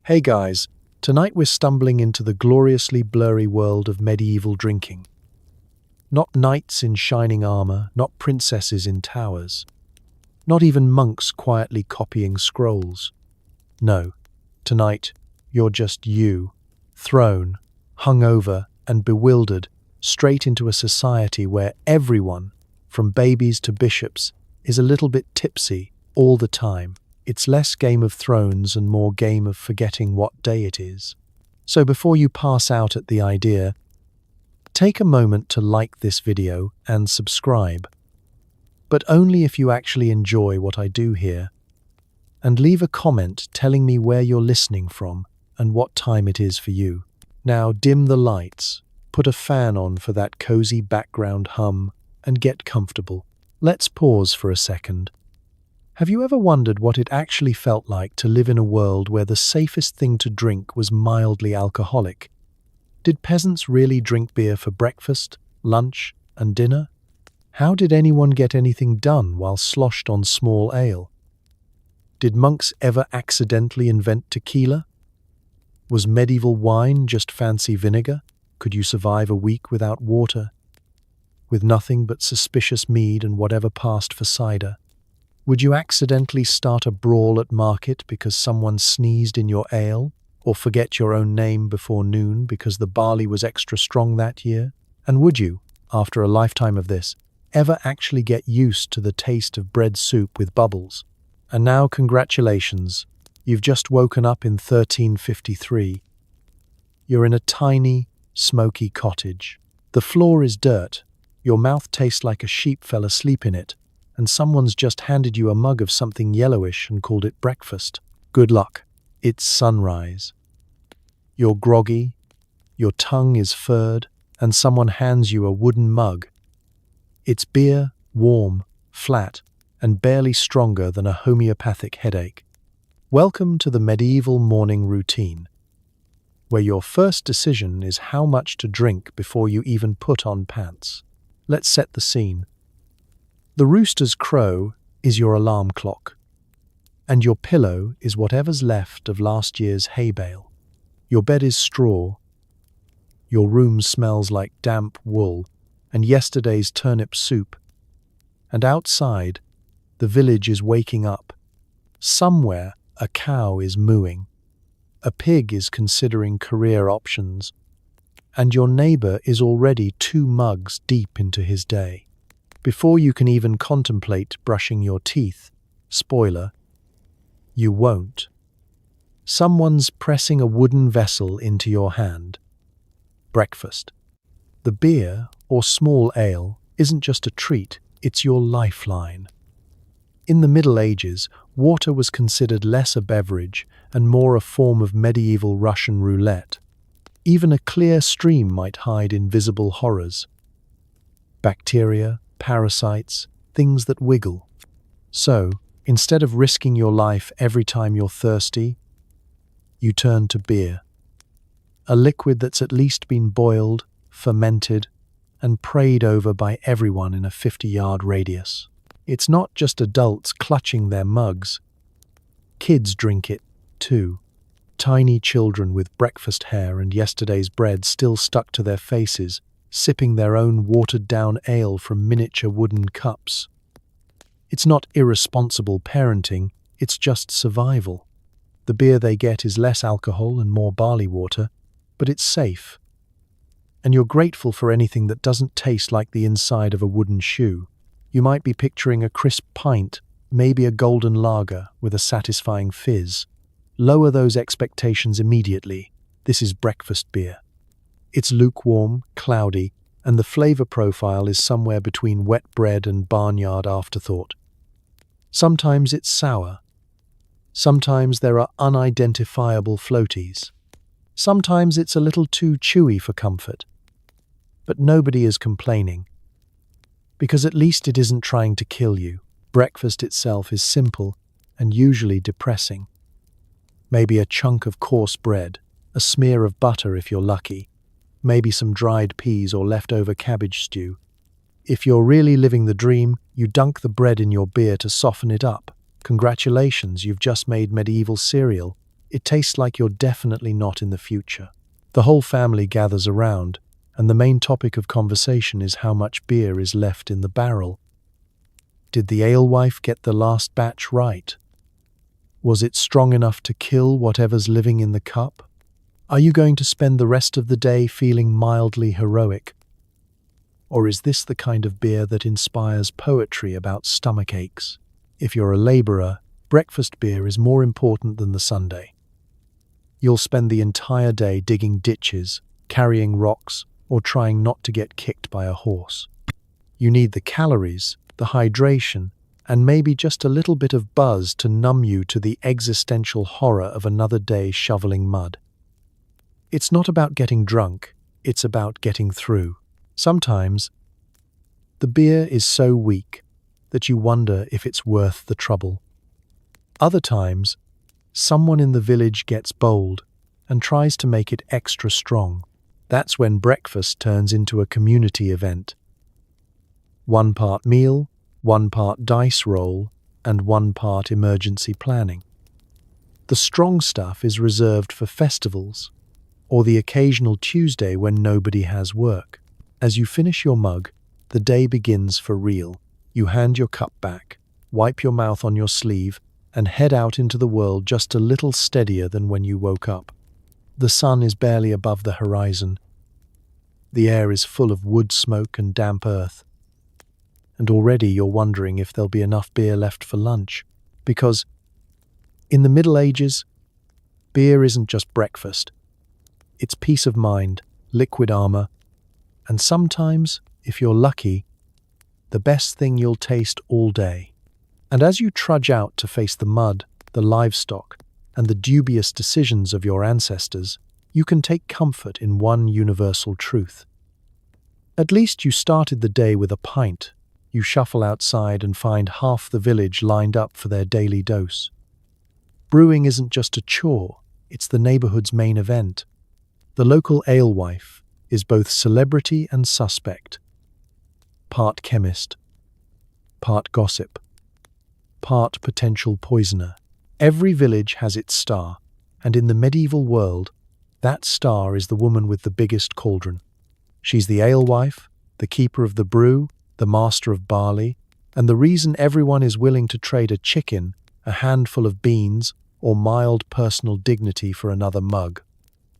Hey guys, tonight we're stumbling into the gloriously blurry world of medieval drinking. Not knights in shining armor, not princesses in towers, not even monks quietly copying scrolls. No, tonight you're just you, thrown, hungover, and bewildered straight into a society where everyone, from babies to bishops, is a little bit tipsy all the time. It's less Game of Thrones and more game of forgetting what day it is. So before you pass out at the idea, take a moment to like this video and subscribe. But only if you actually enjoy what I do here. And leave a comment telling me where you're listening from and what time it is for you. Now dim the lights, put a fan on for that cozy background hum, and get comfortable. Let's pause for a second. Have you ever wondered what it actually felt like to live in a world where the safest thing to drink was mildly alcoholic? Did peasants really drink beer for breakfast, lunch, and dinner? How did anyone get anything done while sloshed on small ale? Did monks ever accidentally invent tequila? Was medieval wine just fancy vinegar? Could you survive a week without water? With nothing but suspicious mead and whatever passed for cider? Would you accidentally start a brawl at market because someone sneezed in your ale, or forget your own name before noon because the barley was extra strong that year? And would you, after a lifetime of this, ever actually get used to the taste of bread soup with bubbles? And now congratulations, you've just woken up in 1353. You're in a tiny, smoky cottage. The floor is dirt, your mouth tastes like a sheep fell asleep in it, and someone's just handed you a mug of something yellowish and called it breakfast. Good luck. It's sunrise. You're groggy, your tongue is furred, and someone hands you a wooden mug. It's beer, warm, flat, and barely stronger than a homeopathic headache. Welcome to the medieval morning routine, where your first decision is how much to drink before you even put on pants. Let's set the scene. The rooster's crow is your alarm clock, and your pillow is whatever's left of last year's hay bale. Your bed is straw, your room smells like damp wool and yesterday's turnip soup, and outside, the village is waking up. Somewhere, a cow is mooing, a pig is considering career options, and your neighbor is already 2 mugs deep into his day. Before you can even contemplate brushing your teeth, spoiler, you won't. Someone's pressing a wooden vessel into your hand. Breakfast. The beer, or small ale, isn't just a treat, it's your lifeline. In the Middle Ages, water was considered less a beverage and more a form of medieval Russian roulette. Even a clear stream might hide invisible horrors. Bacteria, parasites, things that wiggle. So, instead of risking your life every time you're thirsty, you turn to beer. A liquid that's at least been boiled, fermented, and prayed over by everyone in a 50-yard radius. It's not just adults clutching their mugs. Kids drink it, too. Tiny children with breakfast hair and yesterday's bread still stuck to their faces, sipping their own watered-down ale from miniature wooden cups. It's not irresponsible parenting, it's just survival. The beer they get is less alcohol and more barley water, but it's safe. And you're grateful for anything that doesn't taste like the inside of a wooden shoe. You might be picturing a crisp pint, maybe a golden lager with a satisfying fizz. Lower those expectations immediately. This is breakfast beer. It's lukewarm, cloudy, and the flavor profile is somewhere between wet bread and barnyard afterthought. Sometimes it's sour. Sometimes there are unidentifiable floaties. Sometimes it's a little too chewy for comfort. But nobody is complaining, because at least it isn't trying to kill you. Breakfast itself is simple and usually depressing. Maybe a chunk of coarse bread, a smear of butter if you're lucky, maybe some dried peas or leftover cabbage stew. If you're really living the dream, you dunk the bread in your beer to soften it up. Congratulations, you've just made medieval cereal. It tastes like you're definitely not in the future. The whole family gathers around, and the main topic of conversation is how much beer is left in the barrel. Did the alewife get the last batch right? Was it strong enough to kill whatever's living in the cup? Are you going to spend the rest of the day feeling mildly heroic? Or is this the kind of beer that inspires poetry about stomach aches? If you're a laborer, breakfast beer is more important than the Sunday. You'll spend the entire day digging ditches, carrying rocks, or trying not to get kicked by a horse. You need the calories, the hydration, and maybe just a little bit of buzz to numb you to the existential horror of another day shoveling mud. It's not about getting drunk, it's about getting through. Sometimes, the beer is so weak that you wonder if it's worth the trouble. Other times, someone in the village gets bold and tries to make it extra strong. That's when breakfast turns into a community event. 1 part meal, 1 part dice roll, and 1 part emergency planning. The strong stuff is reserved for festivals, or the occasional Tuesday when nobody has work. As you finish your mug, the day begins for real. You hand your cup back, wipe your mouth on your sleeve, and head out into the world just a little steadier than when you woke up. The sun is barely above the horizon. The air is full of wood smoke and damp earth. And already you're wondering if there'll be enough beer left for lunch. Because in the Middle Ages, beer isn't just breakfast. It's peace of mind, liquid armor, and sometimes, if you're lucky, the best thing you'll taste all day. And as you trudge out to face the mud, the livestock, and the dubious decisions of your ancestors, you can take comfort in one universal truth. At least you started the day with a pint. You shuffle outside and find half the village lined up for their daily dose. Brewing isn't just a chore, it's the neighborhood's main event. The local alewife is both celebrity and suspect. Part chemist, part gossip, part potential poisoner. Every village has its star, and in the medieval world, that star is the woman with the biggest cauldron. She's the alewife, the keeper of the brew, the master of barley, and the reason everyone is willing to trade a chicken, a handful of beans, or mild personal dignity for another mug.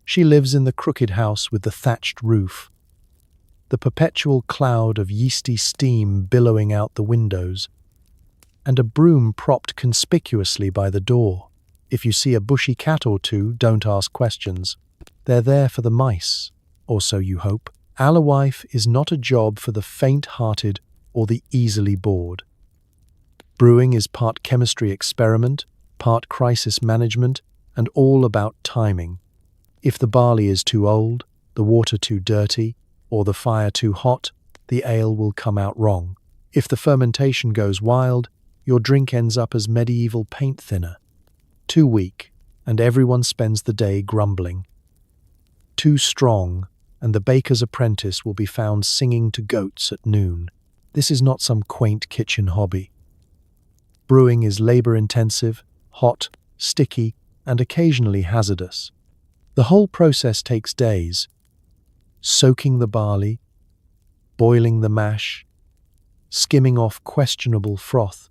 She lives in the crooked house with the thatched roof, the perpetual cloud of yeasty steam billowing out the windows, and a broom propped conspicuously by the door. If you see a bushy cat or two, don't ask questions. They're there for the mice, or so you hope. Alewife is not a job for the faint-hearted or the easily bored. Brewing is part chemistry experiment, part crisis management, and all about timing. If the barley is too old, the water too dirty, or the fire too hot, the ale will come out wrong. If the fermentation goes wild, your drink ends up as medieval paint thinner. Too weak, and everyone spends the day grumbling. Too strong, and the baker's apprentice will be found singing to goats at noon. This is not some quaint kitchen hobby. Brewing is labor-intensive, hot, sticky, and occasionally hazardous. The whole process takes days. Soaking the barley, boiling the mash, skimming off questionable froth,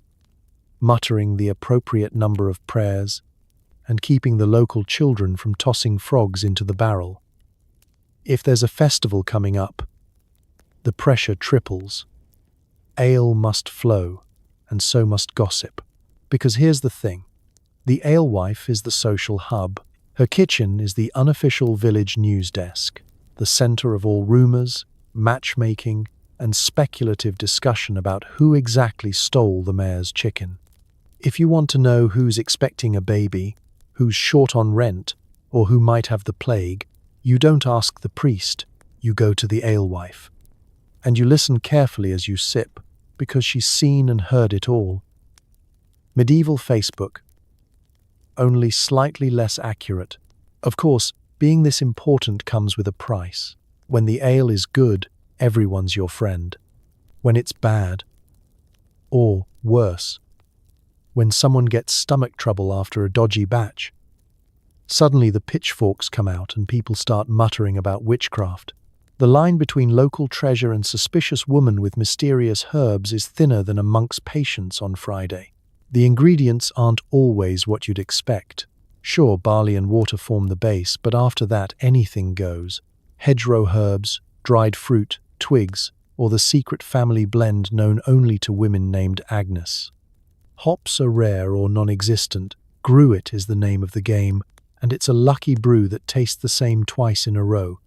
muttering the appropriate number of prayers, and keeping the local children from tossing frogs into the barrel. If there's a festival coming up, the pressure triples. Ale must flow, and so must gossip. Because here's the thing. The alewife is the social hub. Her kitchen is the unofficial village news desk, the center of all rumors, matchmaking, and speculative discussion about who exactly stole the mayor's chicken. If you want to know who's expecting a baby, who's short on rent, or who might have the plague, you don't ask the priest, you go to the alewife. And you listen carefully as you sip, because she's seen and heard it all. Medieval Facebook, only slightly less accurate. Of course, being this important comes with a price. When the ale is good, everyone's your friend. When it's bad, or worse, when someone gets stomach trouble after a dodgy batch, Suddenly the pitchforks come out and people start muttering about witchcraft. The line between local treasure and suspicious woman with mysterious herbs is thinner than a monk's patience on Friday. The ingredients aren't always what you'd expect. Sure, barley and water form the base, but after that anything goes. Hedgerow herbs, dried fruit, twigs, or the secret family blend known only to women named Agnes. Hops are rare or non-existent. Gruit is the name of the game, and it's a lucky brew that tastes the same twice in a row.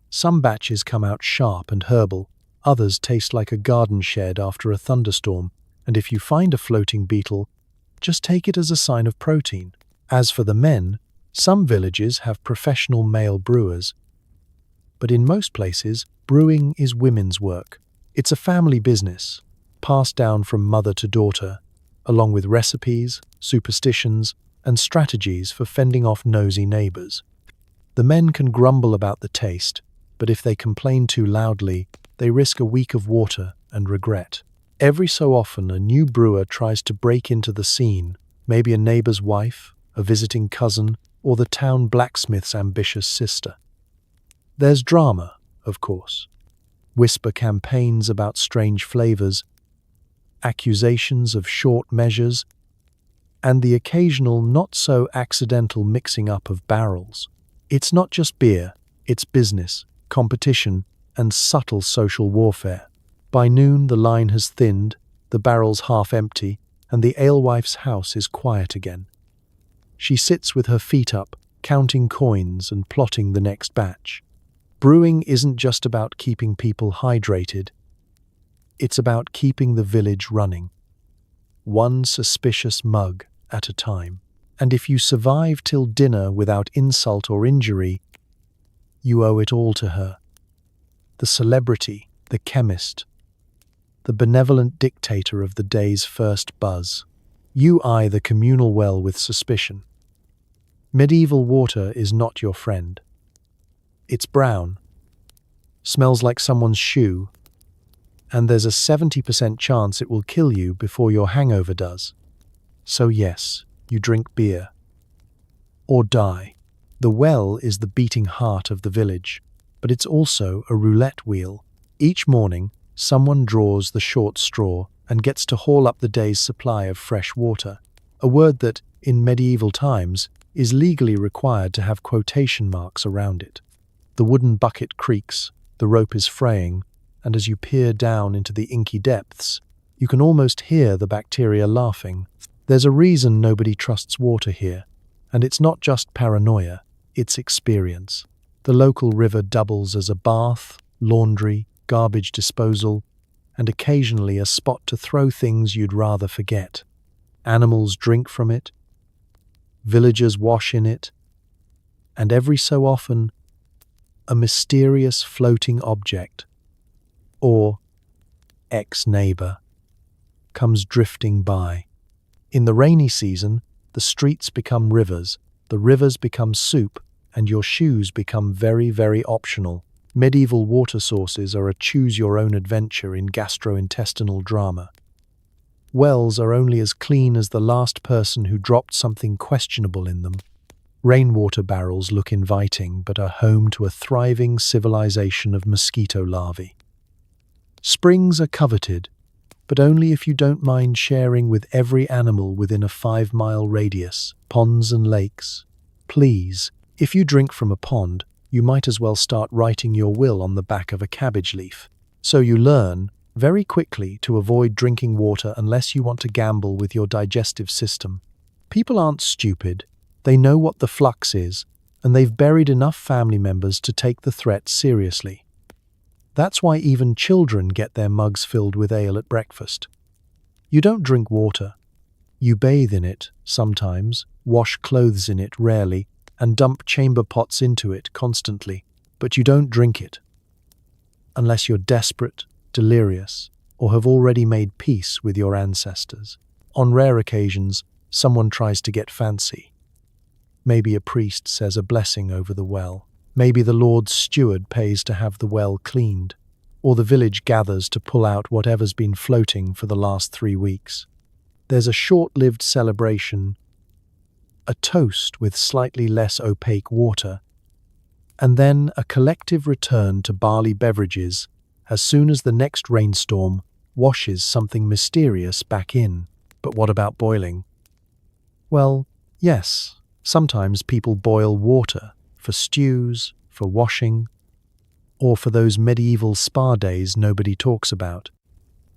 Some batches come out sharp and herbal, others taste like a garden shed after a thunderstorm, and if you find a floating beetle, just take it as a sign of protein. As for the men, some villages have professional male brewers, but in most places, brewing is women's work. It's a family business, passed down from mother to daughter, along with recipes, superstitions, and strategies for fending off nosy neighbors. The men can grumble about the taste, but if they complain too loudly, they risk a week of water and regret. Every so often, a new brewer tries to break into the scene, maybe a neighbor's wife, a visiting cousin, or the town blacksmith's ambitious sister. There's drama, of course. Whisper campaigns about strange flavors, accusations of short measures, and the occasional not-so-accidental mixing up of barrels. It's not just beer, it's business, competition, and subtle social warfare. By noon, the line has thinned, the barrel's half empty, and the alewife's house is quiet again. She sits with her feet up, counting coins and plotting the next batch. Brewing isn't just about keeping people hydrated. It's about keeping the village running. One suspicious mug at a time. And if you survive till dinner without insult or injury, you owe it all to her. The celebrity, the chemist, the benevolent dictator of the day's first buzz. You eye the communal well with suspicion. Medieval water is not your friend. It's brown, smells like someone's shoe, and there's a 70% chance it will kill you before your hangover does. So yes, you drink beer. Or die. The well is the beating heart of the village, but it's also a roulette wheel. Each morning, someone draws the short straw and gets to haul up the day's supply of fresh water, a word that, in medieval times, is legally required to have quotation marks around it. The wooden bucket creaks, the rope is fraying, and as you peer down into the inky depths, you can almost hear the bacteria laughing. There's a reason nobody trusts water here, and it's not just paranoia, it's experience. The local river doubles as a bath, laundry, garbage disposal, and occasionally a spot to throw things you'd rather forget. Animals drink from it, villagers wash in it, and every so often, a mysterious floating object, or ex-neighbor, comes drifting by. In the rainy season, the streets become rivers, the rivers become soup, and your shoes become very, very optional. Medieval water sources are a choose-your-own-adventure in gastrointestinal drama. Wells are only as clean as the last person who dropped something questionable in them. Rainwater barrels look inviting, but are home to a thriving civilization of mosquito larvae. Springs are coveted, but only if you don't mind sharing with every animal within a 5-mile radius. Ponds and lakes. Please, if you drink from a pond, you might as well start writing your will on the back of a cabbage leaf. So you learn, very quickly, to avoid drinking water unless you want to gamble with your digestive system. People aren't stupid. They know what the flux is, and they've buried enough family members to take the threat seriously. That's why even children get their mugs filled with ale at breakfast. You don't drink water. You bathe in it, sometimes, wash clothes in it rarely, and dump chamber pots into it constantly, but you don't drink it. Unless you're desperate, delirious, or have already made peace with your ancestors. On rare occasions, someone tries to get fancy. Maybe a priest says a blessing over the well. Maybe the Lord's steward pays to have the well cleaned, or the village gathers to pull out whatever's been floating for the last 3 weeks. There's a short-lived celebration, a toast with slightly less opaque water, and then a collective return to barley beverages as soon as the next rainstorm washes something mysterious back in. But what about boiling? Well, yes, sometimes people boil water for stews, for washing, or for those medieval spa days nobody talks about.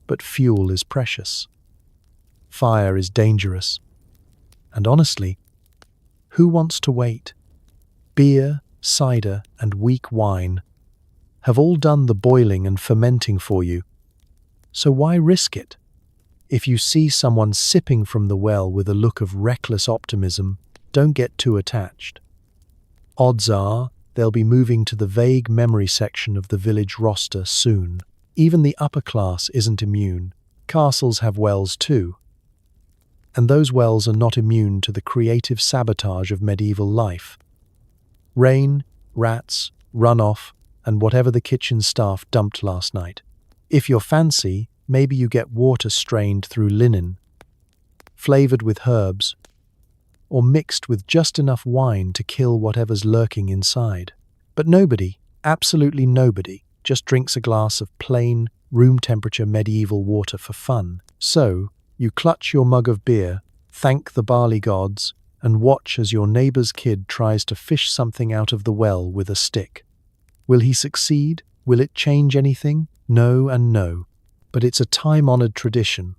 But fuel is precious. Fire is dangerous. And honestly, who wants to wait? Beer, cider, and weak wine have all done the boiling and fermenting for you. So why risk it? If you see someone sipping from the well with a look of reckless optimism, don't get too attached. Odds are they'll be moving to the vague memory section of the village roster soon. Even the upper class isn't immune. Castles have wells too. And those wells are not immune to the creative sabotage of medieval life. Rain, rats, runoff, and whatever the kitchen staff dumped last night. If you're fancy, maybe you get water strained through linen, flavored with herbs, or mixed with just enough wine to kill whatever's lurking inside. But nobody, absolutely nobody, just drinks a glass of plain, room-temperature medieval water for fun. So, you clutch your mug of beer, thank the barley gods, and watch as your neighbor's kid tries to fish something out of the well with a stick. Will he succeed? Will it change anything? No and no. But it's a time-honored tradition.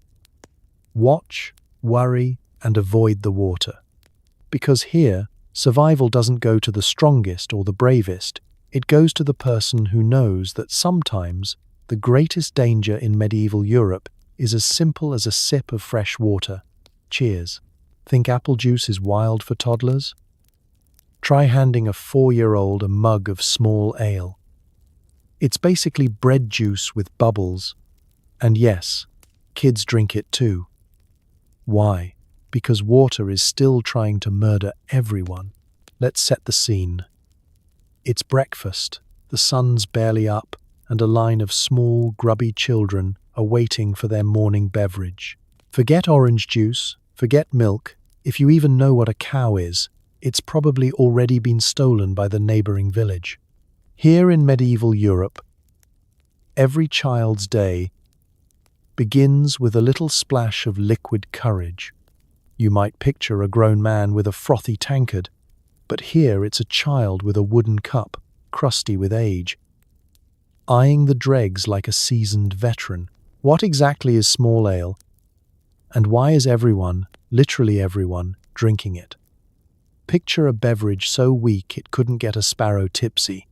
Watch, worry, and avoid the water. Because here, survival doesn't go to the strongest or the bravest. It goes to the person who knows that sometimes the greatest danger in medieval Europe is as simple as a sip of fresh water. Cheers. Think apple juice is wild for toddlers? Try handing a 4-year-old a mug of small ale. It's basically bread juice with bubbles. And yes, kids drink it too. Why? Because water is still trying to murder everyone. Let's set the scene. It's breakfast, the sun's barely up, and a line of small, grubby children are waiting for their morning beverage. Forget orange juice, forget milk. If you even know what a cow is, it's probably already been stolen by the neighboring village. Here in medieval Europe, every child's day begins with a little splash of liquid courage. You might picture a grown man with a frothy tankard, but here it's a child with a wooden cup, crusty with age, eyeing the dregs like a seasoned veteran. What exactly is small ale? And why is everyone, literally everyone, drinking it? Picture a beverage so weak it couldn't get a sparrow tipsy,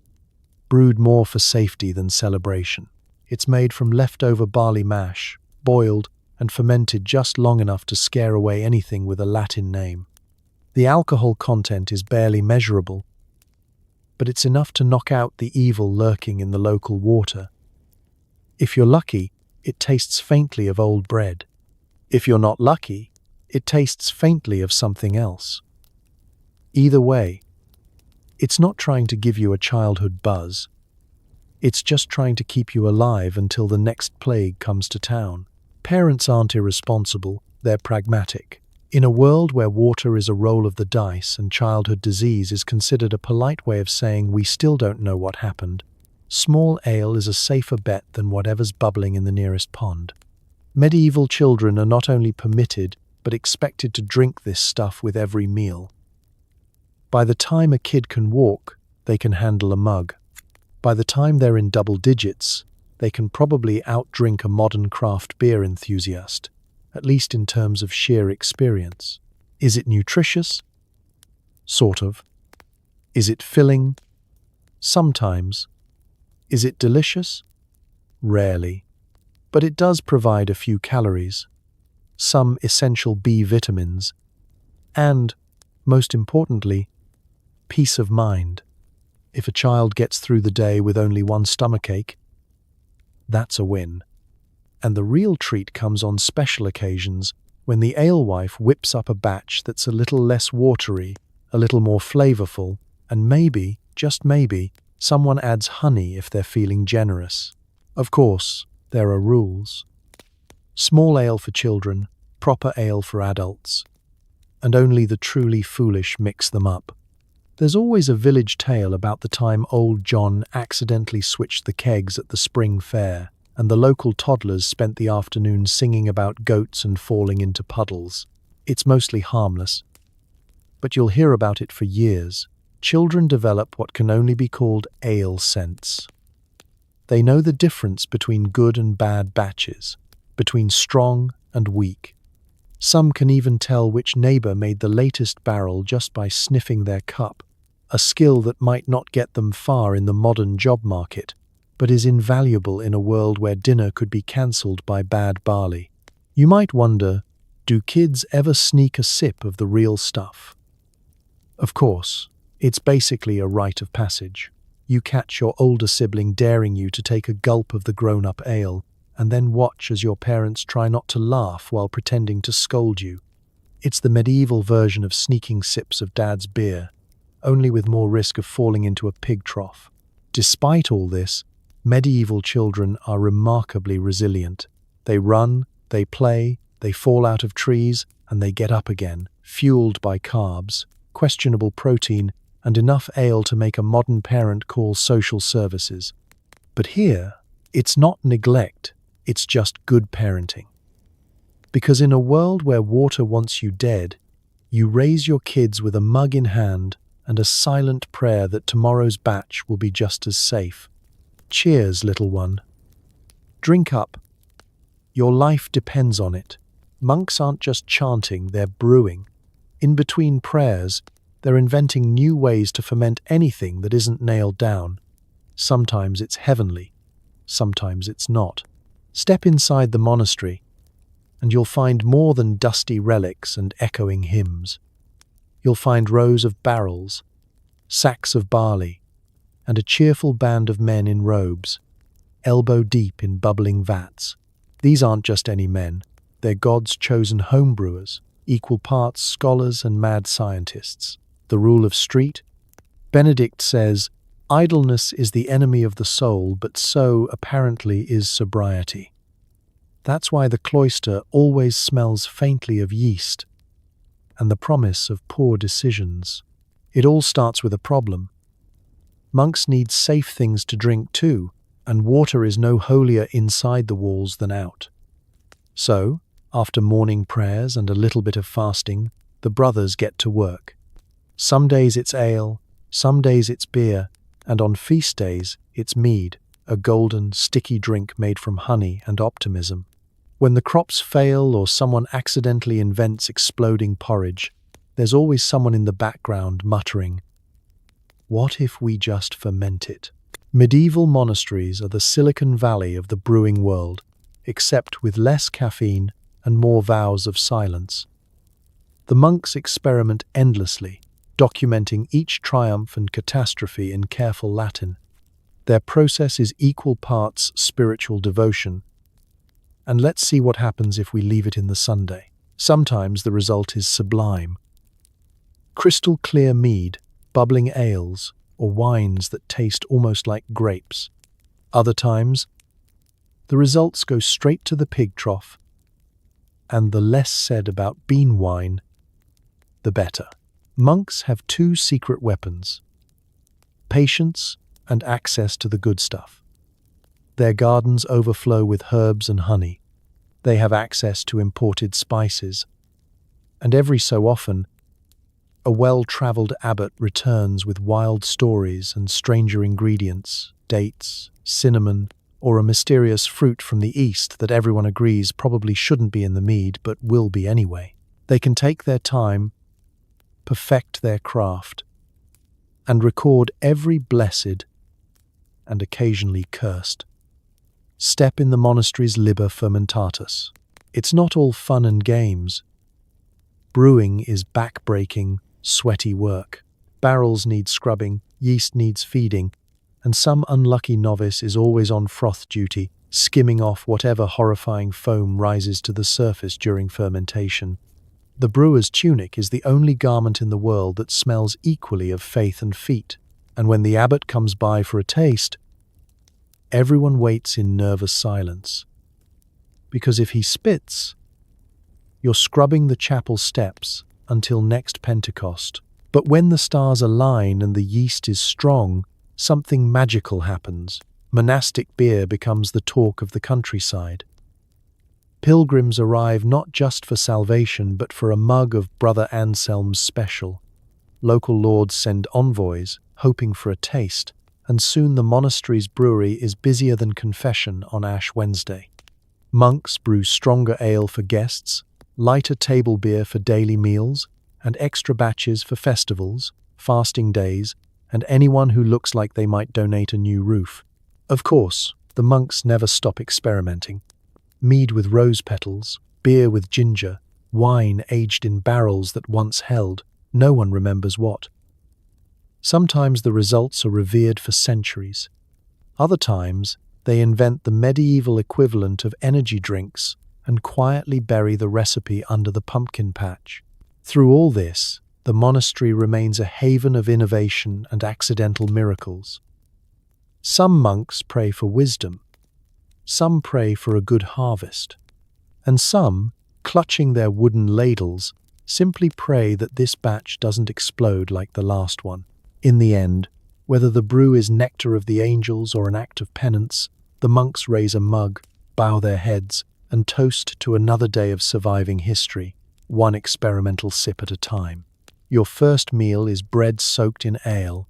brewed more for safety than celebration. It's made from leftover barley mash, boiled and fermented just long enough to scare away anything with a Latin name. The alcohol content is barely measurable, but it's enough to knock out the evil lurking in the local water. If you're lucky, it tastes faintly of old bread. If you're not lucky, it tastes faintly of something else. Either way, it's not trying to give you a childhood buzz. It's just trying to keep you alive until the next plague comes to town. Parents aren't irresponsible, they're pragmatic. In a world where water is a roll of the dice and childhood disease is considered a polite way of saying we still don't know what happened, small ale is a safer bet than whatever's bubbling in the nearest pond. Medieval children are not only permitted, but expected to drink this stuff with every meal. By the time a kid can walk, they can handle a mug. By the time they're in double digits, they can probably outdrink a modern craft beer enthusiast, at least in terms of sheer experience. Is it nutritious? Sort of. Is it filling? Sometimes. Is it delicious? Rarely. But it does provide a few calories, some essential B vitamins, and, most importantly, peace of mind. If a child gets through the day with only one stomachache, that's a win. And the real treat comes on special occasions when the alewife whips up a batch that's a little less watery, a little more flavorful, and maybe, just maybe, someone adds honey if they're feeling generous. Of course, there are rules. Small ale for children, proper ale for adults. and only the truly foolish mix them up. There's always a village tale about the time old John accidentally switched the kegs at the spring fair, and the local toddlers spent the afternoon singing about goats and falling into puddles. It's mostly harmless, but you'll hear about it for years. Children develop what can only be called ale sense. They know the difference between good and bad batches, between strong and weak. Some can even tell which neighbor made the latest barrel just by sniffing their cup, a skill that might not get them far in the modern job market, but is invaluable in a world where dinner could be cancelled by bad barley. You might wonder, do kids ever sneak a sip of the real stuff? Of course, it's basically a rite of passage. You catch your older sibling daring you to take a gulp of the grown-up ale, and then watch as your parents try not to laugh while pretending to scold you. It's the medieval version of sneaking sips of dad's beer, only with more risk of falling into a pig trough. Despite all this, medieval children are remarkably resilient. They run, they play, they fall out of trees, and they get up again, fueled by carbs, questionable protein, and enough ale to make a modern parent call social services. But here, it's not neglect, it's just good parenting. Because in a world where water wants you dead, you raise your kids with a mug in hand and a silent prayer that tomorrow's batch will be just as safe. Cheers, little one. Drink up. Your life depends on it. Monks aren't just chanting, they're brewing. In between prayers, they're inventing new ways to ferment anything that isn't nailed down. Sometimes it's heavenly, sometimes it's not. Step inside the monastery, and you'll find more than dusty relics and echoing hymns. You'll find rows of barrels, sacks of barley, and a cheerful band of men in robes, elbow deep in bubbling vats. These aren't just any men, they're God's chosen homebrewers, equal parts scholars and mad scientists. The rule of street? Benedict says, idleness is the enemy of the soul, but so, apparently, is sobriety. That's why the cloister always smells faintly of yeast and the promise of poor decisions. It all starts with a problem. Monks need safe things to drink too, and water is no holier inside the walls than out. So, after morning prayers and a little bit of fasting, the brothers get to work. Some days it's ale, some days it's beer, and on feast days it's mead, a golden, sticky drink made from honey and optimism. When the crops fail or someone accidentally invents exploding porridge, there's always someone in the background muttering, "What if we just ferment it?" Medieval monasteries are the Silicon Valley of the brewing world, except with less caffeine and more vows of silence. The monks experiment endlessly, documenting each triumph and catastrophe in careful Latin. Their process is equal parts spiritual devotion. And let's see what happens if we leave it in the Sunday. Sometimes the result is sublime. Crystal clear mead, bubbling ales, or wines that taste almost like grapes. Other times, the results go straight to the pig trough, and the less said about bean wine, the better. Monks have two secret weapons: patience and access to the good stuff. Their gardens overflow with herbs and honey. They have access to imported spices. And every so often, a well-traveled abbot returns with wild stories and stranger ingredients, dates, cinnamon, or a mysterious fruit from the east that everyone agrees probably shouldn't be in the mead but will be anyway. They can take their time, perfect their craft, and record every blessed and occasionally cursed step in the monastery's liber fermentatus. It's not all fun and games. Brewing is back-breaking, sweaty work. Barrels need scrubbing, yeast needs feeding, and some unlucky novice is always on froth duty, skimming off whatever horrifying foam rises to the surface during fermentation. The brewer's tunic is the only garment in the world that smells equally of faith and feet, and when the abbot comes by for a taste, everyone waits in nervous silence. Because if he spits, you're scrubbing the chapel steps, until next Pentecost. But when the stars align and the yeast is strong, something magical happens. Monastic beer becomes the talk of the countryside. Pilgrims arrive not just for salvation, but for a mug of Brother Anselm's special. Local lords send envoys, hoping for a taste, and soon the monastery's brewery is busier than confession on Ash Wednesday. Monks brew stronger ale for guests, lighter table beer for daily meals, and extra batches for festivals, fasting days, and anyone who looks like they might donate a new roof. Of course, the monks never stop experimenting. Mead with rose petals, beer with ginger, wine aged in barrels that once held no one remembers what. Sometimes the results are revered for centuries. Other times, they invent the medieval equivalent of energy drinks and quietly bury the recipe under the pumpkin patch. Through all this, the monastery remains a haven of innovation and accidental miracles. Some monks pray for wisdom, some pray for a good harvest, and some, clutching their wooden ladles, simply pray that this batch doesn't explode like the last one. In the end, whether the brew is nectar of the angels or an act of penance, the monks raise a mug, bow their heads, and toast to another day of surviving history, one experimental sip at a time. Your first meal is bread soaked in ale,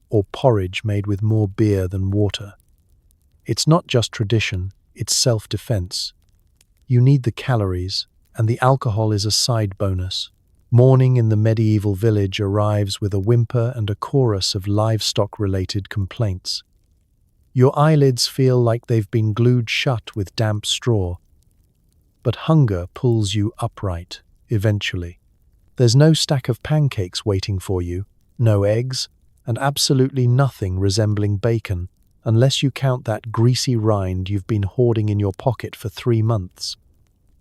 or porridge made with more beer than water. It's not just tradition, it's self-defense. You need the calories, and the alcohol is a side bonus. Morning in the medieval village arrives with a whimper and a chorus of livestock-related complaints. Your eyelids feel like they've been glued shut with damp straw. But hunger pulls you upright, eventually. There's no stack of pancakes waiting for you, no eggs, and absolutely nothing resembling bacon, unless you count that greasy rind you've been hoarding in your pocket for 3 months.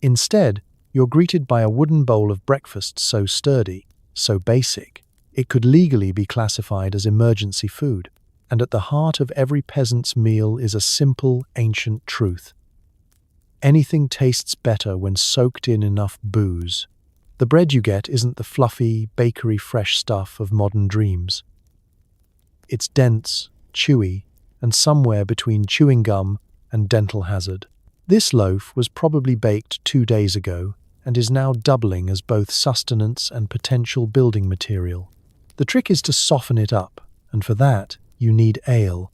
Instead, you're greeted by a wooden bowl of breakfast so sturdy, so basic, it could legally be classified as emergency food. And at the heart of every peasant's meal is a simple, ancient truth. Anything tastes better when soaked in enough booze. The bread you get isn't the fluffy, bakery-fresh stuff of modern dreams. It's dense, chewy, and somewhere between chewing gum and dental hazard. This loaf was probably baked 2 days ago and is now doubling as both sustenance and potential building material. The trick is to soften it up, and for that, you need ale.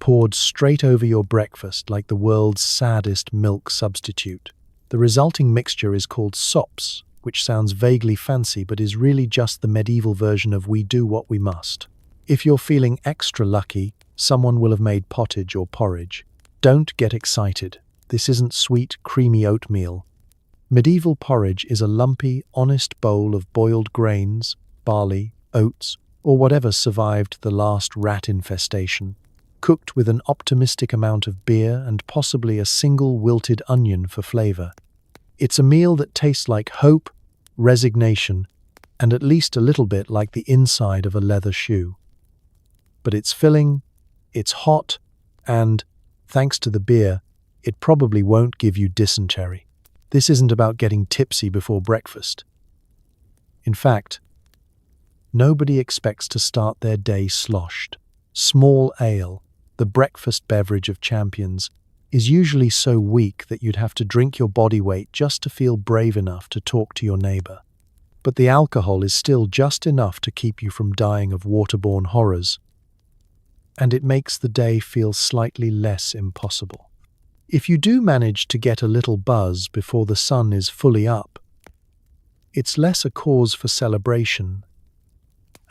Poured straight over your breakfast like the world's saddest milk substitute. The resulting mixture is called sops, which sounds vaguely fancy but is really just the medieval version of we do what we must. If you're feeling extra lucky, someone will have made pottage or porridge. Don't get excited. This isn't sweet, creamy oatmeal. Medieval porridge is a lumpy, honest bowl of boiled grains, barley, oats, or whatever survived the last rat infestation, cooked with an optimistic amount of beer and possibly a single wilted onion for flavor. It's a meal that tastes like hope, resignation, and at least a little bit like the inside of a leather shoe. But it's filling, it's hot, and, thanks to the beer, it probably won't give you dysentery. This isn't about getting tipsy before breakfast. In fact, nobody expects to start their day sloshed. Small ale, the breakfast beverage of champions, is usually so weak that you'd have to drink your body weight just to feel brave enough to talk to your neighbor. But the alcohol is still just enough to keep you from dying of waterborne horrors, and it makes the day feel slightly less impossible. If you do manage to get a little buzz before the sun is fully up, it's less a cause for celebration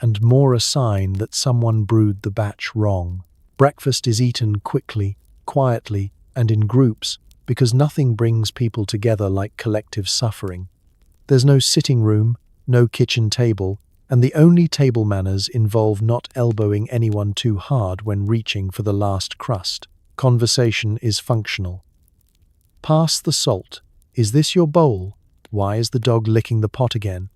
and more a sign that someone brewed the batch wrong. Breakfast is eaten quickly, quietly, and in groups because nothing brings people together like collective suffering. There's no sitting room, no kitchen table, and the only table manners involve not elbowing anyone too hard when reaching for the last crust. Conversation is functional. Pass the salt. Is this your bowl? Why is the dog licking the pot again?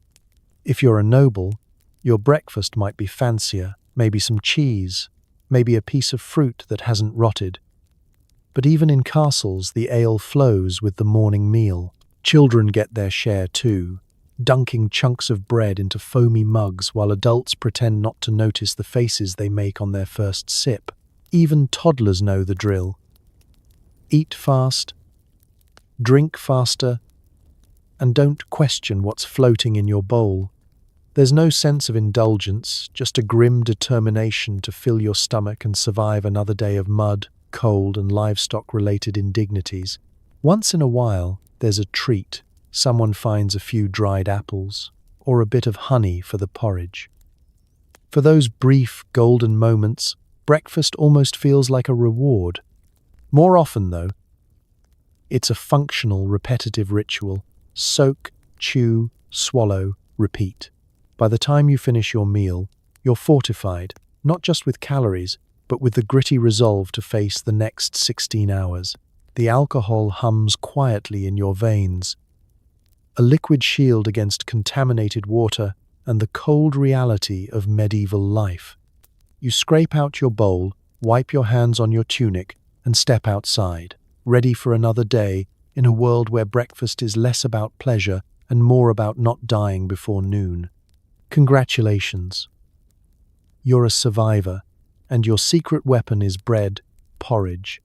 If you're a noble, your breakfast might be fancier, maybe some cheese, maybe a piece of fruit that hasn't rotted. But even in castles, the ale flows with the morning meal. Children get their share too. dunking chunks of bread into foamy mugs while adults pretend not to notice the faces they make on their first sip. Even toddlers know the drill. Eat fast, drink faster, and don't question what's floating in your bowl. There's no sense of indulgence, just a grim determination to fill your stomach and survive another day of mud, cold, and livestock-related indignities. Once in a while, there's a treat. Someone finds a few dried apples, or a bit of honey for the porridge. For those brief, golden moments, breakfast almost feels like a reward. More often, though, it's a functional, repetitive ritual. Soak, chew, swallow, repeat. By the time you finish your meal, you're fortified, not just with calories, but with the gritty resolve to face the next 16 hours. The alcohol hums quietly in your veins, a liquid shield against contaminated water and the cold reality of medieval life. You scrape out your bowl, wipe your hands on your tunic, and step outside, ready for another day in a world where breakfast is less about pleasure and more about not dying before noon. Congratulations. You're a survivor, and your secret weapon is bread, porridge,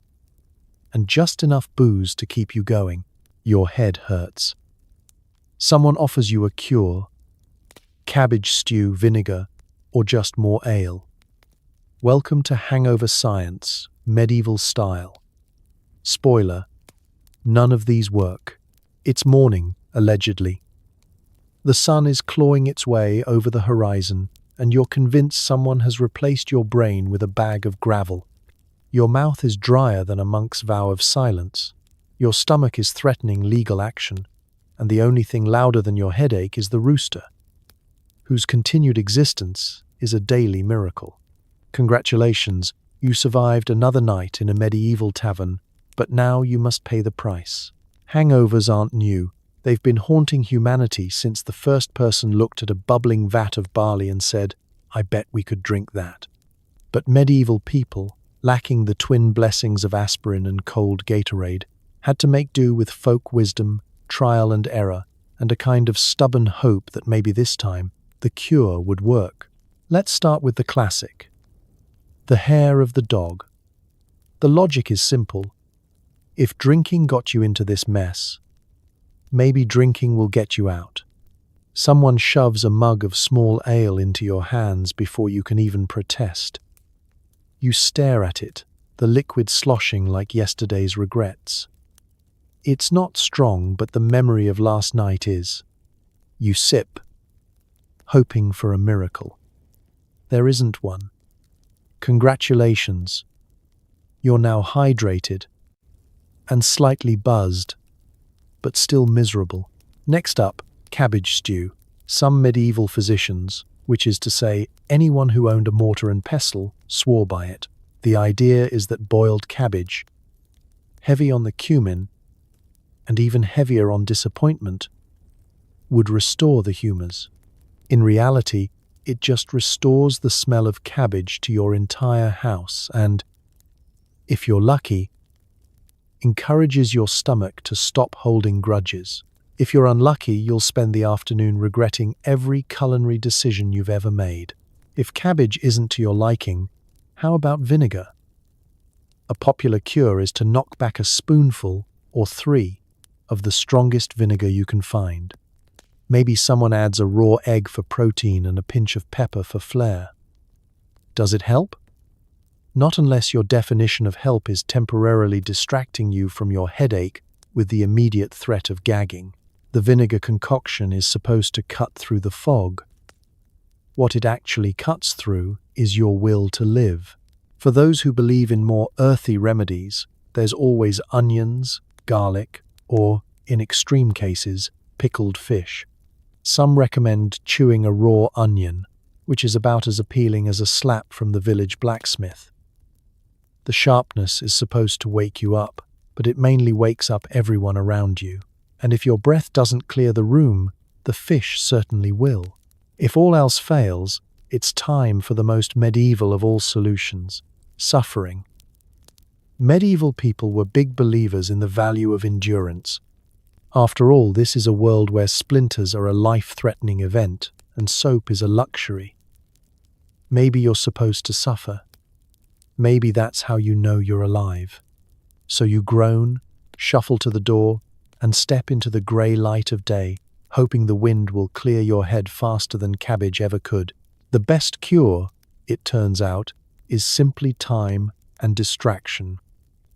and just enough booze to keep you going. Your head hurts. Someone offers you a cure: cabbage stew, vinegar, or just more ale. Welcome to hangover science, medieval style. Spoiler: none of these work. It's morning, allegedly. The sun is clawing its way over the horizon, and you're convinced someone has replaced your brain with a bag of gravel. Your mouth is drier than a monk's vow of silence. Your stomach is threatening legal action, and the only thing louder than your headache is the rooster, whose continued existence is a daily miracle. Congratulations, you survived another night in a medieval tavern, but now you must pay the price. Hangovers aren't new. They've been haunting humanity since the first person looked at a bubbling vat of barley and said, "I bet we could drink that." But medieval people, lacking the twin blessings of aspirin and cold Gatorade, had to make do with folk wisdom, trial and error, and a kind of stubborn hope that maybe this time the cure would work. Let's start with the classic: the hair of the dog. The logic is simple. If drinking got you into this mess, maybe drinking will get you out. Someone shoves a mug of small ale into your hands before you can even protest. You stare at it, the liquid sloshing like yesterday's regrets. It's not strong, but the memory of last night is. You sip, hoping for a miracle. There isn't one. Congratulations. You're now hydrated and slightly buzzed, but still miserable. Next up, cabbage stew. Some medieval physicians, which is to say anyone who owned a mortar and pestle, swore by it. The idea is that boiled cabbage, heavy on the cumin, and even heavier on disappointment, would restore the humours. In reality, it just restores the smell of cabbage to your entire house and, if you're lucky, encourages your stomach to stop holding grudges. If you're unlucky, you'll spend the afternoon regretting every culinary decision you've ever made. If cabbage isn't to your liking, how about vinegar? A popular cure is to knock back a spoonful or 3 of the strongest vinegar you can find. Maybe someone adds a raw egg for protein and a pinch of pepper for flair. Does it help? Not unless your definition of help is temporarily distracting you from your headache with the immediate threat of gagging. The vinegar concoction is supposed to cut through the fog. What it actually cuts through is your will to live. For those who believe in more earthy remedies, there's always onions, garlic, or, in extreme cases, pickled fish. Some recommend chewing a raw onion, which is about as appealing as a slap from the village blacksmith. The sharpness is supposed to wake you up, but it mainly wakes up everyone around you. And if your breath doesn't clear the room, the fish certainly will. If all else fails, it's time for the most medieval of all solutions: suffering. Medieval people were big believers in the value of endurance. After all, this is a world where splinters are a life-threatening event and soap is a luxury. Maybe you're supposed to suffer. Maybe that's how you know you're alive. So you groan, shuffle to the door, and step into the grey light of day, hoping the wind will clear your head faster than cabbage ever could. The best cure, it turns out, is simply time and distraction.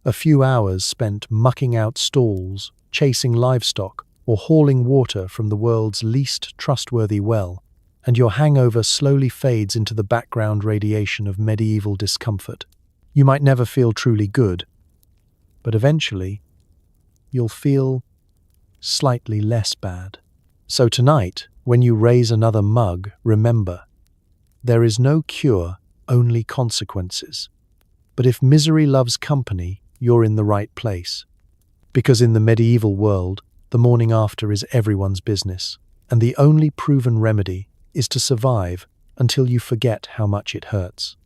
A few hours spent mucking out stalls, chasing livestock, or hauling water from the world's least trustworthy well, and your hangover slowly fades into the background radiation of medieval discomfort. You might never feel truly good, but eventually, you'll feel slightly less bad. So tonight, when you raise another mug, remember, there is no cure, only consequences. But if misery loves company, you're in the right place. Because in the medieval world, the morning after is everyone's business, and the only proven remedy is to survive until you forget how much it hurts.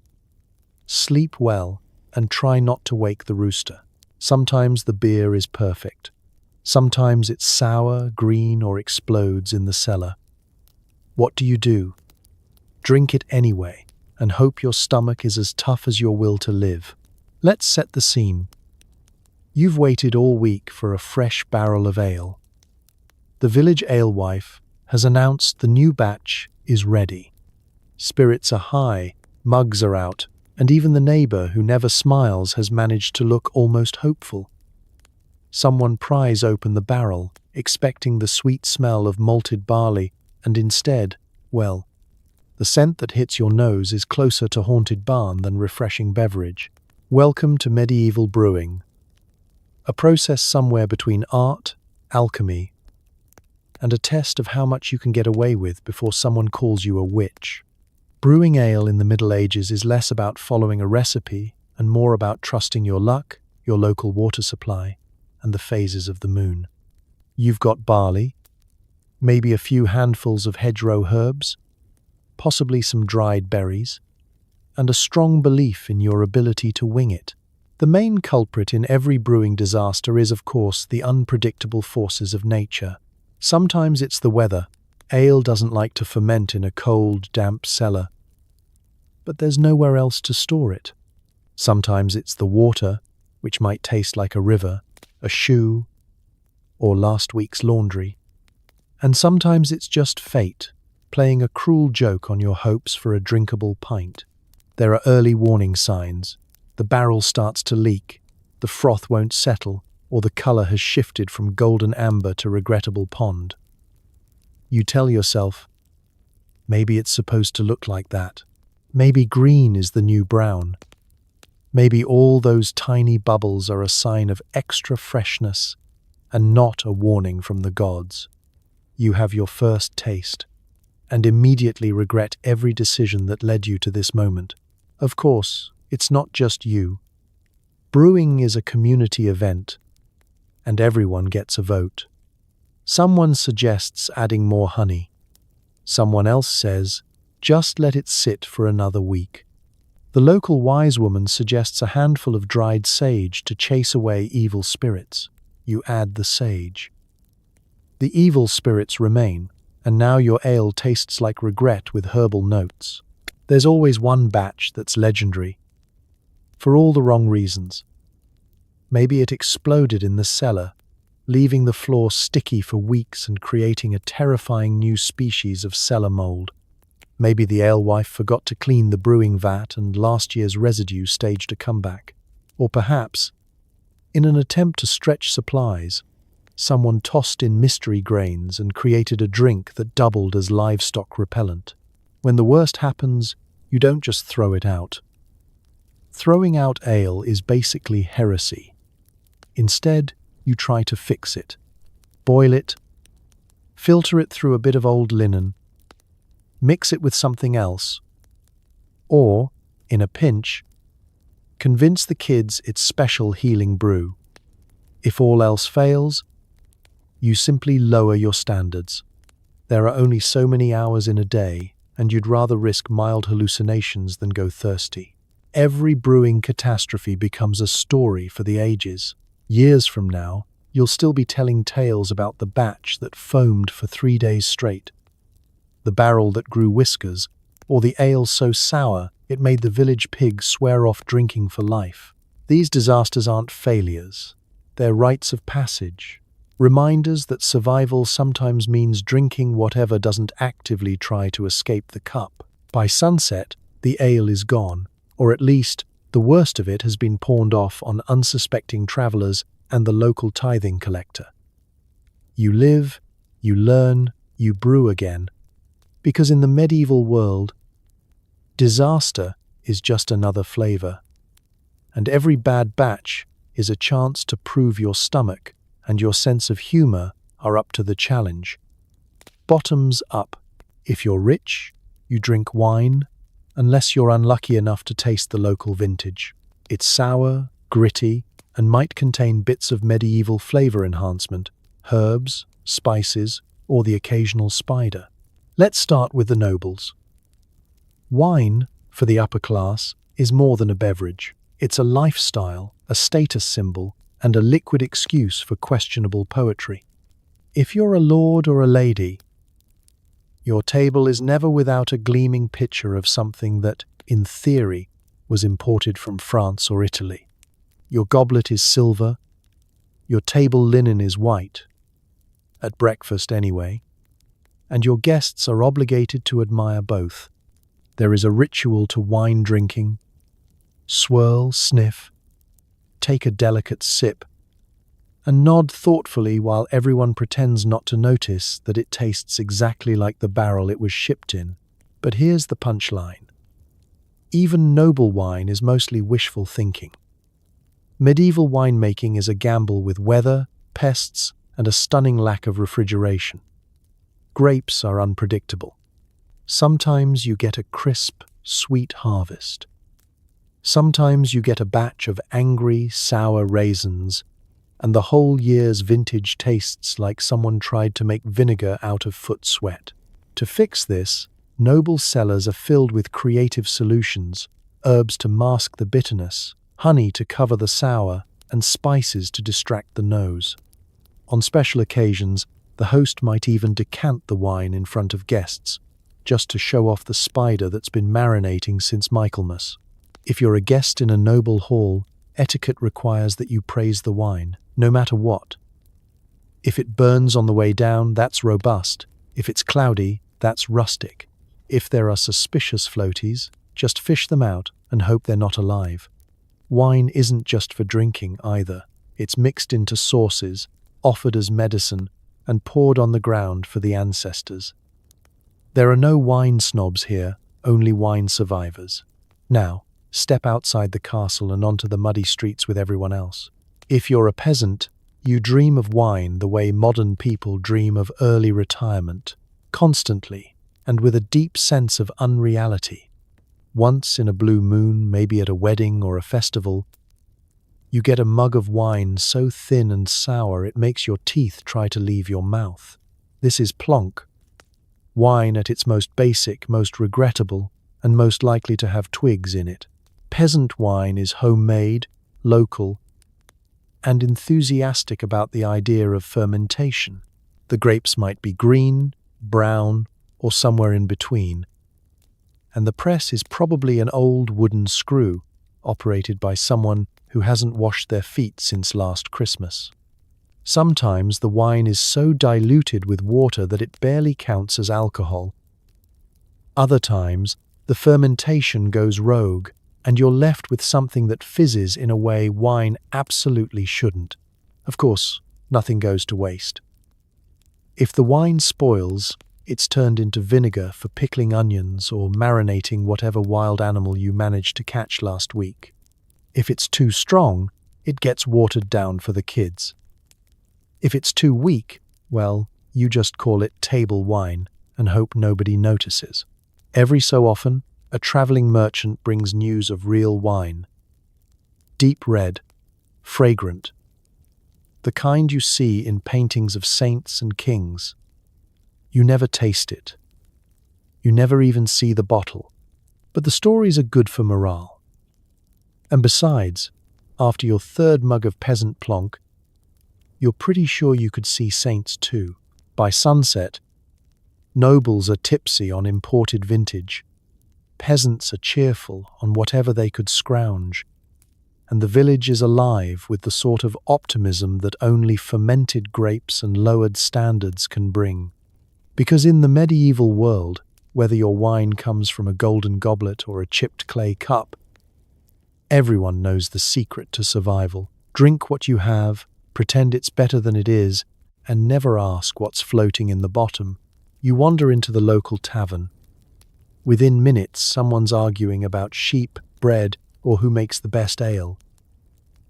Sleep well and try not to wake the rooster. Sometimes the beer is perfect. Sometimes it's sour, green, or explodes in the cellar. What do? Drink it anyway, and hope your stomach is as tough as your will to live. Let's set the scene. You've waited all week for a fresh barrel of ale. The village alewife has announced the new batch is ready. Spirits are high, mugs are out, and even the neighbor who never smiles has managed to look almost hopeful. Someone pries open the barrel, expecting the sweet smell of malted barley, and instead, well, the scent that hits your nose is closer to haunted barn than refreshing beverage. Welcome to medieval brewing, a process somewhere between art, alchemy, and a test of how much you can get away with before someone calls you a witch. Brewing ale in the Middle Ages is less about following a recipe and more about trusting your luck, your local water supply, and the phases of the moon. You've got barley, maybe a few handfuls of hedgerow herbs, possibly some dried berries, and a strong belief in your ability to wing it. The main culprit in every brewing disaster is, of course, the unpredictable forces of nature. Sometimes it's the weather. Ale doesn't like to ferment in a cold, damp cellar, but there's nowhere else to store it. Sometimes it's the water, which might taste like a river, a shoe, or last week's laundry. And sometimes it's just fate, playing a cruel joke on your hopes for a drinkable pint. There are early warning signs. The barrel starts to leak, the froth won't settle, or the color has shifted from golden amber to regrettable pond. You tell yourself, maybe it's supposed to look like that. Maybe green is the new brown. Maybe all those tiny bubbles are a sign of extra freshness and not a warning from the gods. You have your first taste and immediately regret every decision that led you to this moment. Of course, it's not just you. Brewing is a community event, and everyone gets a vote. Someone suggests adding more honey. Someone else says, just let it sit for another week. The local wise woman suggests a handful of dried sage to chase away evil spirits. You add the sage. The evil spirits remain, and now your ale tastes like regret with herbal notes. There's always one batch that's legendary, for all the wrong reasons. Maybe it exploded in the cellar, leaving the floor sticky for weeks and creating a terrifying new species of cellar mold. Maybe the alewife forgot to clean the brewing vat and last year's residue staged a comeback. Or perhaps, in an attempt to stretch supplies, someone tossed in mystery grains and created a drink that doubled as livestock repellent. When the worst happens, you don't just throw it out. Throwing out ale is basically heresy. Instead, you try to fix it. Boil it, filter it through a bit of old linen, mix it with something else, or, in a pinch, convince the kids it's special healing brew. If all else fails, you simply lower your standards. There are only so many hours in a day, and you'd rather risk mild hallucinations than go thirsty. Every brewing catastrophe becomes a story for the ages. Years from now, you'll still be telling tales about the batch that foamed for 3 days straight, the barrel that grew whiskers, or the ale so sour it made the village pig swear off drinking for life. These disasters aren't failures. They're rites of passage, reminders that survival sometimes means drinking whatever doesn't actively try to escape the cup. By sunset, the ale is gone, or at least the worst of it has been pawned off on unsuspecting travelers and the local tithing collector. You live, you learn, you brew again, because in the medieval world, disaster is just another flavor, and every bad batch is a chance to prove your stomach and your sense of humor are up to the challenge. Bottoms up. If you're rich, you drink wine, unless you're unlucky enough to taste the local vintage. It's sour, gritty, and might contain bits of medieval flavor enhancement, herbs, spices, or the occasional spider. Let's start with the nobles. Wine, for the upper class, is more than a beverage. It's a lifestyle, a status symbol, and a liquid excuse for questionable poetry. If you're a lord or a lady, your table is never without a gleaming pitcher of something that, in theory, was imported from France or Italy. Your goblet is silver, your table linen is white, at breakfast anyway, and your guests are obligated to admire both. There is a ritual to wine drinking. Swirl, sniff, take a delicate sip, and nod thoughtfully while everyone pretends not to notice that it tastes exactly like the barrel it was shipped in. But here's the punchline. Even noble wine is mostly wishful thinking. Medieval winemaking is a gamble with weather, pests, and a stunning lack of refrigeration. Grapes are unpredictable. Sometimes you get a crisp, sweet harvest. Sometimes you get a batch of angry, sour raisins, and the whole year's vintage tastes like someone tried to make vinegar out of foot sweat. To fix this, noble cellars are filled with creative solutions, herbs to mask the bitterness, honey to cover the sour, and spices to distract the nose. On special occasions, the host might even decant the wine in front of guests, just to show off the spider that's been marinating since Michaelmas. If you're a guest in a noble hall, etiquette requires that you praise the wine, no matter what. If it burns on the way down, that's robust. If it's cloudy, that's rustic. If there are suspicious floaties, just fish them out and hope they're not alive. Wine isn't just for drinking either. It's mixed into sauces, offered as medicine, and poured on the ground for the ancestors. There are no wine snobs here, only wine survivors. Now, step outside the castle and onto the muddy streets with everyone else. If you're a peasant, you dream of wine the way modern people dream of early retirement, constantly, and with a deep sense of unreality. Once in a blue moon, maybe at a wedding or a festival, you get a mug of wine so thin and sour it makes your teeth try to leave your mouth. This is plonk. Wine at its most basic, most regrettable, and most likely to have twigs in it. Peasant wine is homemade, local, and enthusiastic about the idea of fermentation. The grapes might be green, brown, or somewhere in between. And the press is probably an old wooden screw, operated by someone who hasn't washed their feet since last Christmas. Sometimes the wine is so diluted with water that it barely counts as alcohol. Other times, the fermentation goes rogue, and you're left with something that fizzes in a way wine absolutely shouldn't. Of course, nothing goes to waste. If the wine spoils, it's turned into vinegar for pickling onions or marinating whatever wild animal you managed to catch last week. If it's too strong, it gets watered down for the kids. If it's too weak, well, you just call it table wine and hope nobody notices. Every so often, a traveling merchant brings news of real wine. Deep red, fragrant. The kind you see in paintings of saints and kings. You never taste it. You never even see the bottle. But the stories are good for morale. And besides, after your third mug of peasant plonk, you're pretty sure you could see saints too. By sunset, nobles are tipsy on imported vintage, peasants are cheerful on whatever they could scrounge, and the village is alive with the sort of optimism that only fermented grapes and lowered standards can bring. Because in the medieval world, whether your wine comes from a golden goblet or a chipped clay cup, everyone knows the secret to survival. Drink what you have, pretend it's better than it is, and never ask what's floating in the bottom. You wander into the local tavern. Within minutes, someone's arguing about sheep, bread, or who makes the best ale.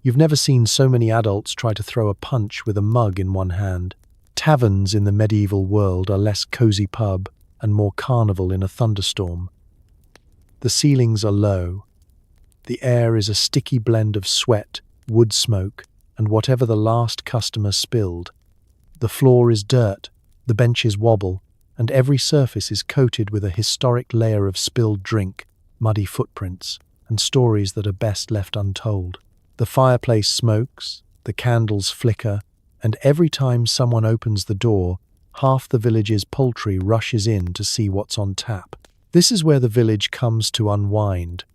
You've never seen so many adults try to throw a punch with a mug in one hand. Taverns in the medieval world are less cozy pub and more carnival in a thunderstorm. The ceilings are low. The air is a sticky blend of sweat, wood smoke, and whatever the last customer spilled. The floor is dirt, the benches wobble, and every surface is coated with a historic layer of spilled drink, muddy footprints, and stories that are best left untold. The fireplace smokes, the candles flicker, and every time someone opens the door, half the village's poultry rushes in to see what's on tap. This is where the village comes to unwind,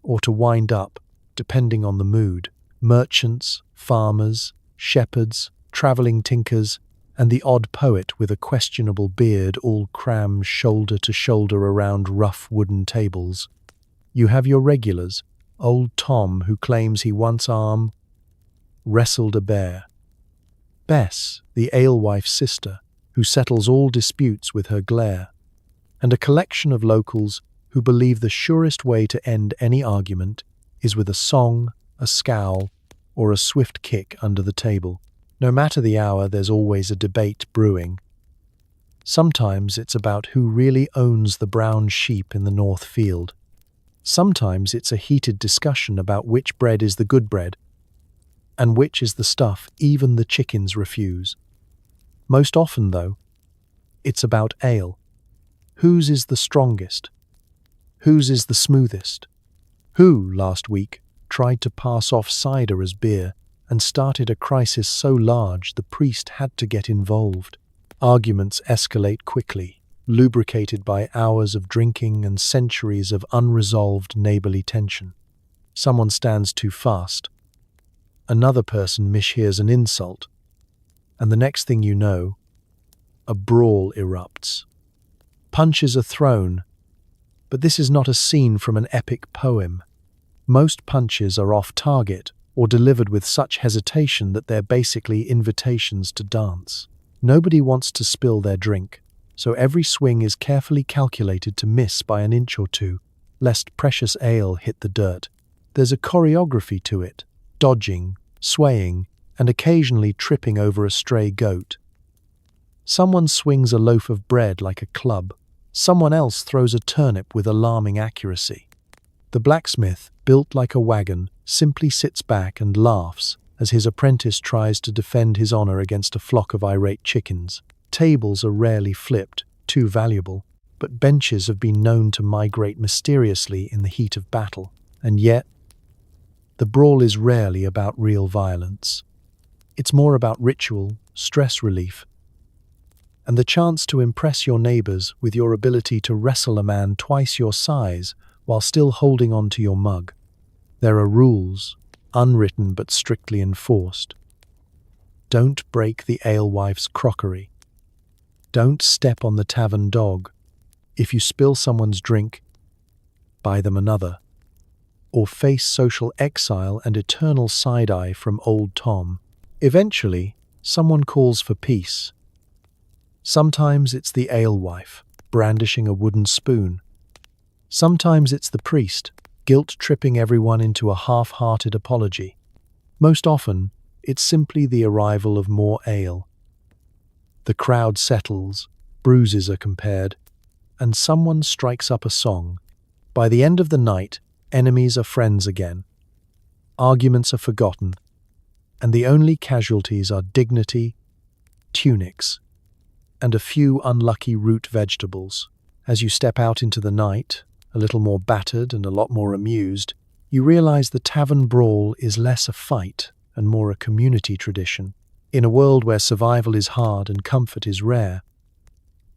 or to wind up, depending on the mood. Merchants, farmers, shepherds, travelling tinkers, and the odd poet with a questionable beard all cram shoulder to shoulder around rough wooden tables. You have your regulars, old Tom, who claims he once wrestled a bear. Bess, the alewife's sister, who settles all disputes with her glare. And a collection of locals who believe the surest way to end any argument is with a song, a scowl, or a swift kick under the table. No matter the hour, there's always a debate brewing. Sometimes it's about who really owns the brown sheep in the north field. Sometimes it's a heated discussion about which bread is the good bread, and which is the stuff even the chickens refuse. Most often, though, it's about ale. Whose is the strongest? Whose is the smoothest? Who, last week, tried to pass off cider as beer and started a crisis so large the priest had to get involved? Arguments escalate quickly, lubricated by hours of drinking and centuries of unresolved neighborly tension. Someone stands too fast. Another person mishears an insult. And the next thing you know, a brawl erupts. Punches are thrown, but this is not a scene from an epic poem. Most punches are off target or delivered with such hesitation that they're basically invitations to dance. Nobody wants to spill their drink, so every swing is carefully calculated to miss by an inch or two, lest precious ale hit the dirt. There's a choreography to it, dodging, swaying, and occasionally tripping over a stray goat. Someone swings a loaf of bread like a club. Someone else throws a turnip with alarming accuracy. The blacksmith, built like a wagon, simply sits back and laughs as his apprentice tries to defend his honor against a flock of irate chickens. Tables are rarely flipped, too valuable, but benches have been known to migrate mysteriously in the heat of battle. And yet, the brawl is rarely about real violence. It's more about ritual, stress relief, and the chance to impress your neighbors with your ability to wrestle a man twice your size while still holding on to your mug. There are rules, unwritten but strictly enforced. Don't break the alewife's crockery. Don't step on the tavern dog. If you spill someone's drink, buy them another, or face social exile and eternal side-eye from old Tom. Eventually, someone calls for peace. Sometimes it's the alewife, brandishing a wooden spoon. Sometimes it's the priest, guilt-tripping everyone into a half-hearted apology. Most often, it's simply the arrival of more ale. The crowd settles, bruises are compared, and someone strikes up a song. By the end of the night, enemies are friends again. Arguments are forgotten, and the only casualties are dignity, tunics, and a few unlucky root vegetables. As you step out into the night, a little more battered and a lot more amused, you realize the tavern brawl is less a fight and more a community tradition. In a world where survival is hard and comfort is rare,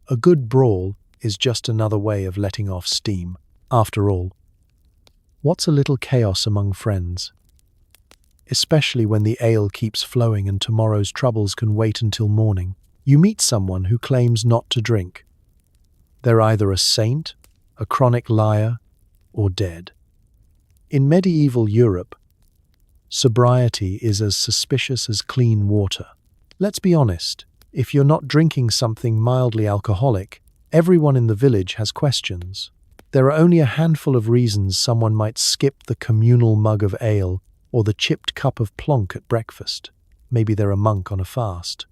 a good brawl is just another way of letting off steam. After all, what's a little chaos among friends? Especially when the ale keeps flowing and tomorrow's troubles can wait until morning. You meet someone who claims not to drink. They're either a saint, a chronic liar, or dead. In medieval Europe, sobriety is as suspicious as clean water. Let's be honest, if you're not drinking something mildly alcoholic, everyone in the village has questions. There are only a handful of reasons someone might skip the communal mug of ale or the chipped cup of plonk at breakfast. Maybe they're a monk on a fast.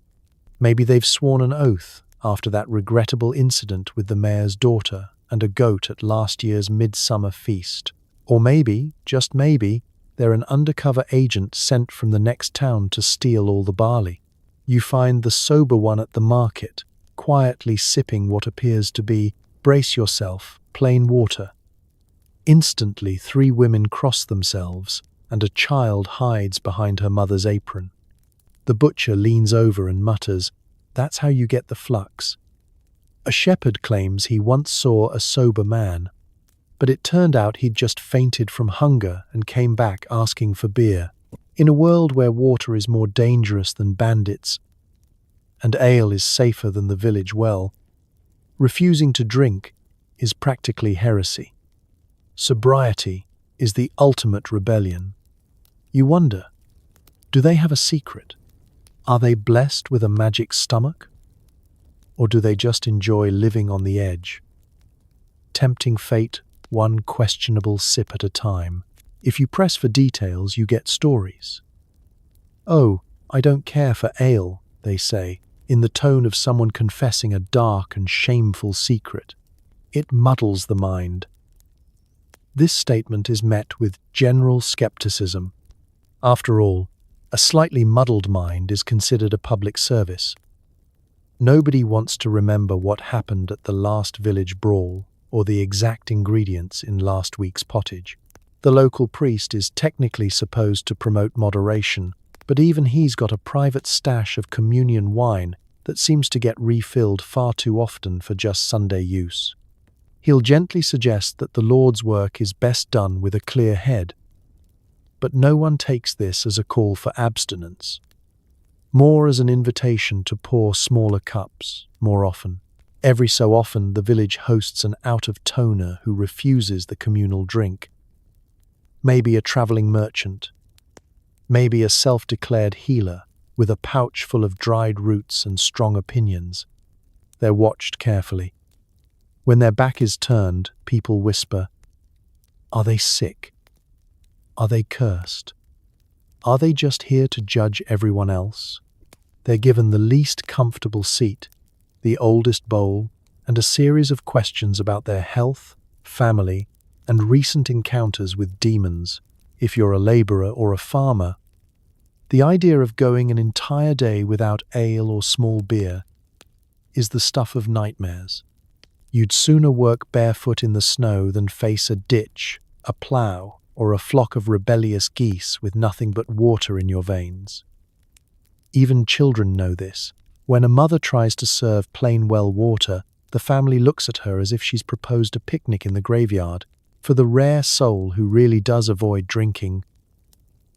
Maybe they've sworn an oath after that regrettable incident with the mayor's daughter and a goat at last year's midsummer feast. Or maybe, just maybe, they're an undercover agent sent from the next town to steal all the barley. You find the sober one at the market, quietly sipping what appears to be, brace yourself, plain water. Instantly, 3 women cross themselves, and a child hides behind her mother's apron. The butcher leans over and mutters, "That's how you get the flux." A shepherd claims he once saw a sober man, but it turned out he'd just fainted from hunger and came back asking for beer. In a world where water is more dangerous than bandits, and ale is safer than the village well, refusing to drink is practically heresy. Sobriety is the ultimate rebellion. You wonder, do they have a secret? Are they blessed with a magic stomach? Or do they just enjoy living on the edge, tempting fate one questionable sip at a time? If you press for details, you get stories. "Oh, I don't care for ale," they say, in the tone of someone confessing a dark and shameful secret. It muddles the mind. This statement is met with general skepticism. After all, a slightly muddled mind is considered a public service. Nobody wants to remember what happened at the last village brawl or the exact ingredients in last week's pottage. The local priest is technically supposed to promote moderation, but even he's got a private stash of communion wine that seems to get refilled far too often for just Sunday use. He'll gently suggest that the Lord's work is best done with a clear head, but no one takes this as a call for abstinence, more as an invitation to pour smaller cups more often. Every so often, the village hosts an out-of-toner who refuses the communal drink. Maybe a traveling merchant, maybe a self-declared healer with a pouch full of dried roots and strong opinions. They're watched carefully. When their back is turned, people whisper, "Are they sick? Are they cursed? Are they just here to judge everyone else?" They're given the least comfortable seat, the oldest bowl, and a series of questions about their health, family, and recent encounters with demons. If you're a laborer or a farmer, the idea of going an entire day without ale or small beer is the stuff of nightmares. You'd sooner work barefoot in the snow than face a ditch, a plough, or a flock of rebellious geese with nothing but water in your veins. Even children know this. When a mother tries to serve plain well water, the family looks at her as if she's proposed a picnic in the graveyard. For the rare soul who really does avoid drinking,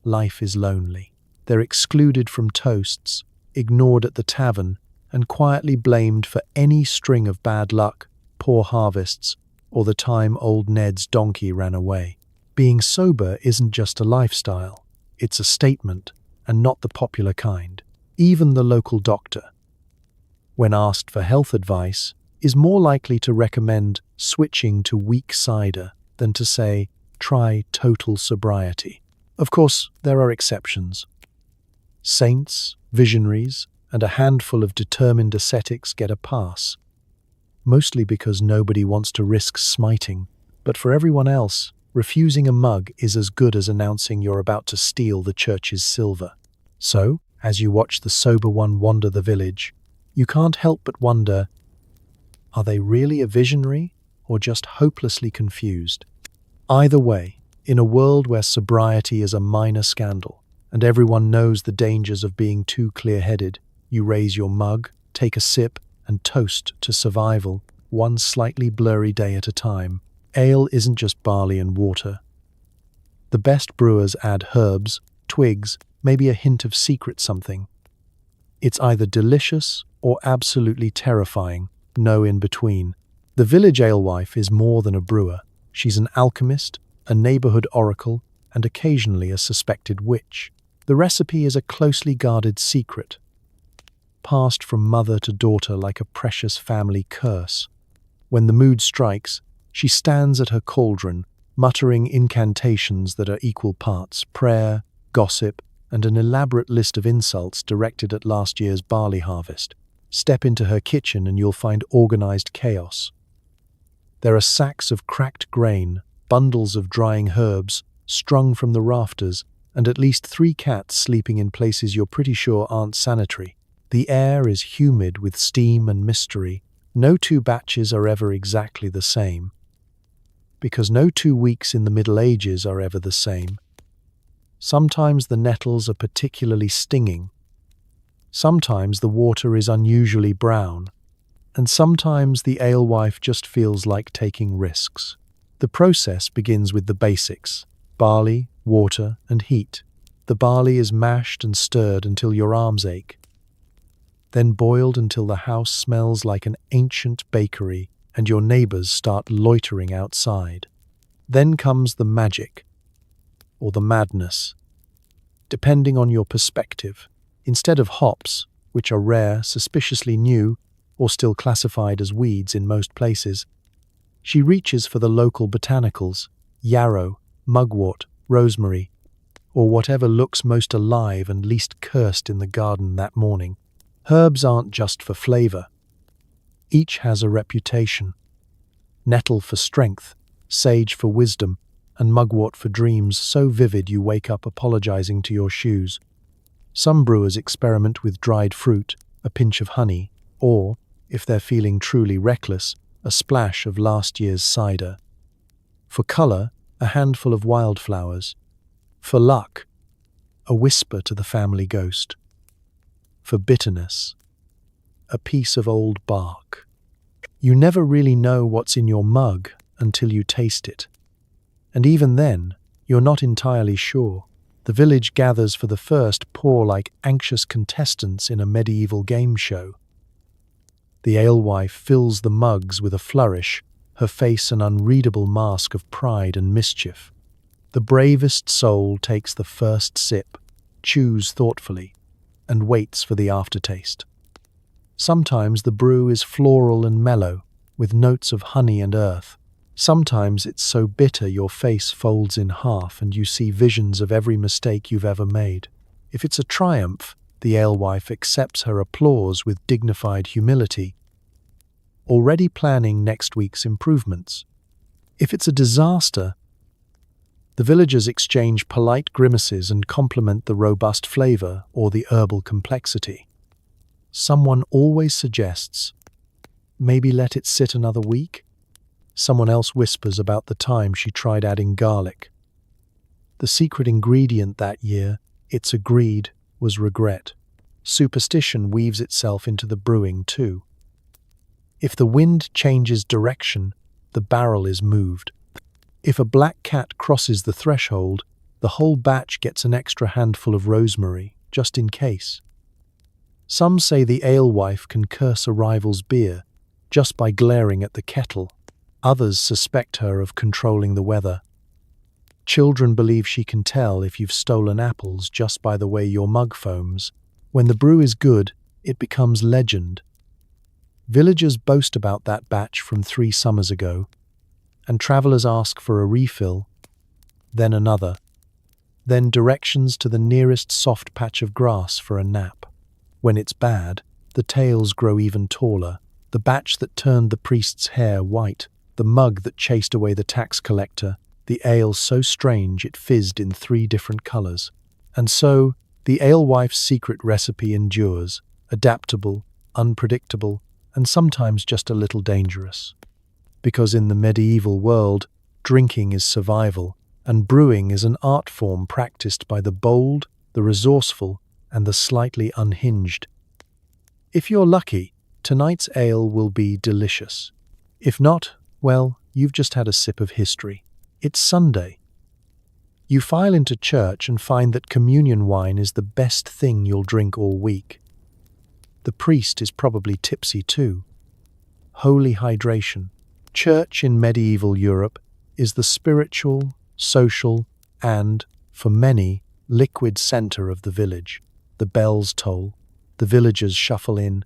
life is lonely. They're excluded from toasts, ignored at the tavern, and quietly blamed for any string of bad luck, poor harvests, or the time old Ned's donkey ran away. Being sober isn't just a lifestyle, it's a statement, and not the popular kind. Even the local doctor, when asked for health advice, is more likely to recommend switching to weak cider than to say, try total sobriety. Of course, there are exceptions. Saints, visionaries, and a handful of determined ascetics get a pass, mostly because nobody wants to risk smiting. But for everyone else, refusing a mug is as good as announcing you're about to steal the church's silver. So, as you watch the sober one wander the village, you can't help but wonder, are they really a visionary or just hopelessly confused? Either way, in a world where sobriety is a minor scandal, and everyone knows the dangers of being too clear-headed. You raise your mug, take a sip, and toast to survival, one slightly blurry day at a time. Ale isn't just barley and water. The best brewers add herbs, twigs, maybe a hint of secret something. It's either delicious or absolutely terrifying, no in between. The village alewife is more than a brewer. She's an alchemist, a neighborhood oracle, and occasionally a suspected witch. The recipe is a closely guarded secret, passed from mother to daughter like a precious family curse. When the mood strikes, she stands at her cauldron, muttering incantations that are equal parts prayer, gossip, and an elaborate list of insults directed at last year's barley harvest. Step into her kitchen and you'll find organized chaos. There are sacks of cracked grain, bundles of drying herbs, strung from the rafters, and at least 3 cats sleeping in places you're pretty sure aren't sanitary. The air is humid with steam and mystery. No 2 batches are ever exactly the same, because no 2 weeks in the Middle Ages are ever the same. Sometimes the nettles are particularly stinging. Sometimes the water is unusually brown. And sometimes the alewife just feels like taking risks. The process begins with the basics: barley, water, and heat. The barley is mashed and stirred until your arms ache, then boiled until the house smells like an ancient bakery and your neighbors start loitering outside. Then comes the magic, or the madness, depending on your perspective. Instead of hops, which are rare, suspiciously new, or still classified as weeds in most places, she reaches for the local botanicals: yarrow, mugwort, rosemary, or whatever looks most alive and least cursed in the garden that morning. Herbs aren't just for flavor. Each has a reputation. Nettle for strength, sage for wisdom, and mugwort for dreams so vivid you wake up apologizing to your shoes. Some brewers experiment with dried fruit, a pinch of honey, or, if they're feeling truly reckless, a splash of last year's cider. For color, a handful of wildflowers. For luck, a whisper to the family ghost. For bitterness, a piece of old bark. You never really know what's in your mug until you taste it. And even then, you're not entirely sure. The village gathers for the first pour like anxious contestants in a medieval game show. The alewife fills the mugs with a flourish, her face an unreadable mask of pride and mischief. The bravest soul takes the first sip, chews thoughtfully, and waits for the aftertaste. Sometimes the brew is floral and mellow, with notes of honey and earth. Sometimes it's so bitter your face folds in half and you see visions of every mistake you've ever made. If it's a triumph, the alewife accepts her applause with dignified humility, already planning next week's improvements. If it's a disaster, the villagers exchange polite grimaces and compliment the robust flavor or the herbal complexity. Someone always suggests, maybe let it sit another week. Someone else whispers about the time she tried adding garlic. The secret ingredient that year, it's agreed, was regret. Superstition weaves itself into the brewing too. If the wind changes direction, the barrel is moved. If a black cat crosses the threshold, the whole batch gets an extra handful of rosemary, just in case. Some say the alewife can curse a rival's beer just by glaring at the kettle. Others suspect her of controlling the weather. Children believe she can tell if you've stolen apples just by the way your mug foams. When the brew is good, it becomes legend. Villagers boast about that batch from 3 summers ago, and travelers ask for a refill, then another, then directions to the nearest soft patch of grass for a nap. When it's bad, the tales grow even taller. The batch that turned the priest's hair white, the mug that chased away the tax collector, the ale so strange it fizzed in 3 different colors. And so, the alewife's secret recipe endures, adaptable, unpredictable, and sometimes just a little dangerous. Because in the medieval world, drinking is survival, and brewing is an art form practiced by the bold, the resourceful, and the slightly unhinged. If you're lucky, tonight's ale will be delicious. If not, well, you've just had a sip of history. It's Sunday. You file into church and find that communion wine is the best thing you'll drink all week. The priest is probably tipsy too. Holy hydration. Church in medieval Europe is the spiritual, social, and, for many, liquid center of the village. The bells toll, the villagers shuffle in,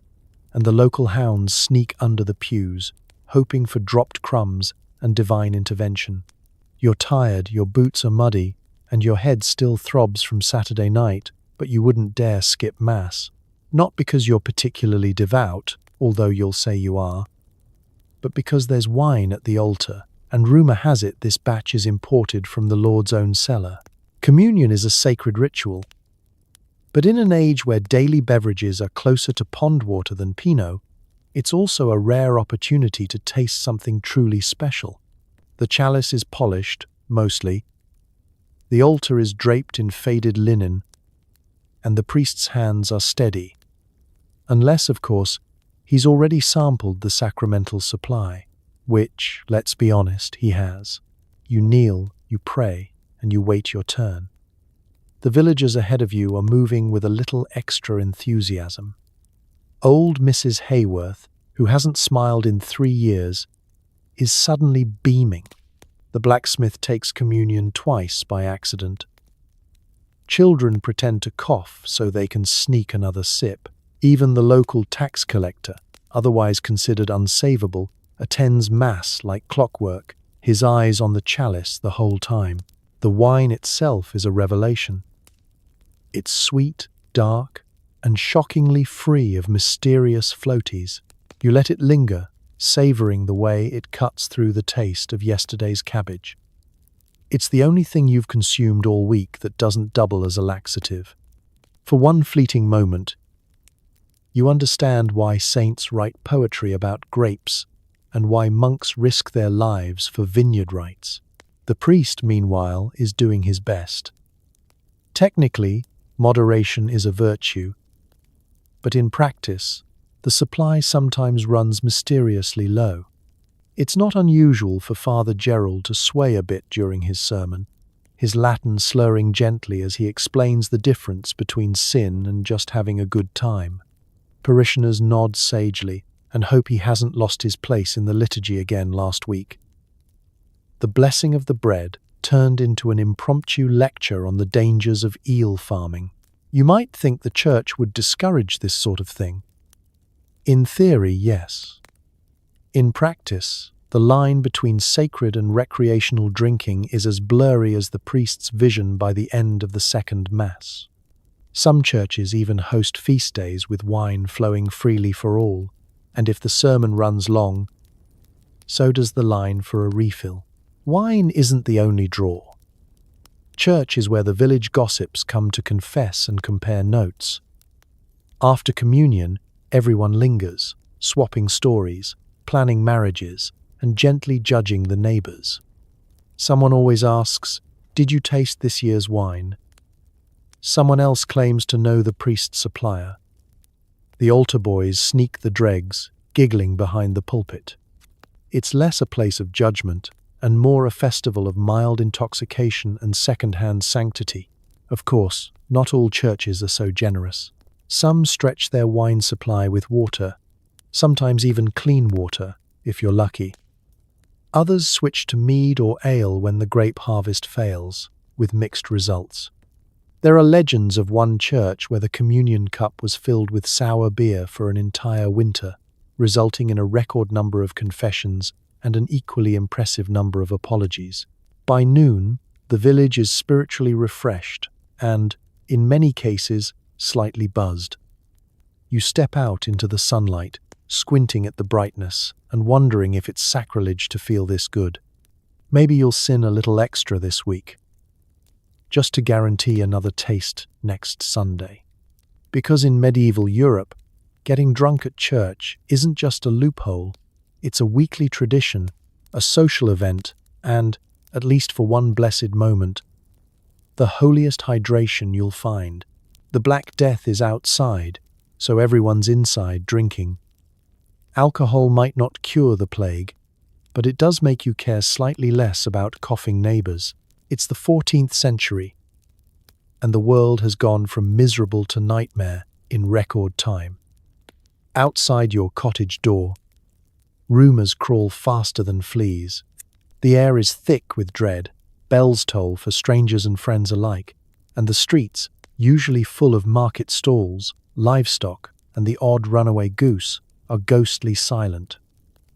and the local hounds sneak under the pews, hoping for dropped crumbs and divine intervention. You're tired, your boots are muddy, and your head still throbs from Saturday night, but you wouldn't dare skip Mass. Not because you're particularly devout, although you'll say you are, but because there's wine at the altar, and rumor has it this batch is imported from the Lord's own cellar. Communion is a sacred ritual, but in an age where daily beverages are closer to pond water than Pinot, it's also a rare opportunity to taste something truly special. The chalice is polished, mostly. The altar is draped in faded linen, and the priest's hands are steady. Unless, of course, he's already sampled the sacramental supply, which, let's be honest, he has. You kneel, you pray, and you wait your turn. The villagers ahead of you are moving with a little extra enthusiasm. Old Mrs. Hayworth, who hasn't smiled in 3 years, is suddenly beaming. The blacksmith takes communion twice by accident. Children pretend to cough so they can sneak another sip. Even the local tax collector, otherwise considered unsavable, attends Mass like clockwork, his eyes on the chalice the whole time. The wine itself is a revelation. It's sweet, dark, and shockingly free of mysterious floaties. You let it linger, savoring the way it cuts through the taste of yesterday's cabbage. It's the only thing you've consumed all week that doesn't double as a laxative. For one fleeting moment, you understand why saints write poetry about grapes and why monks risk their lives for vineyard rights. The priest, meanwhile, is doing his best. Technically, moderation is a virtue, but in practice, the supply sometimes runs mysteriously low. It's not unusual for Father Gerald to sway a bit during his sermon, his Latin slurring gently as he explains the difference between sin and just having a good time. Parishioners nod sagely and hope he hasn't lost his place in the liturgy again last week. The blessing of the bread turned into an impromptu lecture on the dangers of eel farming. You might think the church would discourage this sort of thing. In theory, yes. In practice, the line between sacred and recreational drinking is as blurry as the priest's vision by the end of the second Mass. Some churches even host feast days with wine flowing freely for all, and if the sermon runs long, so does the line for a refill. Wine isn't the only draw. Church is where the village gossips come to confess and compare notes. After communion, everyone lingers, swapping stories, planning marriages, and gently judging the neighbors. Someone always asks, "Did you taste this year's wine?" Someone else claims to know the priest's supplier. The altar boys sneak the dregs, giggling behind the pulpit. It's less a place of judgment and more a festival of mild intoxication and second-hand sanctity. Of course, not all churches are so generous. Some stretch their wine supply with water, sometimes even clean water, if you're lucky. Others switch to mead or ale when the grape harvest fails, with mixed results. There are legends of one church where the communion cup was filled with sour beer for an entire winter, resulting in a record number of confessions and an equally impressive number of apologies. By noon, the village is spiritually refreshed and, in many cases, slightly buzzed. You step out into the sunlight, squinting at the brightness and wondering if it's sacrilege to feel this good. Maybe you'll sin a little extra this week, just to guarantee another taste next Sunday. Because in medieval Europe, getting drunk at church isn't just a loophole, it's a weekly tradition, a social event, and, at least for one blessed moment, the holiest hydration you'll find. The Black Death is outside, so everyone's inside drinking. Alcohol might not cure the plague, but it does make you care slightly less about coughing neighbors. It's the 14th century, and the world has gone from miserable to nightmare in record time. Outside your cottage door, rumors crawl faster than fleas. The air is thick with dread, bells toll for strangers and friends alike, and the streets, usually full of market stalls, livestock, and the odd runaway goose, are ghostly silent.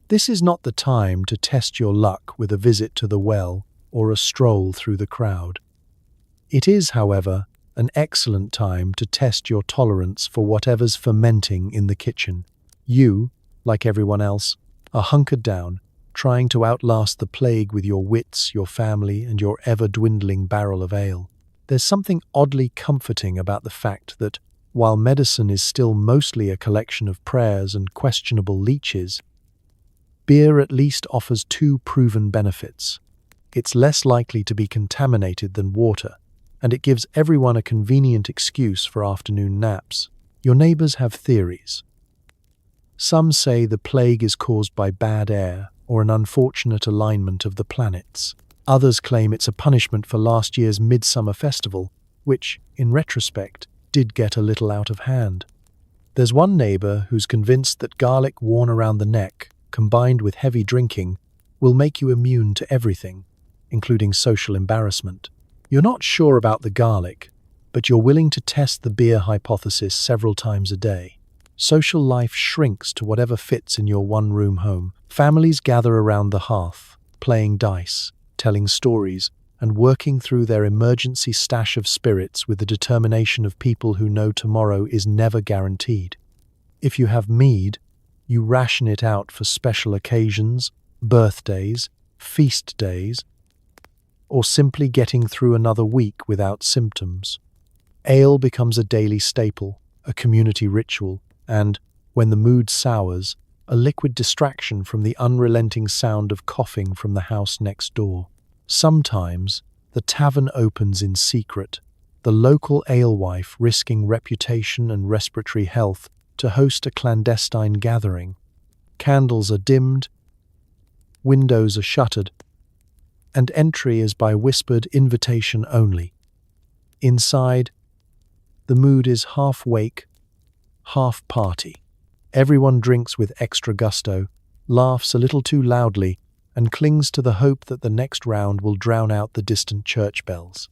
This is not the time to test your luck with a visit to the well or a stroll through the crowd. It is, however, an excellent time to test your tolerance for whatever's fermenting in the kitchen. You, like everyone else, are hunkered down, trying to outlast the plague with your wits, your family, and your ever-dwindling barrel of ale. There's something oddly comforting about the fact that, while medicine is still mostly a collection of prayers and questionable leeches, beer at least offers two proven benefits. It's less likely to be contaminated than water, and it gives everyone a convenient excuse for afternoon naps. Your neighbors have theories. Some say the plague is caused by bad air or an unfortunate alignment of the planets. Others claim it's a punishment for last year's midsummer festival, which, in retrospect, did get a little out of hand. There's one neighbor who's convinced that garlic worn around the neck, combined with heavy drinking, will make you immune to everything, including social embarrassment. You're not sure about the garlic, but you're willing to test the beer hypothesis several times a day. Social life shrinks to whatever fits in your one-room home. Families gather around the hearth, playing dice, telling stories, and working through their emergency stash of spirits with the determination of people who know tomorrow is never guaranteed. If you have mead, you ration it out for special occasions, birthdays, feast days, or simply getting through another week without symptoms. Ale becomes a daily staple, a community ritual, and, when the mood sours, a liquid distraction from the unrelenting sound of coughing from the house next door. Sometimes, the tavern opens in secret, the local alewife risking reputation and respiratory health to host a clandestine gathering. Candles are dimmed, windows are shuttered, and entry is by whispered invitation only. Inside, the mood is half wake, half party. Everyone drinks with extra gusto, laughs a little too loudly, and clings to the hope that the next round will drown out the distant church bells.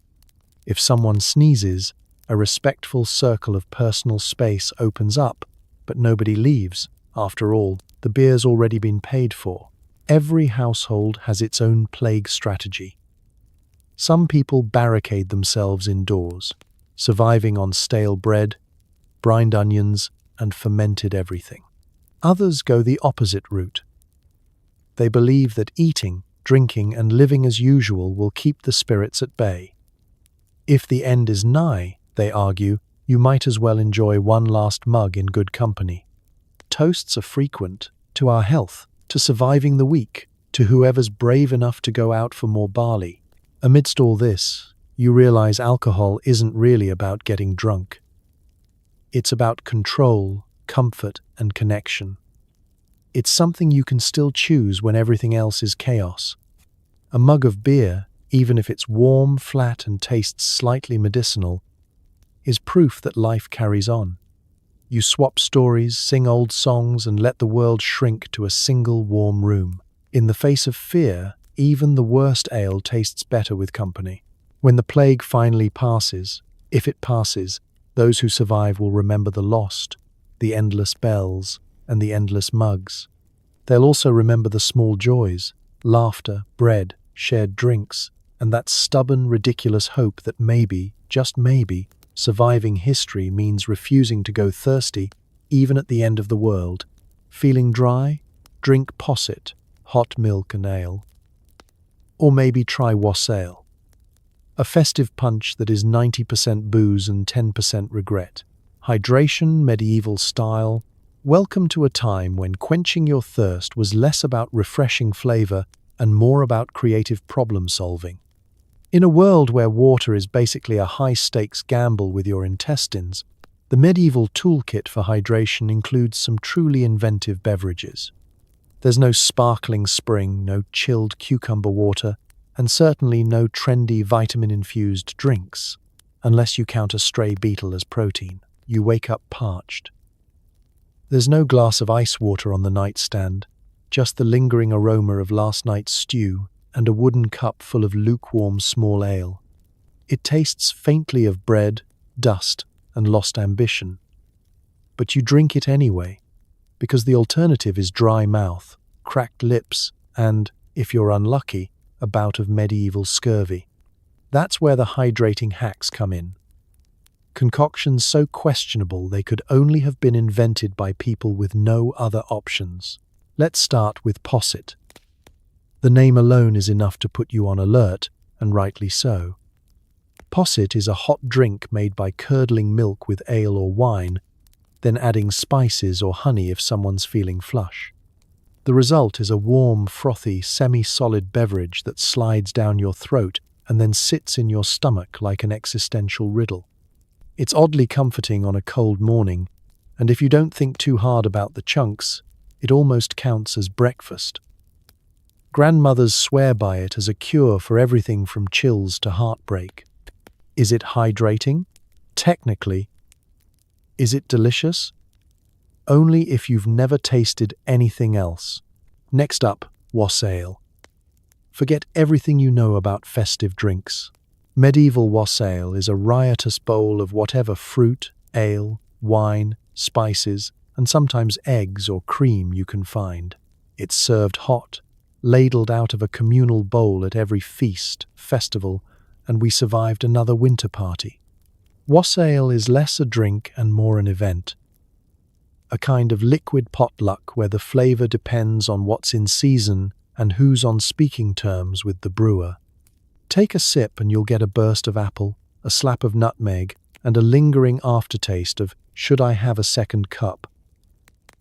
If someone sneezes, a respectful circle of personal space opens up, but nobody leaves. After all, the beer's already been paid for. Every household has its own plague strategy. Some people barricade themselves indoors, surviving on stale bread, brined onions, and fermented everything. Others go the opposite route. They believe that eating, drinking, and living as usual will keep the spirits at bay. If the end is nigh, they argue, you might as well enjoy one last mug in good company. Toasts are frequent, to our health, to surviving the week, to whoever's brave enough to go out for more barley. Amidst all this, you realize alcohol isn't really about getting drunk. It's about control, comfort, and connection. It's something you can still choose when everything else is chaos. A mug of beer, even if it's warm, flat, and tastes slightly medicinal, is proof that life carries on. You swap stories, sing old songs, and let the world shrink to a single warm room. In the face of fear, even the worst ale tastes better with company. When the plague finally passes, if it passes, those who survive will remember the lost, the endless bells, and the endless mugs. They'll also remember the small joys, laughter, bread, shared drinks, and that stubborn, ridiculous hope that maybe, just maybe, surviving history means refusing to go thirsty, even at the end of the world. Feeling dry? Drink posset, hot milk and ale. Or maybe try wassail, a festive punch that is 90% booze and 10% regret. Hydration, medieval style. Welcome to a time when quenching your thirst was less about refreshing flavor and more about creative problem solving. In a world where water is basically a high-stakes gamble with your intestines, the medieval toolkit for hydration includes some truly inventive beverages. There's no sparkling spring, no chilled cucumber water, and certainly no trendy vitamin-infused drinks. Unless you count a stray beetle as protein, you wake up parched. There's no glass of ice water on the nightstand, just the lingering aroma of last night's stew and a wooden cup full of lukewarm small ale. It tastes faintly of bread, dust, and lost ambition. But you drink it anyway, because the alternative is dry mouth, cracked lips, and, if you're unlucky, a bout of medieval scurvy. That's where the hydrating hacks come in. Concoctions so questionable they could only have been invented by people with no other options. Let's start with posset. The name alone is enough to put you on alert, and rightly so. Posset is a hot drink made by curdling milk with ale or wine, then adding spices or honey if someone's feeling flush. The result is a warm, frothy, semi-solid beverage that slides down your throat and then sits in your stomach like an existential riddle. It's oddly comforting on a cold morning, and if you don't think too hard about the chunks, it almost counts as breakfast. Grandmothers swear by it as a cure for everything from chills to heartbreak. Is it hydrating? Technically. Is it delicious? Only if you've never tasted anything else. Next up, wassail. Forget everything you know about festive drinks. Medieval wassail is a riotous bowl of whatever fruit, ale, wine, spices, and sometimes eggs or cream you can find. It's served hot, ladled out of a communal bowl at every feast, festival, and we survived another winter party. Wassail is less a drink and more an event. A kind of liquid potluck where the flavor depends on what's in season and who's on speaking terms with the brewer. Take a sip and you'll get a burst of apple, a slap of nutmeg, and a lingering aftertaste of, should I have a second cup?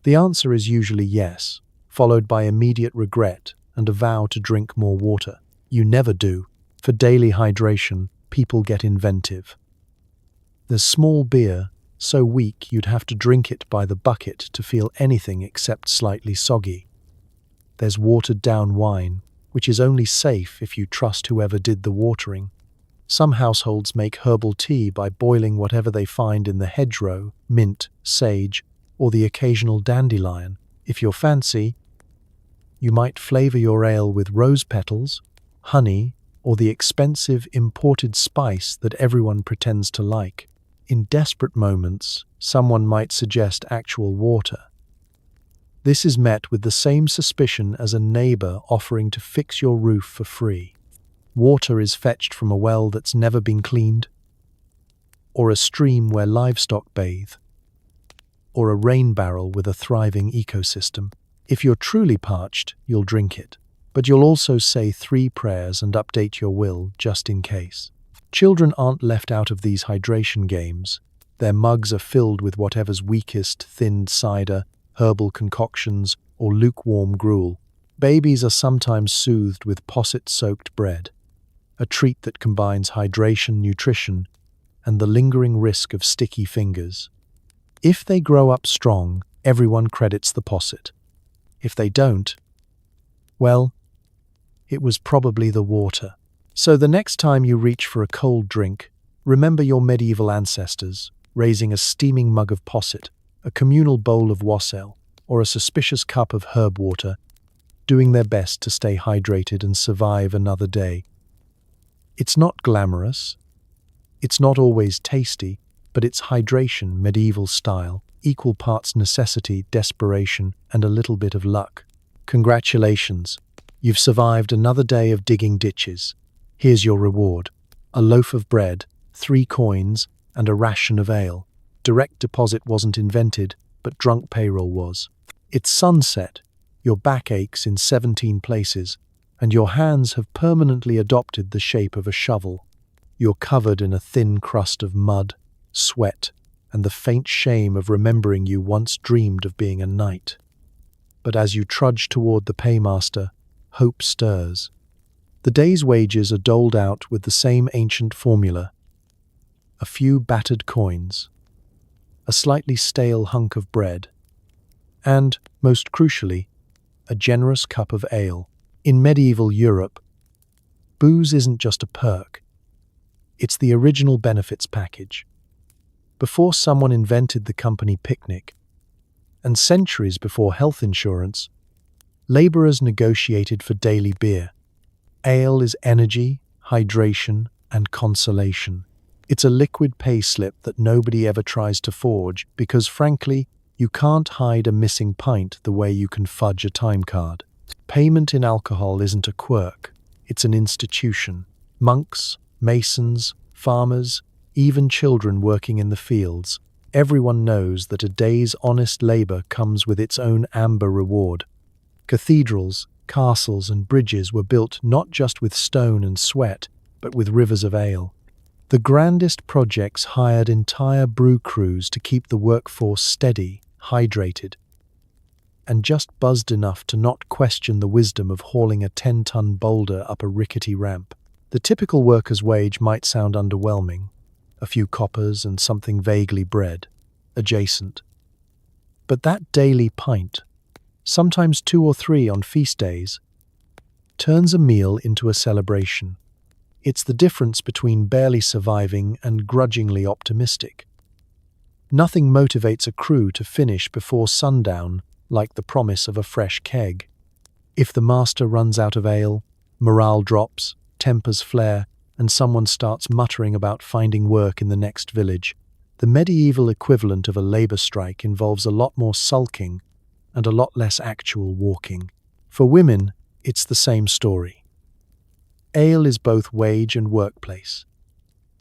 The answer is usually yes, followed by immediate regret and a vow to drink more water. You never do. For daily hydration, people get inventive. There's small beer, so weak you'd have to drink it by the bucket to feel anything except slightly soggy. There's watered-down wine, which is only safe if you trust whoever did the watering. Some households make herbal tea by boiling whatever they find in the hedgerow, mint, sage, or the occasional dandelion. If you're fancy, you might flavor your ale with rose petals, honey, or the expensive imported spice that everyone pretends to like. In desperate moments, someone might suggest actual water. This is met with the same suspicion as a neighbor offering to fix your roof for free. Water is fetched from a well that's never been cleaned, or a stream where livestock bathe, or a rain barrel with a thriving ecosystem. If you're truly parched, you'll drink it, but you'll also say 3 prayers and update your will just in case. Children aren't left out of these hydration games. Their mugs are filled with whatever's weakest, thinned cider, herbal concoctions, or lukewarm gruel. Babies are sometimes soothed with posset-soaked bread, a treat that combines hydration, nutrition, and the lingering risk of sticky fingers. If they grow up strong, everyone credits the posset. If they don't, well, it was probably the water. So the next time you reach for a cold drink, remember your medieval ancestors, raising a steaming mug of posset, a communal bowl of wassail, or a suspicious cup of herb water, doing their best to stay hydrated and survive another day. It's not glamorous, it's not always tasty, but it's hydration, medieval style, equal parts necessity, desperation, and a little bit of luck. Congratulations, you've survived another day of digging ditches. Here's your reward: a loaf of bread, 3 coins, and a ration of ale. Direct deposit wasn't invented, but drunk payroll was. It's sunset, your back aches in 17 places, and your hands have permanently adopted the shape of a shovel. You're covered in a thin crust of mud, sweat, and the faint shame of remembering you once dreamed of being a knight. But as you trudge toward the paymaster, hope stirs. The day's wages are doled out with the same ancient formula: a few battered coins, a slightly stale hunk of bread, and, most crucially, a generous cup of ale. In medieval Europe, booze isn't just a perk, it's the original benefits package. Before someone invented the company picnic, and centuries before health insurance, laborers negotiated for daily beer. Ale is energy, hydration, and consolation. It's a liquid pay slip that nobody ever tries to forge because, frankly, you can't hide a missing pint the way you can fudge a time card. Payment in alcohol isn't a quirk, it's an institution. Monks, masons, farmers, even children working in the fields, everyone knows that a day's honest labor comes with its own amber reward. Cathedrals, castles, and bridges were built not just with stone and sweat, but with rivers of ale. The grandest projects hired entire brew crews to keep the workforce steady, hydrated, and just buzzed enough to not question the wisdom of hauling a 10-ton boulder up a rickety ramp. The typical worker's wage might sound underwhelming, a few coppers and something vaguely bread, adjacent. But that daily pint, sometimes 2 or 3 on feast days, turns a meal into a celebration. It's the difference between barely surviving and grudgingly optimistic. Nothing motivates a crew to finish before sundown like the promise of a fresh keg. If the master runs out of ale, morale drops, tempers flare, and someone starts muttering about finding work in the next village. The medieval equivalent of a labor strike involves a lot more sulking and a lot less actual walking. For women, it's the same story. Ale is both wage and workplace.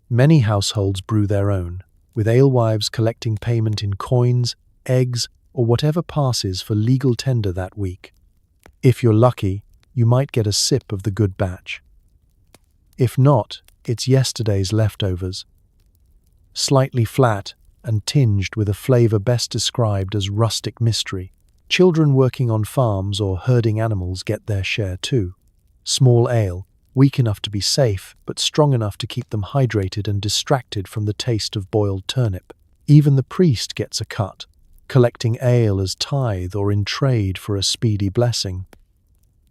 Many households brew their own, with alewives collecting payment in coins, eggs, or whatever passes for legal tender that week. If you're lucky, you might get a sip of the good batch. If not, it's yesterday's leftovers, slightly flat and tinged with a flavor best described as rustic mystery. Children working on farms or herding animals get their share too. Small ale, weak enough to be safe, but strong enough to keep them hydrated and distracted from the taste of boiled turnip. Even the priest gets a cut, collecting ale as tithe or in trade for a speedy blessing.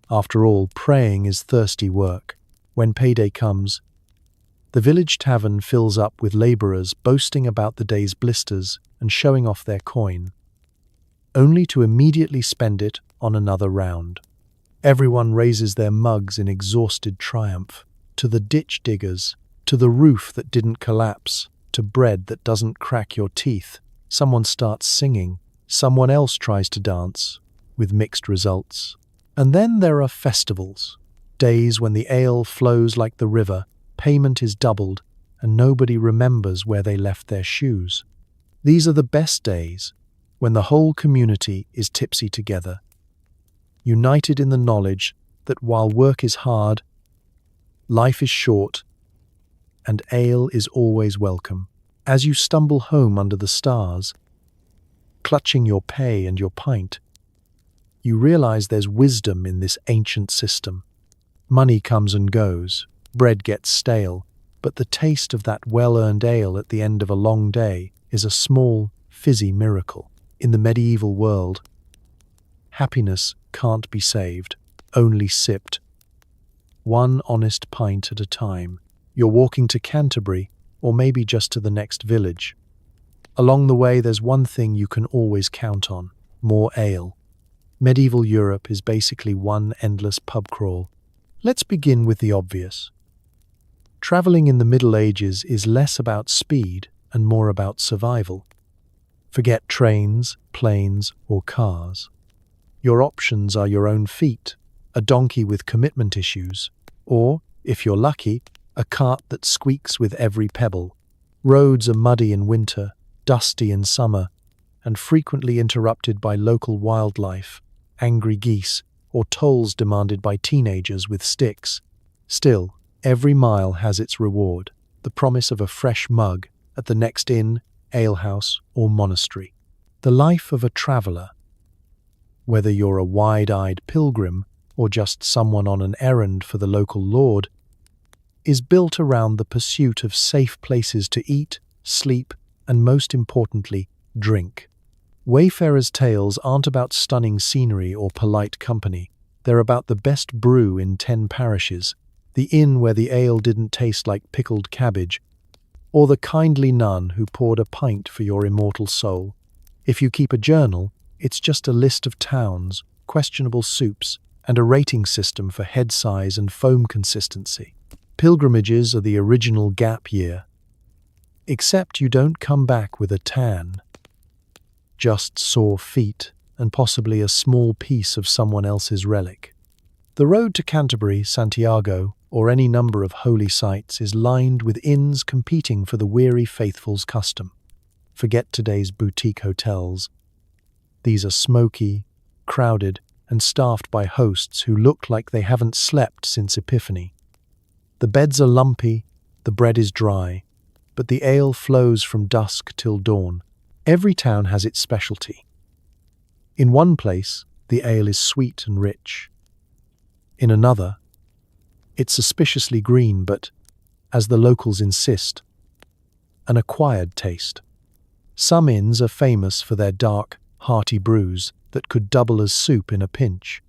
After all, praying is thirsty work. When payday comes, the village tavern fills up with laborers boasting about the day's blisters and showing off their coin, only to immediately spend it on another round. Everyone raises their mugs in exhausted triumph, to the ditch diggers, to the roof that didn't collapse, to bread that doesn't crack your teeth. Someone starts singing, someone else tries to dance, with mixed results. And then there are festivals, days when the ale flows like the river, payment is doubled, and nobody remembers where they left their shoes. These are the best days, when the whole community is tipsy together, united in the knowledge that while work is hard, life is short, and ale is always welcome. As you stumble home under the stars, clutching your pay and your pint, you realize there's wisdom in this ancient system. Money comes and goes, bread gets stale, but the taste of that well-earned ale at the end of a long day is a small, fizzy miracle. In the medieval world, happiness can't be saved, only sipped. One honest pint at a time. You're walking to Canterbury, or maybe just to the next village. Along the way, there's one thing you can always count on: more ale. Medieval Europe is basically one endless pub crawl. Let's begin with the obvious. Traveling in the Middle Ages is less about speed and more about survival. Forget trains, planes, or cars. Your options are your own feet, a donkey with commitment issues, or, if you're lucky, a cart that squeaks with every pebble. Roads are muddy in winter, dusty in summer, and frequently interrupted by local wildlife, angry geese, or tolls demanded by teenagers with sticks. Still, every mile has its reward, the promise of a fresh mug at the next inn, alehouse, or monastery. The life of a traveller, whether you're a wide-eyed pilgrim or just someone on an errand for the local lord, is built around the pursuit of safe places to eat, sleep, and most importantly, drink. Wayfarers' tales aren't about stunning scenery or polite company. They're about the best brew in 10 parishes, the inn where the ale didn't taste like pickled cabbage, or the kindly nun who poured a pint for your immortal soul. If you keep a journal, it's just a list of towns, questionable soups, and a rating system for head size and foam consistency. Pilgrimages are the original gap year. Except you don't come back with a tan. Just sore feet and possibly a small piece of someone else's relic. The road to Canterbury, Santiago, or any number of holy sites is lined with inns competing for the weary faithful's custom. Forget today's boutique hotels. These are smoky, crowded, and staffed by hosts who look like they haven't slept since Epiphany. The beds are lumpy, the bread is dry, but the ale flows from dusk till dawn. Every town has its specialty. In one place, the ale is sweet and rich. In another, it's suspiciously green but, as the locals insist, an acquired taste. Some inns are famous for their dark, hearty brews that could double as soup in a pinch.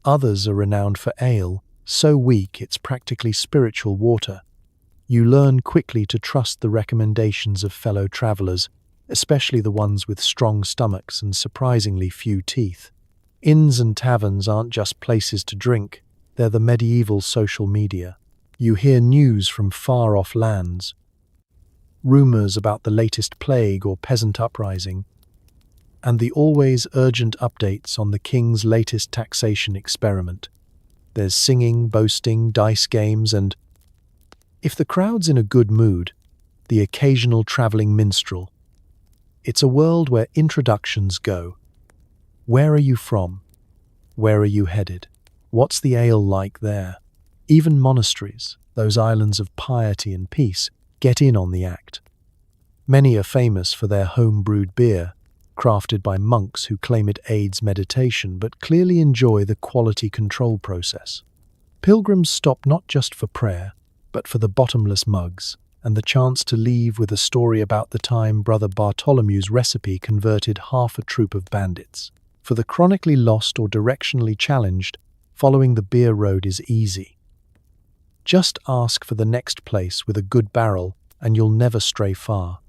Others are renowned for ale, so weak it's practically spiritual water. You learn quickly to trust the recommendations of fellow travelers, especially the ones with strong stomachs and surprisingly few teeth. Inns and taverns aren't just places to drink, they're the medieval social media. You hear news from far-off lands, rumors about the latest plague or peasant uprising, and the always urgent updates on the king's latest taxation experiment. There's singing, boasting, dice games, and, if the crowd's in a good mood, the occasional traveling minstrel. It's a world where introductions go. Where are you from? Where are you headed? What's the ale like there? Even monasteries, those islands of piety and peace, get in on the act. Many are famous for their home-brewed beer, crafted by monks who claim it aids meditation but clearly enjoy the quality control process. Pilgrims stop not just for prayer, but for the bottomless mugs and the chance to leave with a story about the time Brother Bartholomew's recipe converted half a troop of bandits. For the chronically lost or directionally challenged, following the beer road is easy. Just ask for the next place with a good barrel and you'll never stray far.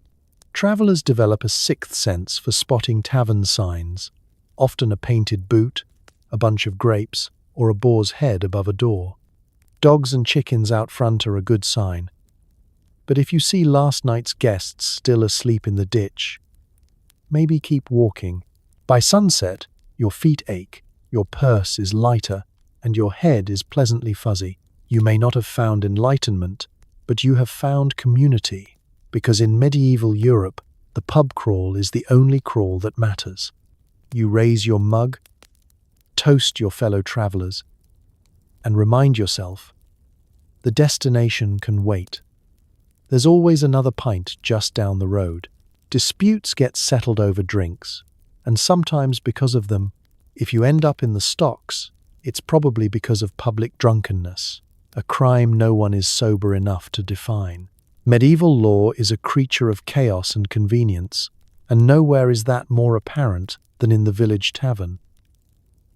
Travelers develop a sixth sense for spotting tavern signs, often a painted boot, a bunch of grapes, or a boar's head above a door. Dogs and chickens out front are a good sign. But if you see last night's guests still asleep in the ditch, maybe keep walking. By sunset, your feet ache, your purse is lighter, and your head is pleasantly fuzzy. You may not have found enlightenment, but you have found community, because in medieval Europe, the pub crawl is the only crawl that matters. You raise your mug, toast your fellow travelers, and remind yourself, the destination can wait. There's always another pint just down the road. Disputes get settled over drinks, and sometimes because of them, if you end up in the stocks, it's probably because of public drunkenness, a crime no one is sober enough to define. Medieval law is a creature of chaos and convenience, and nowhere is that more apparent than in the village tavern.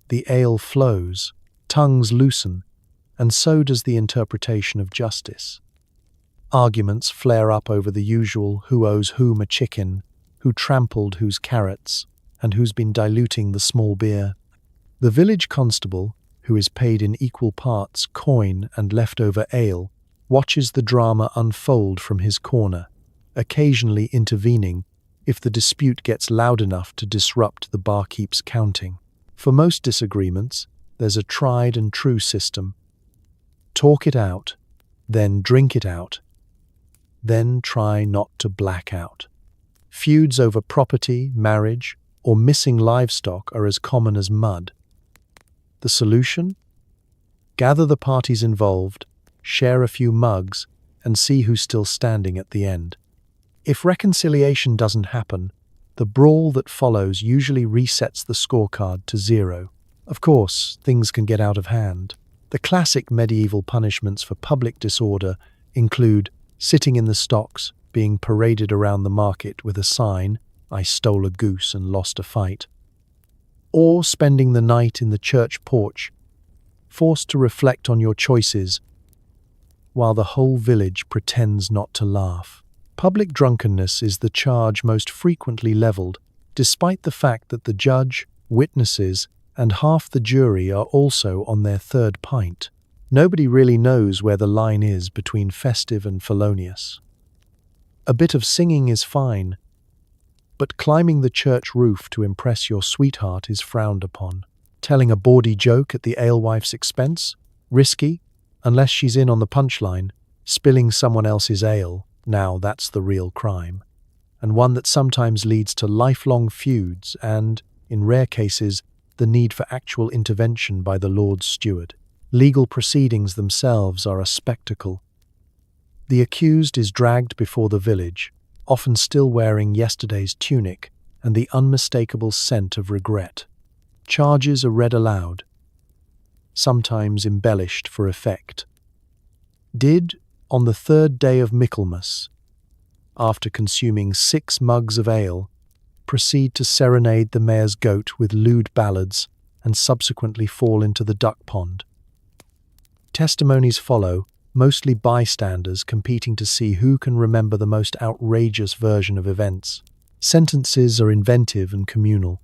The ale flows, tongues loosen, and so does the interpretation of justice. Arguments flare up over the usual who owes whom a chicken, who trampled whose carrots, and who's been diluting the small beer. The village constable, who is paid in equal parts coin and leftover ale, watches the drama unfold from his corner, occasionally intervening if the dispute gets loud enough to disrupt the barkeep's counting. For most disagreements, there's a tried and true system. Talk it out, then drink it out, then try not to black out. Feuds over property, marriage, or missing livestock are as common as mud. The solution? Gather the parties involved, share a few mugs, and see who's still standing at the end. If reconciliation doesn't happen, the brawl that follows usually resets the scorecard to 0. Of course, things can get out of hand. The classic medieval punishments for public disorder include sitting in the stocks, being paraded around the market with a sign, "I stole a goose and lost a fight," or spending the night in the church porch, forced to reflect on your choices while the whole village pretends not to laugh. Public drunkenness is the charge most frequently leveled, despite the fact that the judge, witnesses, and half the jury are also on their third pint. Nobody really knows where the line is between festive and felonious. A bit of singing is fine, but climbing the church roof to impress your sweetheart is frowned upon. Telling a bawdy joke at the alewife's expense? Risky, unless she's in on the punchline. Spilling someone else's ale, now that's the real crime. And one that sometimes leads to lifelong feuds and, in rare cases, the need for actual intervention by the Lord's steward. Legal proceedings themselves are a spectacle. The accused is dragged before the village, often still wearing yesterday's tunic and the unmistakable scent of regret. Charges are read aloud, sometimes embellished for effect. Did, on the third day of Michaelmas, after consuming 6 mugs of ale, proceed to serenade the mayor's goat with lewd ballads and subsequently fall into the duck pond. Testimonies follow, mostly bystanders competing to see who can remember the most outrageous version of events. Sentences are inventive and communal.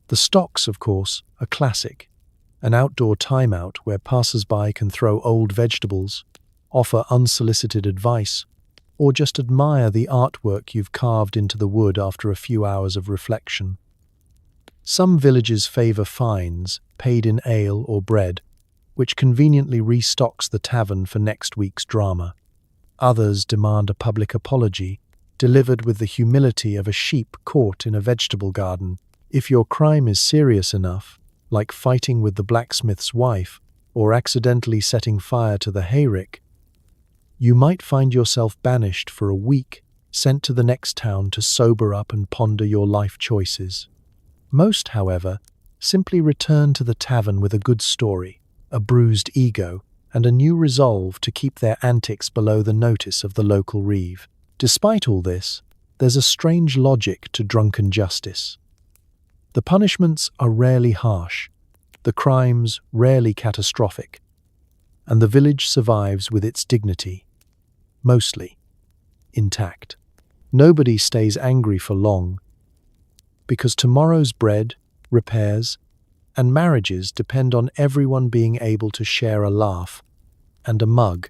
The stocks, of course, are classic. An outdoor timeout where passers-by can throw old vegetables, offer unsolicited advice, or just admire the artwork you've carved into the wood after a few hours of reflection. Some villages favour fines, paid in ale or bread, which conveniently restocks the tavern for next week's drama. Others demand a public apology, delivered with the humility of a sheep caught in a vegetable garden. If your crime is serious enough, like fighting with the blacksmith's wife or accidentally setting fire to the hayrick, you might find yourself banished for a week, sent to the next town to sober up and ponder your life choices. Most, however, simply return to the tavern with a good story, a bruised ego, and a new resolve to keep their antics below the notice of the local reeve. Despite all this, there's a strange logic to drunken justice. The punishments are rarely harsh, the crimes rarely catastrophic, and the village survives with its dignity, mostly intact. Nobody stays angry for long, because tomorrow's bread, repairs, and marriages depend on everyone being able to share a laugh and a mug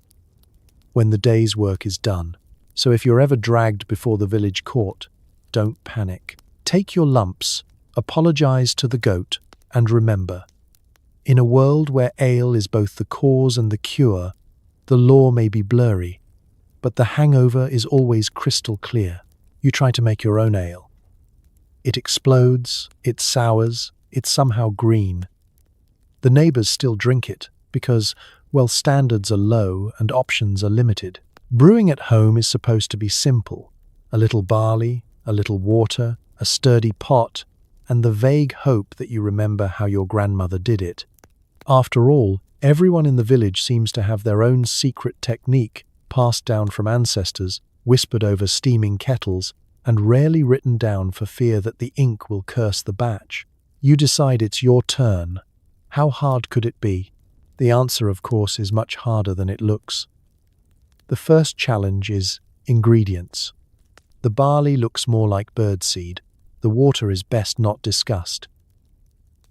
when the day's work is done. So if you're ever dragged before the village court, don't panic. Take your lumps, apologize to the goat, and remember, in a world where ale is both the cause and the cure, the law may be blurry, but the hangover is always crystal clear. You try to make your own ale. It explodes, it sours, it's somehow green. The neighbors still drink it because, well, standards are low and options are limited. Brewing at home is supposed to be simple. A little barley, a little water, a sturdy pot, and the vague hope that you remember how your grandmother did it. After all, everyone in the village seems to have their own secret technique, passed down from ancestors, whispered over steaming kettles, and rarely written down for fear that the ink will curse the batch. You decide it's your turn. How hard could it be? The answer, of course, is much harder than it looks. The first challenge is ingredients. The barley looks more like birdseed. The water is best not discussed.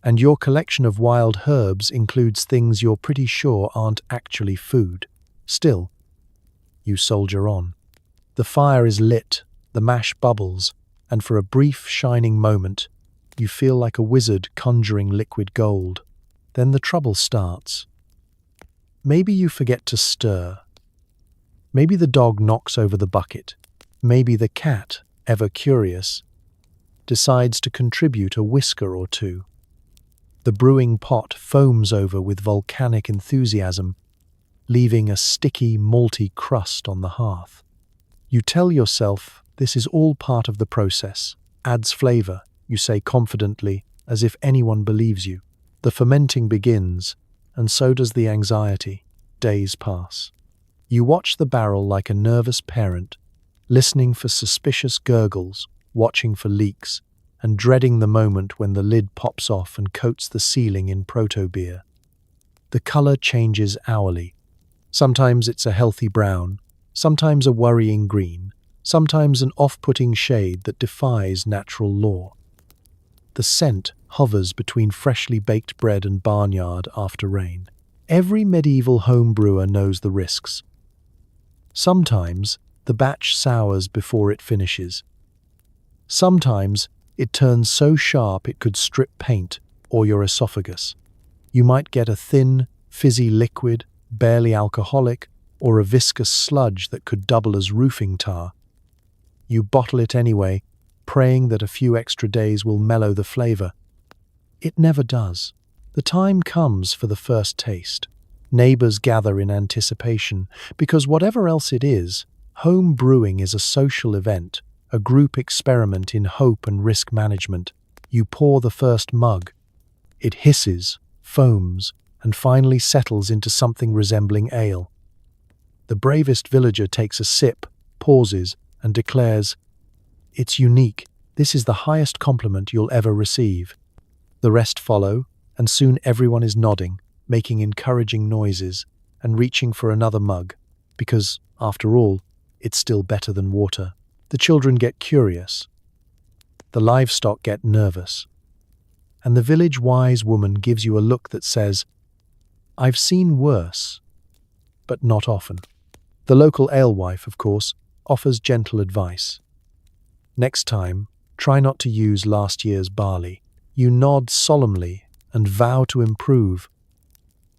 And your collection of wild herbs includes things you're pretty sure aren't actually food. Still, you soldier on. The fire is lit, the mash bubbles, and for a brief, shining moment, you feel like a wizard conjuring liquid gold. Then the trouble starts. Maybe you forget to stir. Maybe the dog knocks over the bucket. Maybe the cat, ever curious, decides to contribute a whisker or two. The brewing pot foams over with volcanic enthusiasm, leaving a sticky, malty crust on the hearth. You tell yourself this is all part of the process, adds flavor, you say confidently, as if anyone believes you. The fermenting begins, and so does the anxiety. Days pass. You watch the barrel like a nervous parent, listening for suspicious gurgles, watching for leaks, and dreading the moment when the lid pops off and coats the ceiling in proto-beer. The color changes hourly. Sometimes it's a healthy brown, sometimes a worrying green, sometimes an off-putting shade that defies natural law. The scent hovers between freshly baked bread and barnyard after rain. Every medieval home brewer knows the risks. Sometimes the batch sours before it finishes. Sometimes it turns so sharp it could strip paint or your esophagus. You might get a thin, fizzy liquid, barely alcoholic, or a viscous sludge that could double as roofing tar. You bottle it anyway, praying that a few extra days will mellow the flavor. It never does. The time comes for the first taste. Neighbors gather in anticipation, because whatever else it is, home brewing is a social event, a group experiment in hope and risk management. You pour the first mug. It hisses, foams, and finally settles into something resembling ale. The bravest villager takes a sip, pauses, and declares, "It's unique. This is the highest compliment you'll ever receive." The rest follow, and soon everyone is nodding, making encouraging noises, and reaching for another mug, because, after all, it's still better than water. The children get curious. The livestock get nervous. And the village-wise woman gives you a look that says, "I've seen worse, but not often." The local alewife, of course, offers gentle advice. Next time, try not to use last year's barley. You nod solemnly and vow to improve,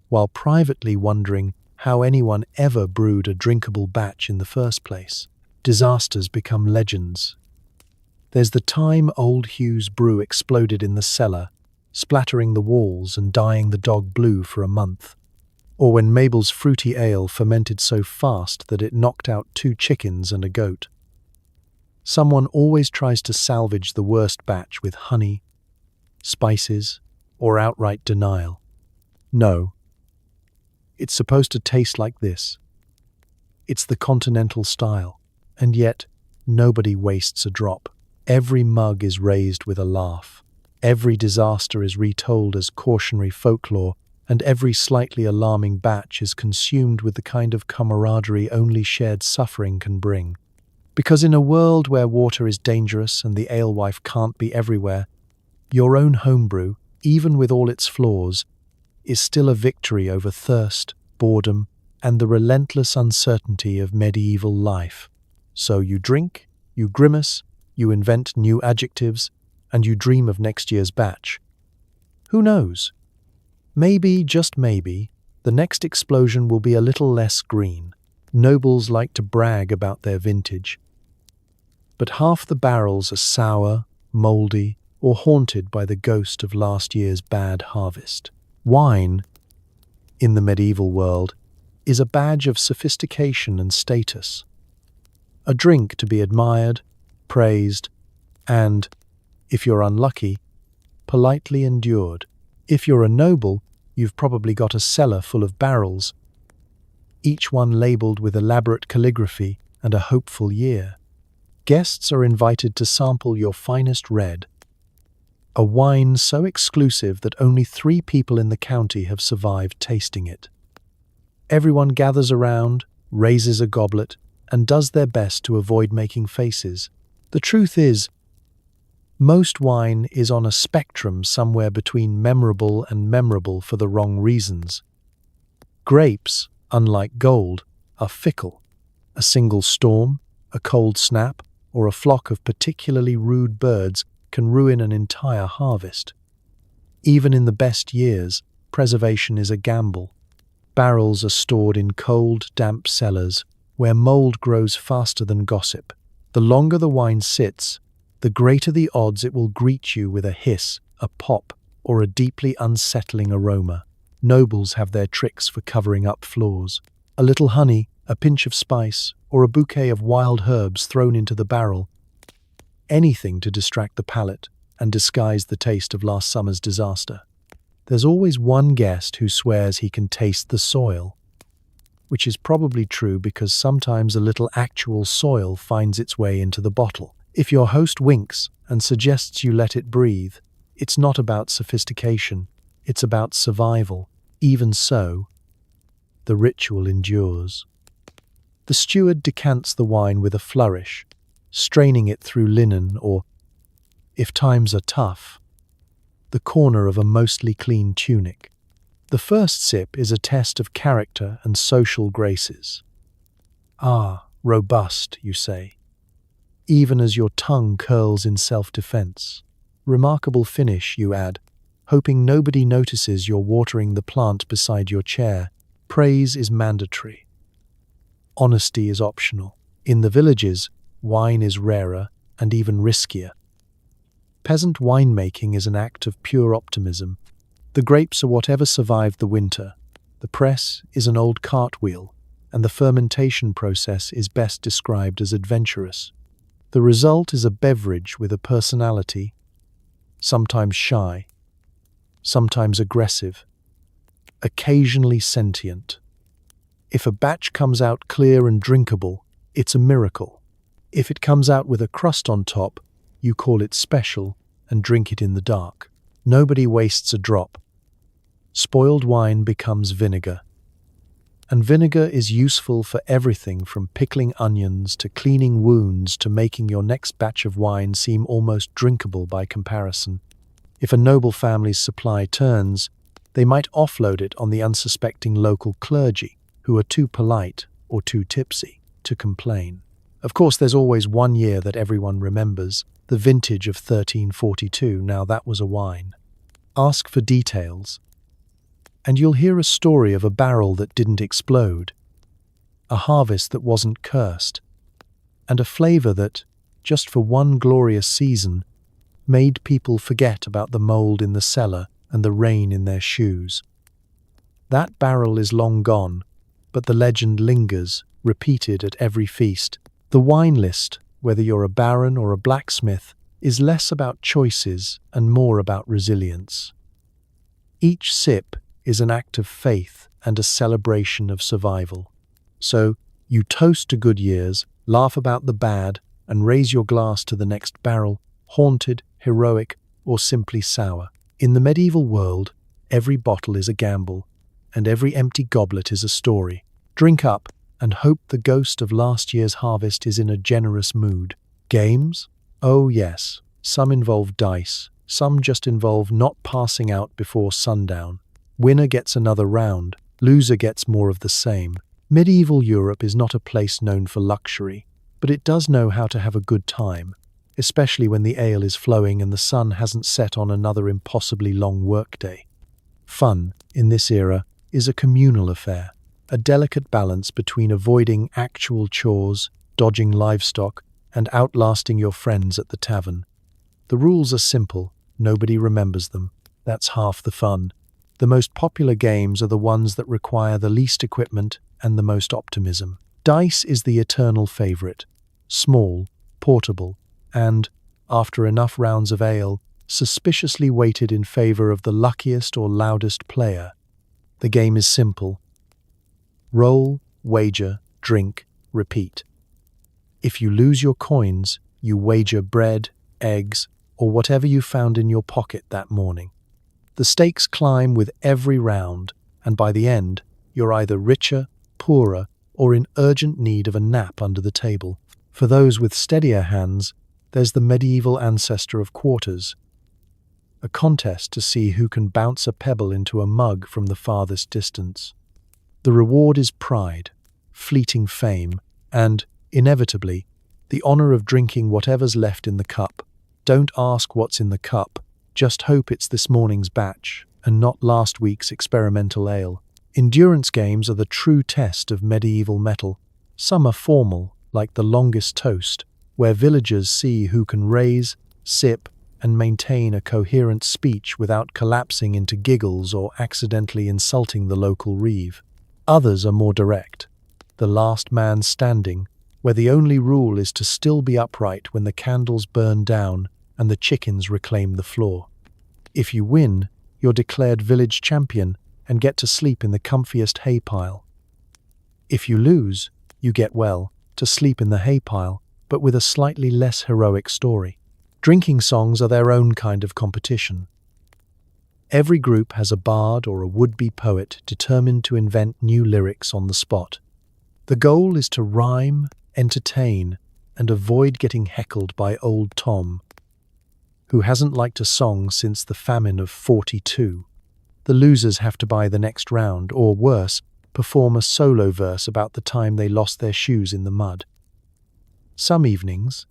while privately wondering how anyone ever brewed a drinkable batch in the first place. Disasters become legends. There's the time old Hugh's brew exploded in the cellar, splattering the walls and dyeing the dog blue for a month. Or when Mabel's fruity ale fermented so fast that it knocked out 2 chickens and a goat. Someone always tries to salvage the worst batch with honey, spices, or outright denial. No. It's supposed to taste like this. It's the continental style, and yet nobody wastes a drop. Every mug is raised with a laugh. Every disaster is retold as cautionary folklore, and every slightly alarming batch is consumed with the kind of camaraderie only shared suffering can bring. Because in a world where water is dangerous and the alewife can't be everywhere, your own homebrew, even with all its flaws, is still a victory over thirst, boredom, and the relentless uncertainty of medieval life. So you drink, you grimace, you invent new adjectives, and you dream of next year's batch. Who knows? Maybe, just maybe, the next explosion will be a little less green. Nobles like to brag about their vintage. But half the barrels are sour, mouldy, or haunted by the ghost of last year's bad harvest. Wine, in the medieval world, is a badge of sophistication and status. A drink to be admired, praised, and, if you're unlucky, politely endured. If you're a noble, you've probably got a cellar full of barrels, each one labeled with elaborate calligraphy and a hopeful year. Guests are invited to sample your finest red, a wine so exclusive that only 3 people in the county have survived tasting it. Everyone gathers around, raises a goblet, and does their best to avoid making faces. The truth is, most wine is on a spectrum somewhere between memorable and memorable for the wrong reasons. Grapes, unlike gold, are fickle. A single storm, a cold snap, or a flock of particularly rude birds can ruin an entire harvest. Even in the best years, preservation is a gamble. Barrels are stored in cold, damp cellars, where mold grows faster than gossip. The longer the wine sits, the greater the odds it will greet you with a hiss, a pop, or a deeply unsettling aroma. Nobles have their tricks for covering up flaws. A little honey, a pinch of spice, or a bouquet of wild herbs thrown into the barrel. Anything to distract the palate and disguise the taste of last summer's disaster. There's always one guest who swears he can taste the soil, which is probably true because sometimes a little actual soil finds its way into the bottle. If your host winks and suggests you let it breathe, it's not about sophistication, it's about survival. Even so, the ritual endures. The steward decants the wine with a flourish, straining it through linen or, if times are tough, the corner of a mostly clean tunic. The first sip is a test of character and social graces. Ah, robust, you say, even as your tongue curls in self-defense. Remarkable finish, you add, hoping nobody notices you're watering the plant beside your chair. Praise is mandatory. Honesty is optional. In the villages, wine is rarer and even riskier. Peasant winemaking is an act of pure optimism. The grapes are whatever survived the winter. The press is an old cartwheel, and the fermentation process is best described as adventurous. The result is a beverage with a personality, sometimes shy, sometimes aggressive, occasionally sentient. If a batch comes out clear and drinkable, it's a miracle. If it comes out with a crust on top, you call it special and drink it in the dark. Nobody wastes a drop. Spoiled wine becomes vinegar. And vinegar is useful for everything from pickling onions to cleaning wounds to making your next batch of wine seem almost drinkable by comparison. If a noble family's supply turns, they might offload it on the unsuspecting local clergy, who are too polite or too tipsy to complain. Of course, there's always one year that everyone remembers, the vintage of 1342. Now that was a wine. Ask for details, and you'll hear a story of a barrel that didn't explode, a harvest that wasn't cursed, and a flavor that, just for one glorious season, made people forget about the mold in the cellar and the rain in their shoes. That barrel is long gone, but the legend lingers, repeated at every feast. The wine list, whether you're a baron or a blacksmith, is less about choices and more about resilience. Each sip is an act of faith and a celebration of survival. So, you toast to good years, laugh about the bad, and raise your glass to the next barrel, haunted, heroic, or simply sour. In the medieval world, every bottle is a gamble, and every empty goblet is a story. Drink up, and hope the ghost of last year's harvest is in a generous mood. Games? Oh yes, some involve dice, some just involve not passing out before sundown. Winner gets another round, loser gets more of the same. Medieval Europe is not a place known for luxury, but it does know how to have a good time, especially when the ale is flowing and the sun hasn't set on another impossibly long workday. Fun, in this era, is a communal affair, a delicate balance between avoiding actual chores, dodging livestock, and outlasting your friends at the tavern. The rules are simple, nobody remembers them. That's half the fun. The most popular games are the ones that require the least equipment and the most optimism. Dice is the eternal favorite. Small, portable, and, after enough rounds of ale, suspiciously weighted in favor of the luckiest or loudest player. The game is simple. Roll, wager, drink, repeat. If you lose your coins, you wager bread, eggs, or whatever you found in your pocket that morning. The stakes climb with every round, and by the end, you're either richer, poorer, or in urgent need of a nap under the table. For those with steadier hands, there's the medieval ancestor of quarters, a contest to see who can bounce a pebble into a mug from the farthest distance. The reward is pride, fleeting fame, and, inevitably, the honor of drinking whatever's left in the cup. Don't ask what's in the cup, just hope it's this morning's batch, and not last week's experimental ale. Endurance games are the true test of medieval mettle. Some are formal, like the longest toast, where villagers see who can raise, sip, and maintain a coherent speech without collapsing into giggles or accidentally insulting the local reeve. Others are more direct. The last man standing, where the only rule is to still be upright when the candles burn down and the chickens reclaim the floor. If you win, you're declared village champion and get to sleep in the comfiest hay pile. If you lose, you get, well, to sleep in the hay pile, but with a slightly less heroic story. Drinking songs are their own kind of competition. Every group has a bard or a would-be poet determined to invent new lyrics on the spot. The goal is to rhyme, entertain, and avoid getting heckled by old Tom, who hasn't liked a song since the famine of '42. The losers have to buy the next round, or worse, perform a solo verse about the time they lost their shoes in the mud. Some evenings,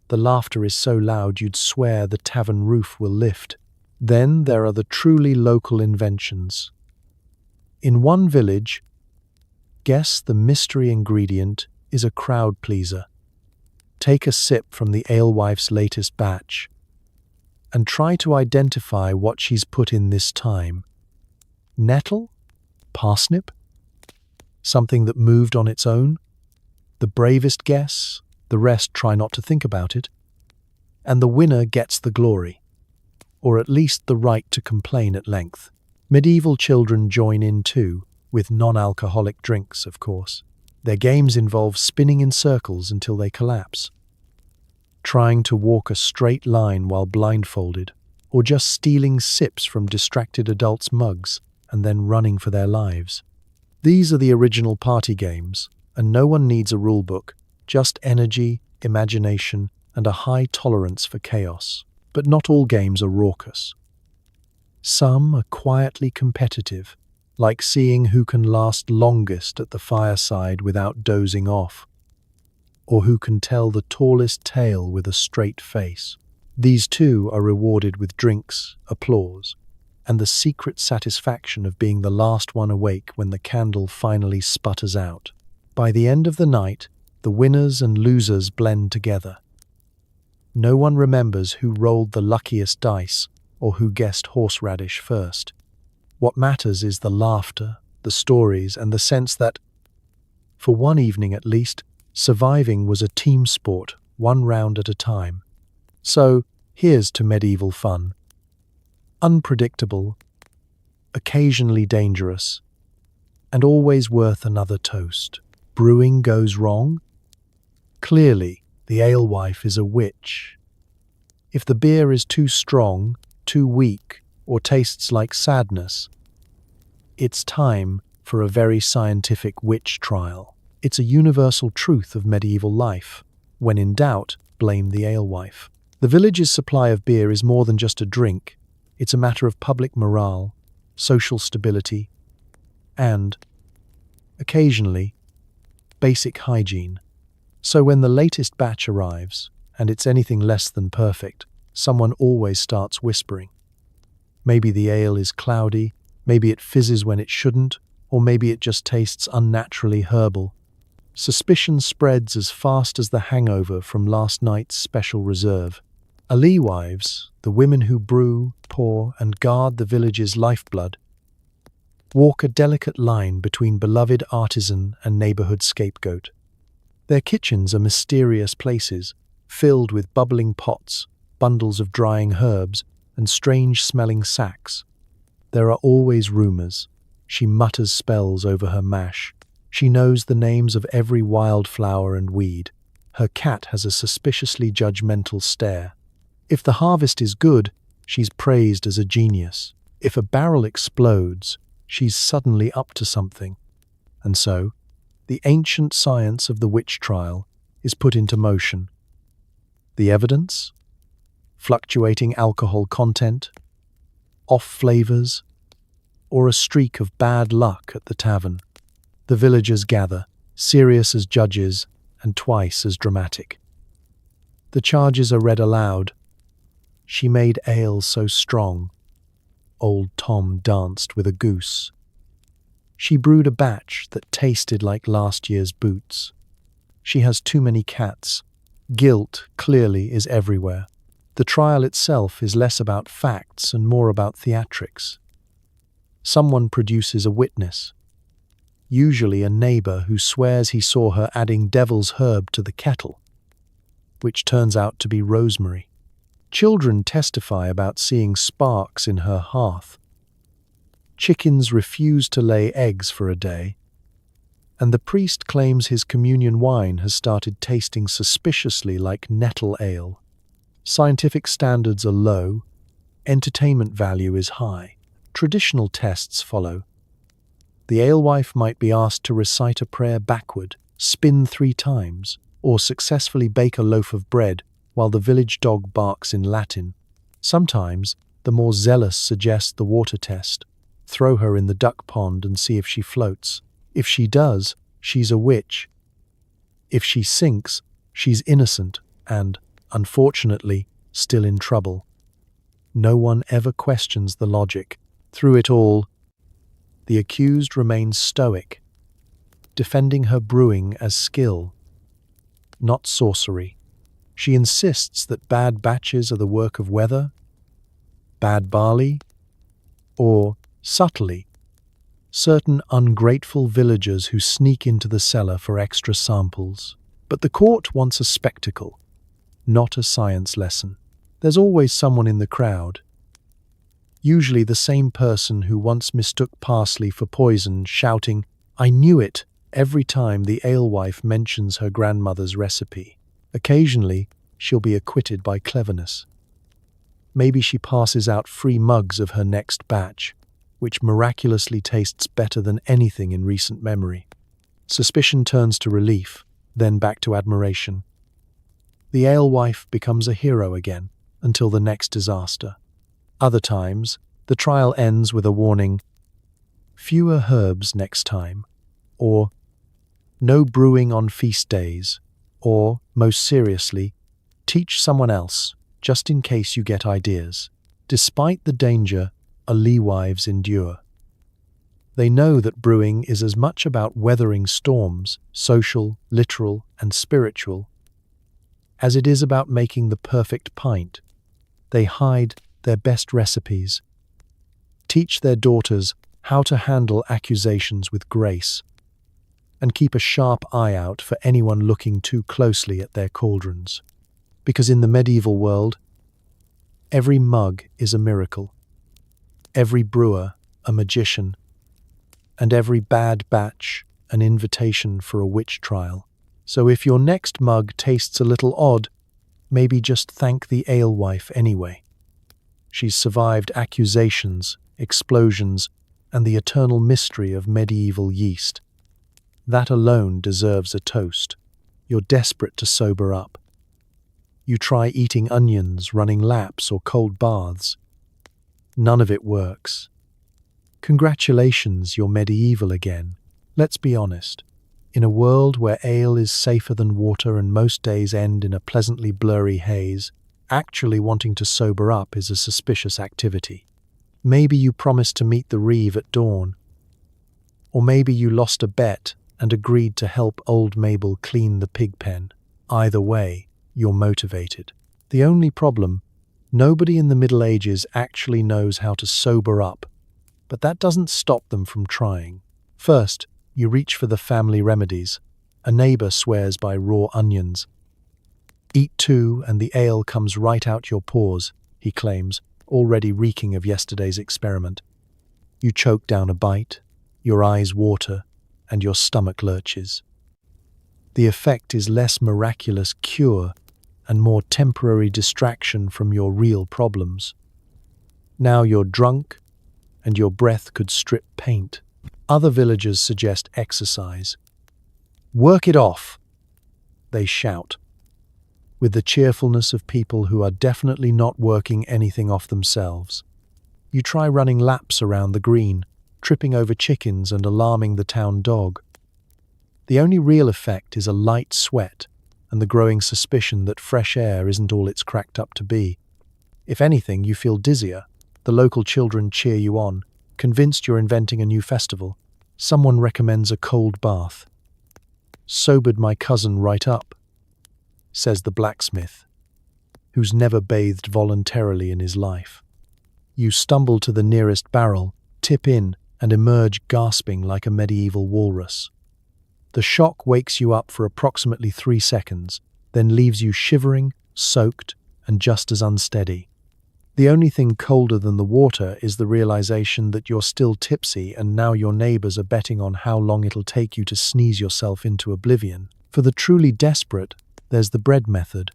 the laughter is so loud you'd swear the tavern roof will lift. Then there are the truly local inventions. In one village, guess the mystery ingredient is a crowd pleaser. Take a sip from the alewife's latest batch and try to identify what she's put in this time. Nettle? Parsnip? Something that moved on its own? The bravest guess, the rest try not to think about it. And the winner gets the glory, or at least the right to complain at length. Medieval children join in too, with non-alcoholic drinks, of course. Their games involve spinning in circles until they collapse, trying to walk a straight line while blindfolded, or just stealing sips from distracted adults' mugs and then running for their lives. These are the original party games, and no one needs a rulebook, just energy, imagination, and a high tolerance for chaos. But not all games are raucous. Some are quietly competitive, like seeing who can last longest at the fireside without dozing off, or who can tell the tallest tale with a straight face. These too are rewarded with drinks, applause, and the secret satisfaction of being the last one awake when the candle finally sputters out. By the end of the night, the winners and losers blend together. No one remembers who rolled the luckiest dice or who guessed horseradish first. What matters is the laughter, the stories, and the sense that, for one evening at least, surviving was a team sport, one round at a time. So, here's to medieval fun. Unpredictable, occasionally dangerous, and always worth another toast. Brewing goes wrong? Clearly, the alewife is a witch. If the beer is too strong, too weak, or tastes like sadness, it's time for a very scientific witch trial. It's a universal truth of medieval life. When in doubt, blame the alewife. The village's supply of beer is more than just a drink. It's a matter of public morale, social stability, and, occasionally, basic hygiene. So when the latest batch arrives, and it's anything less than perfect, someone always starts whispering. Maybe the ale is cloudy, maybe it fizzes when it shouldn't, or maybe it just tastes unnaturally herbal. Suspicion spreads as fast as the hangover from last night's special reserve. Alewives, the women who brew, pour, and guard the village's lifeblood, walk a delicate line between beloved artisan and neighborhood scapegoat. Their kitchens are mysterious places, filled with bubbling pots, bundles of drying herbs, and strange-smelling sacks. There are always rumors. She mutters spells over her mash. She knows the names of every wildflower and weed. Her cat has a suspiciously judgmental stare. If the harvest is good, she's praised as a genius. If a barrel explodes, she's suddenly up to something. And so, the ancient science of the witch trial is put into motion. The evidence? Fluctuating alcohol content, off flavors, or a streak of bad luck at the tavern. The villagers gather, serious as judges and twice as dramatic. The charges are read aloud. She made ale so strong, old Tom danced with a goose. She brewed a batch that tasted like last year's boots. She has too many cats. Guilt, clearly, is everywhere. The trial itself is less about facts and more about theatrics. Someone produces a witness, usually a neighbor who swears he saw her adding devil's herb to the kettle, which turns out to be rosemary. Children testify about seeing sparks in her hearth, Chickens refuse to lay eggs for a day, and the priest claims his communion wine has started tasting suspiciously like nettle ale. Scientific standards are low, entertainment value is high. Traditional tests follow. The alewife might be asked to recite a prayer backward, spin 3 times, or successfully bake a loaf of bread while the village dog barks in Latin. Sometimes, the more zealous suggest the water test. Throw her in the duck pond and see if she floats. If she does, she's a witch. If she sinks, she's innocent and, unfortunately, still in trouble. No one ever questions the logic. Through it all, the accused remains stoic, defending her brewing as skill, not sorcery. She insists that bad batches are the work of weather, bad barley, or, subtly, certain ungrateful villagers who sneak into the cellar for extra samples. But the court wants a spectacle, not a science lesson. There's always someone in the crowd, usually the same person who once mistook parsley for poison, shouting, "I knew it," every time the alewife mentions her grandmother's recipe. Occasionally, she'll be acquitted by cleverness. Maybe she passes out free mugs of her next batch, which miraculously tastes better than anything in recent memory. Suspicion turns to relief, then back to admiration. The alewife becomes a hero again, until the next disaster. Other times, the trial ends with a warning, "Fewer herbs next time," or "No brewing on feast days," or, most seriously, "Teach someone else, just in case you get ideas." Despite the danger, alewives endure. They know that brewing is as much about weathering storms, social, literal, and spiritual, as it is about making the perfect pint. They hide their best recipes, teach their daughters how to handle accusations with grace, and keep a sharp eye out for anyone looking too closely at their cauldrons. Because in the medieval world, every mug is a miracle, every brewer a magician, and every bad batch an invitation for a witch trial. So if your next mug tastes a little odd, maybe just thank the alewife anyway. She's survived accusations, explosions, and the eternal mystery of medieval yeast. That alone deserves a toast. You're desperate to sober up. You try eating onions, running laps, or cold baths. None of it works. Congratulations, you're medieval again. Let's be honest. In a world where ale is safer than water and most days end in a pleasantly blurry haze, actually wanting to sober up is a suspicious activity. Maybe you promised to meet the Reeve at dawn. Or maybe you lost a bet and agreed to help old Mabel clean the pig pen. Either way, you're motivated. The only problem, nobody in the Middle Ages actually knows how to sober up, but that doesn't stop them from trying. First, you reach for the family remedies. A neighbor swears by raw onions. "Eat 2 and the ale comes right out your pores," he claims, already reeking of yesterday's experiment. You choke down a bite, your eyes water, and your stomach lurches. The effect is less miraculous cure and more temporary distraction from your real problems. Now you're drunk, and your breath could strip paint. Other villagers suggest exercise. "Work it off," they shout, with the cheerfulness of people who are definitely not working anything off themselves. You try running laps around the green, tripping over chickens and alarming the town dog. The only real effect is a light sweat and the growing suspicion that fresh air isn't all it's cracked up to be. If anything, you feel dizzier. The local children cheer you on, convinced you're inventing a new festival. Someone recommends a cold bath. "Sobered my cousin right up," says the blacksmith, who's never bathed voluntarily in his life. You stumble to the nearest barrel, tip in, and emerge gasping like a medieval walrus. The shock wakes you up for approximately 3 seconds, then leaves you shivering, soaked, and just as unsteady. The only thing colder than the water is the realization that you're still tipsy and now your neighbors are betting on how long it'll take you to sneeze yourself into oblivion. For the truly desperate, there's the bread method.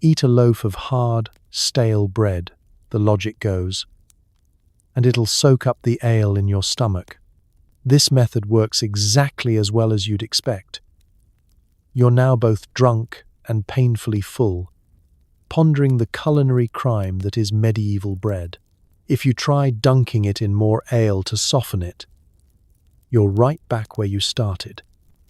Eat a loaf of hard, stale bread, the logic goes, and it'll soak up the ale in your stomach. This method works exactly as well as you'd expect. You're now both drunk and painfully full, pondering the culinary crime that is medieval bread. If you try dunking it in more ale to soften it, you're right back where you started.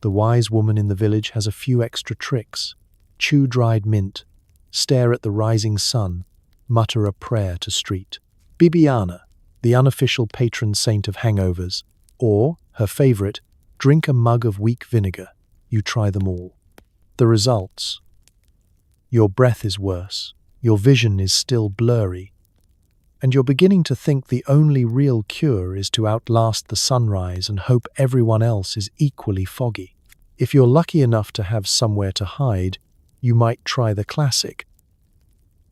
The wise woman in the village has a few extra tricks. Chew dried mint, stare at the rising sun, mutter a prayer to street. Bibiana, the unofficial patron saint of hangovers, or, her favorite, drink a mug of weak vinegar. You try them all. The results: your breath is worse, your vision is still blurry, and you're beginning to think the only real cure is to outlast the sunrise and hope everyone else is equally foggy. If you're lucky enough to have somewhere to hide, you might try the classic.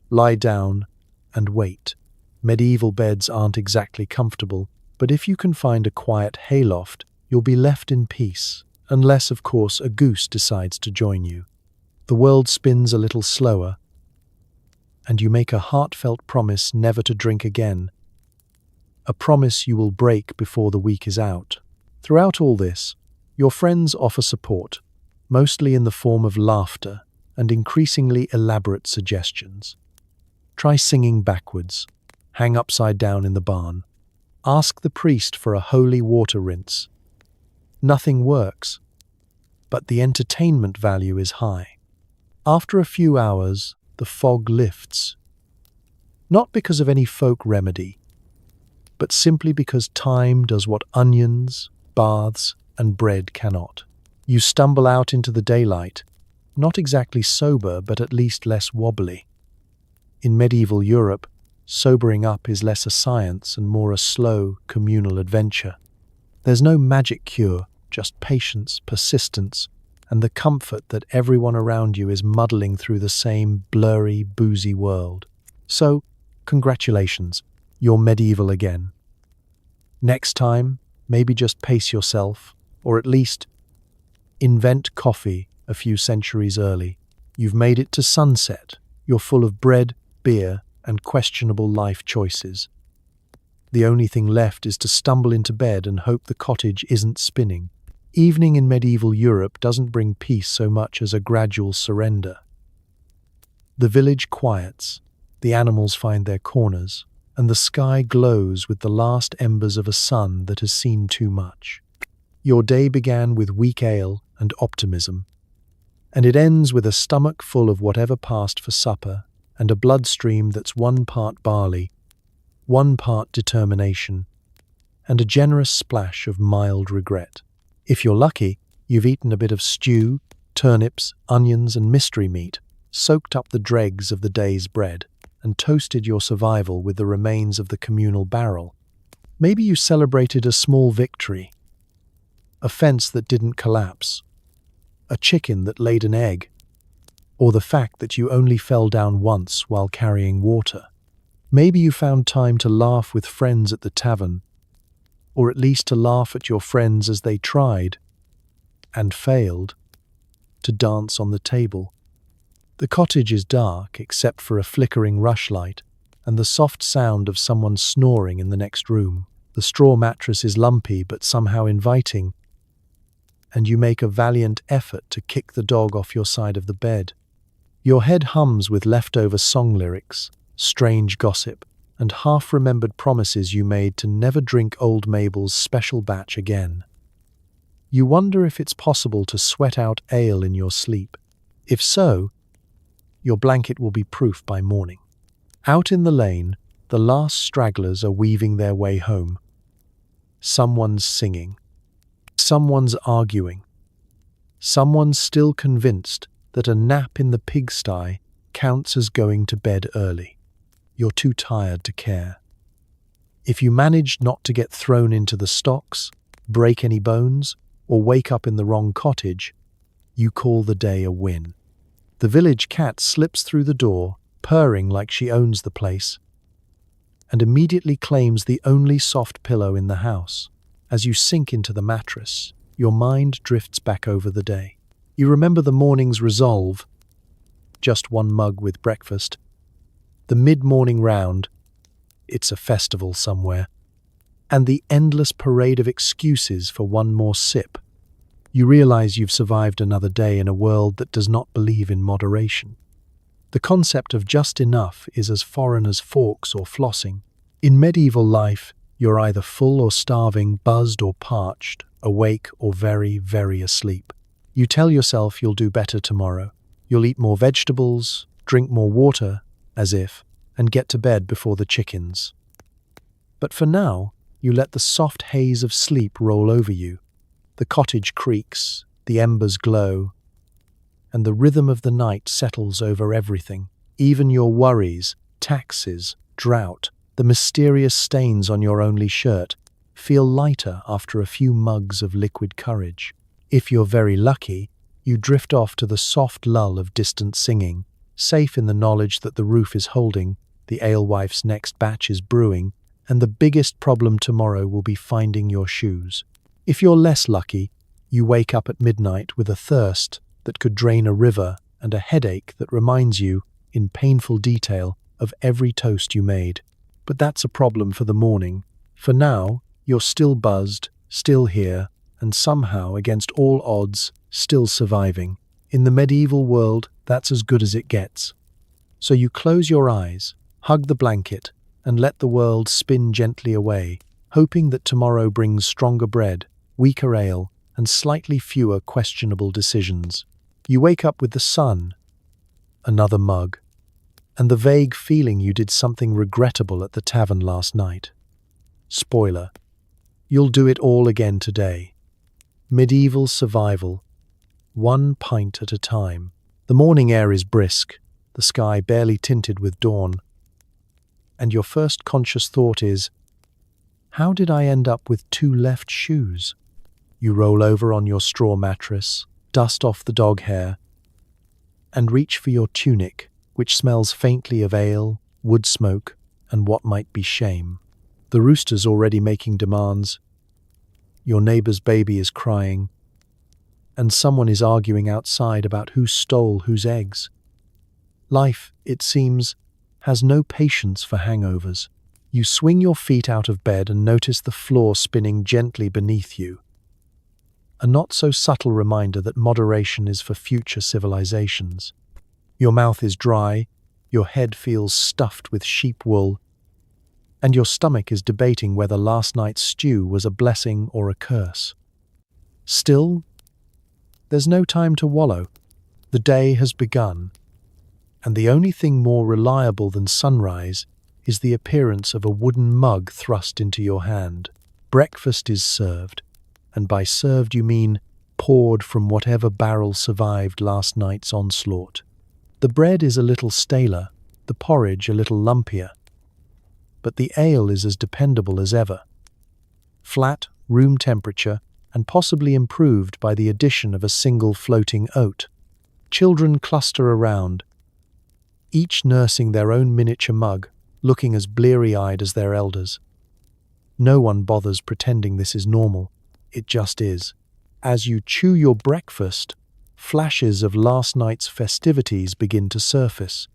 Lie down and wait. Medieval beds aren't exactly comfortable, but if you can find a quiet hayloft, you'll be left in peace, unless, of course, a goose decides to join you. The world spins a little slower, and you make a heartfelt promise never to drink again, a promise you will break before the week is out. Throughout all this, your friends offer support, mostly in the form of laughter and increasingly elaborate suggestions. Try singing backwards, hang upside down in the barn, ask the priest for a holy water rinse. Nothing works, but the entertainment value is high. After a few hours, the fog lifts, not because of any folk remedy, but simply because time does what onions, baths, and bread cannot. You stumble out into the daylight, not exactly sober, but at least less wobbly. In medieval Europe, sobering up is less a science and more a slow, communal adventure. There's no magic cure, just patience, persistence, and the comfort that everyone around you is muddling through the same blurry, boozy world. So, congratulations, you're medieval again. Next time, maybe just pace yourself, or at least invent coffee a few centuries early. You've made it to sunset. You're full of bread, beer, and questionable life choices. The only thing left is to stumble into bed and hope the cottage isn't spinning. Evening in medieval Europe doesn't bring peace so much as a gradual surrender. The village quiets, the animals find their corners, and the sky glows with the last embers of a sun that has seen too much. Your day began with weak ale and optimism, and it ends with a stomach full of whatever passed for supper and a bloodstream that's 1 part barley, 1 part determination, and a generous splash of mild regret. If you're lucky, you've eaten a bit of stew, turnips, onions, and mystery meat, soaked up the dregs of the day's bread, and toasted your survival with the remains of the communal barrel. Maybe you celebrated a small victory, a fence that didn't collapse, a chicken that laid an egg, or the fact that you only fell down once while carrying water. Maybe you found time to laugh with friends at the tavern, or at least to laugh at your friends as they tried, and failed, to dance on the table. The cottage is dark except for a flickering rushlight and the soft sound of someone snoring in the next room. The straw mattress is lumpy but somehow inviting, and you make a valiant effort to kick the dog off your side of the bed. Your head hums with leftover song lyrics, strange gossip, and half-remembered promises you made to never drink old Mabel's special batch again. You wonder if it's possible to sweat out ale in your sleep. If so, your blanket will be proof by morning. Out in the lane, the last stragglers are weaving their way home. Someone's singing. Someone's arguing. Someone's still convinced that a nap in the pigsty counts as going to bed early. You're too tired to care. If you manage not to get thrown into the stocks, break any bones, or wake up in the wrong cottage, you call the day a win. The village cat slips through the door, purring like she owns the place, and immediately claims the only soft pillow in the house. As you sink into the mattress, your mind drifts back over the day. You remember the morning's resolve, just one mug with breakfast, the mid-morning round, it's a festival somewhere, and the endless parade of excuses for one more sip. You realize you've survived another day in a world that does not believe in moderation. The concept of just enough is as foreign as forks or flossing. In medieval life, you're either full or starving, buzzed or parched, awake or very, very asleep. You tell yourself you'll do better tomorrow. You'll eat more vegetables, drink more water, as if, and get to bed before the chickens. But for now, you let the soft haze of sleep roll over you. The cottage creaks, the embers glow, and the rhythm of the night settles over everything. Even your worries, taxes, drought, the mysterious stains on your only shirt feel lighter after a few mugs of liquid courage. If you're very lucky, you drift off to the soft lull of distant singing, safe in the knowledge that the roof is holding, the alewife's next batch is brewing, and the biggest problem tomorrow will be finding your shoes. If you're less lucky, you wake up at midnight with a thirst that could drain a river and a headache that reminds you, in painful detail, of every toast you made. But that's a problem for the morning. For now, you're still buzzed, still here, and somehow, against all odds, still surviving. In the medieval world, that's as good as it gets. So you close your eyes, hug the blanket, and let the world spin gently away, hoping that tomorrow brings stronger bread, weaker ale, and slightly fewer questionable decisions. You wake up with the sun, another mug, and the vague feeling you did something regrettable at the tavern last night. Spoiler: you'll do it all again today. Medieval survival, one pint at a time. The morning air is brisk, the sky barely tinted with dawn, and your first conscious thought is, how did I end up with two left shoes? You roll over on your straw mattress, dust off the dog hair, and reach for your tunic, which smells faintly of ale, wood smoke, and what might be shame. The rooster's already making demands, your neighbor's baby is crying, and someone is arguing outside about who stole whose eggs. Life, it seems, has no patience for hangovers. You swing your feet out of bed and notice the floor spinning gently beneath you. A not-so-subtle reminder that moderation is for future civilizations. Your mouth is dry, your head feels stuffed with sheep wool, and your stomach is debating whether last night's stew was a blessing or a curse. Still, there's no time to wallow. The day has begun, and the only thing more reliable than sunrise is the appearance of a wooden mug thrust into your hand. Breakfast is served, and by served you mean poured from whatever barrel survived last night's onslaught. The bread is a little staler, the porridge a little lumpier, but the ale is as dependable as ever. Flat, room temperature, and possibly improved by the addition of a single floating oat. Children cluster around, each nursing their own miniature mug, looking as bleary-eyed as their elders. No one bothers pretending this is normal. It just is. As you chew your breakfast, flashes of last night's festivities begin to surface.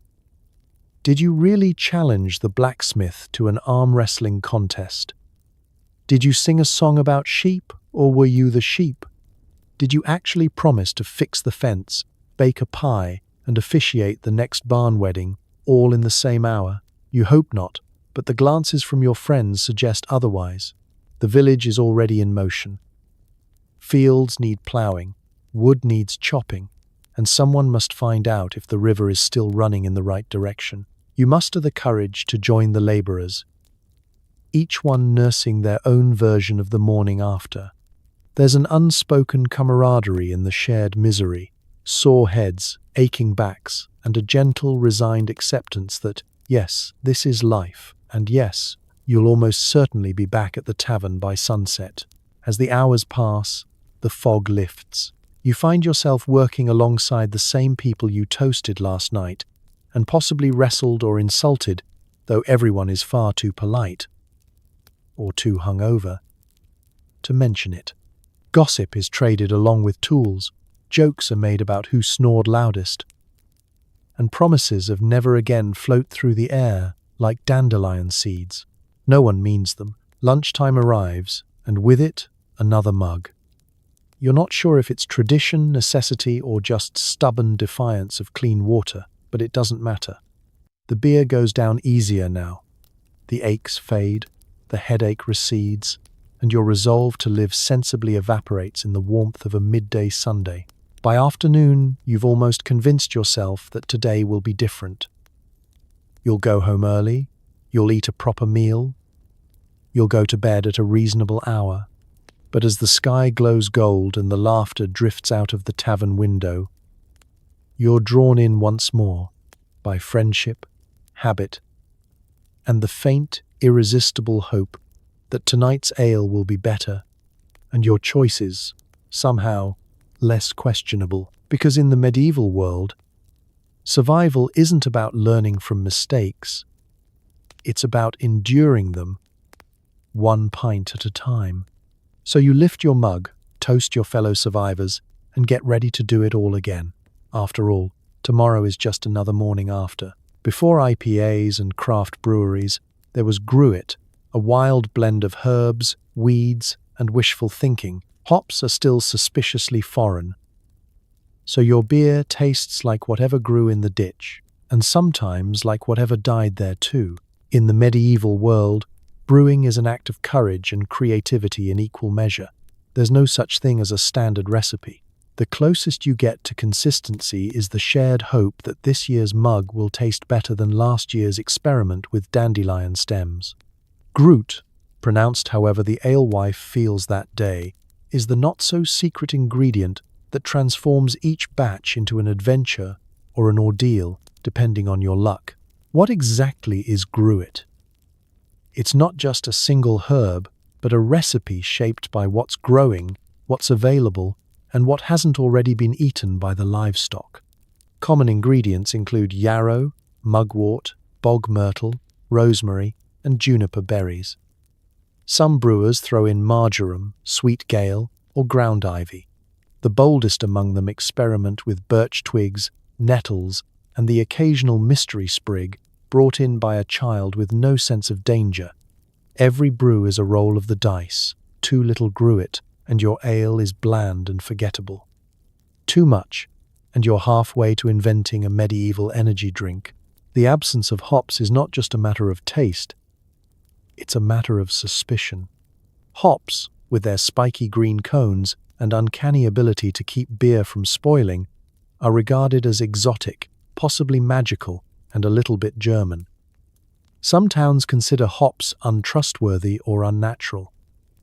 Did you really challenge the blacksmith to an arm wrestling contest? Did you sing a song about sheep, or were you the sheep? Did you actually promise to fix the fence, bake a pie, and officiate the next barn wedding, all in the same hour? You hope not, but the glances from your friends suggest otherwise. The village is already in motion. Fields need ploughing, wood needs chopping, and someone must find out if the river is still running in the right direction. You muster the courage to join the labourers, each one nursing their own version of the morning after. There's an unspoken camaraderie in the shared misery, sore heads, aching backs, and a gentle, resigned acceptance that, yes, this is life, and yes, you'll almost certainly be back at the tavern by sunset. As the hours pass, the fog lifts. You find yourself working alongside the same people you toasted last night, and possibly wrestled or insulted, though everyone is far too polite, or too hungover, to mention it. Gossip is traded along with tools, jokes are made about who snored loudest, and promises of never again float through the air like dandelion seeds. No one means them. Lunchtime arrives, and with it, another mug. You're not sure if it's tradition, necessity, or just stubborn defiance of clean water, but it doesn't matter. The beer goes down easier now. The aches fade, the headache recedes, and your resolve to live sensibly evaporates in the warmth of a midday Sunday. By afternoon, you've almost convinced yourself that today will be different. You'll go home early, you'll eat a proper meal, you'll go to bed at a reasonable hour. But as the sky glows gold and the laughter drifts out of the tavern window, you're drawn in once more by friendship, habit, and the faint, irresistible hope that tonight's ale will be better, and your choices, somehow, less questionable. Because in the medieval world, survival isn't about learning from mistakes. It's about enduring them, one pint at a time. So you lift your mug, toast your fellow survivors, and get ready to do it all again. After all, tomorrow is just another morning after. Before IPAs and craft breweries, there was gruit, a wild blend of herbs, weeds, and wishful thinking. Hops are still suspiciously foreign. So your beer tastes like whatever grew in the ditch, and sometimes like whatever died there too. In the medieval world, brewing is an act of courage and creativity in equal measure. There's no such thing as a standard recipe. The closest you get to consistency is the shared hope that this year's mug will taste better than last year's experiment with dandelion stems. Groot, pronounced however the alewife feels that day, is the not-so-secret ingredient that transforms each batch into an adventure or an ordeal, depending on your luck. What exactly is gruit? It's not just a single herb, but a recipe shaped by what's growing, what's available, and what hasn't already been eaten by the livestock. Common ingredients include yarrow, mugwort, bog myrtle, rosemary, and juniper berries. Some brewers throw in marjoram, sweet gale, or ground ivy. The boldest among them experiment with birch twigs, nettles, and the occasional mystery sprig brought in by a child with no sense of danger. Every brew is a roll of the dice. Too little gruit, and your ale is bland and forgettable. Too much, and you're halfway to inventing a medieval energy drink. The absence of hops is not just a matter of taste, it's a matter of suspicion. Hops, with their spiky green cones and uncanny ability to keep beer from spoiling, are regarded as exotic, possibly magical, and a little bit German. Some towns consider hops untrustworthy or unnatural.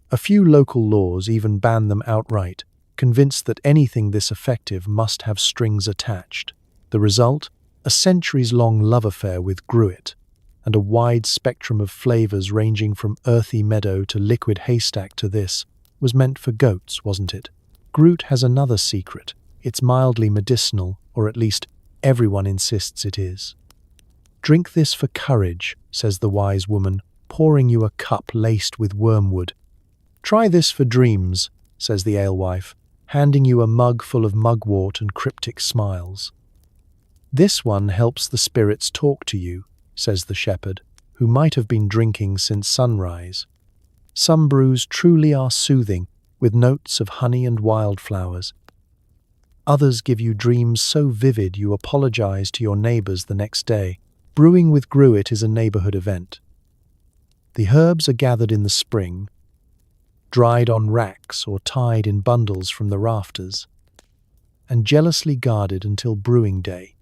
A few local laws even ban them outright, convinced that anything this effective must have strings attached. The result? A centuries-long love affair with gruit, and a wide spectrum of flavors ranging from earthy meadow to liquid haystack to this, was meant for goats, wasn't it? Gruit has another secret. It's mildly medicinal, or at least everyone insists it is. "Drink this for courage," says the wise woman, pouring you a cup laced with wormwood. "Try this for dreams," says the alewife, handing you a mug full of mugwort and cryptic smiles. "This one helps the spirits talk to you," says the shepherd, who might have been drinking since sunrise. Some brews truly are soothing, with notes of honey and wildflowers. Others give you dreams so vivid you apologize to your neighbors the next day. Brewing with gruit is a neighborhood event. The herbs are gathered in the spring, dried on racks or tied in bundles from the rafters, and jealously guarded until brewing day.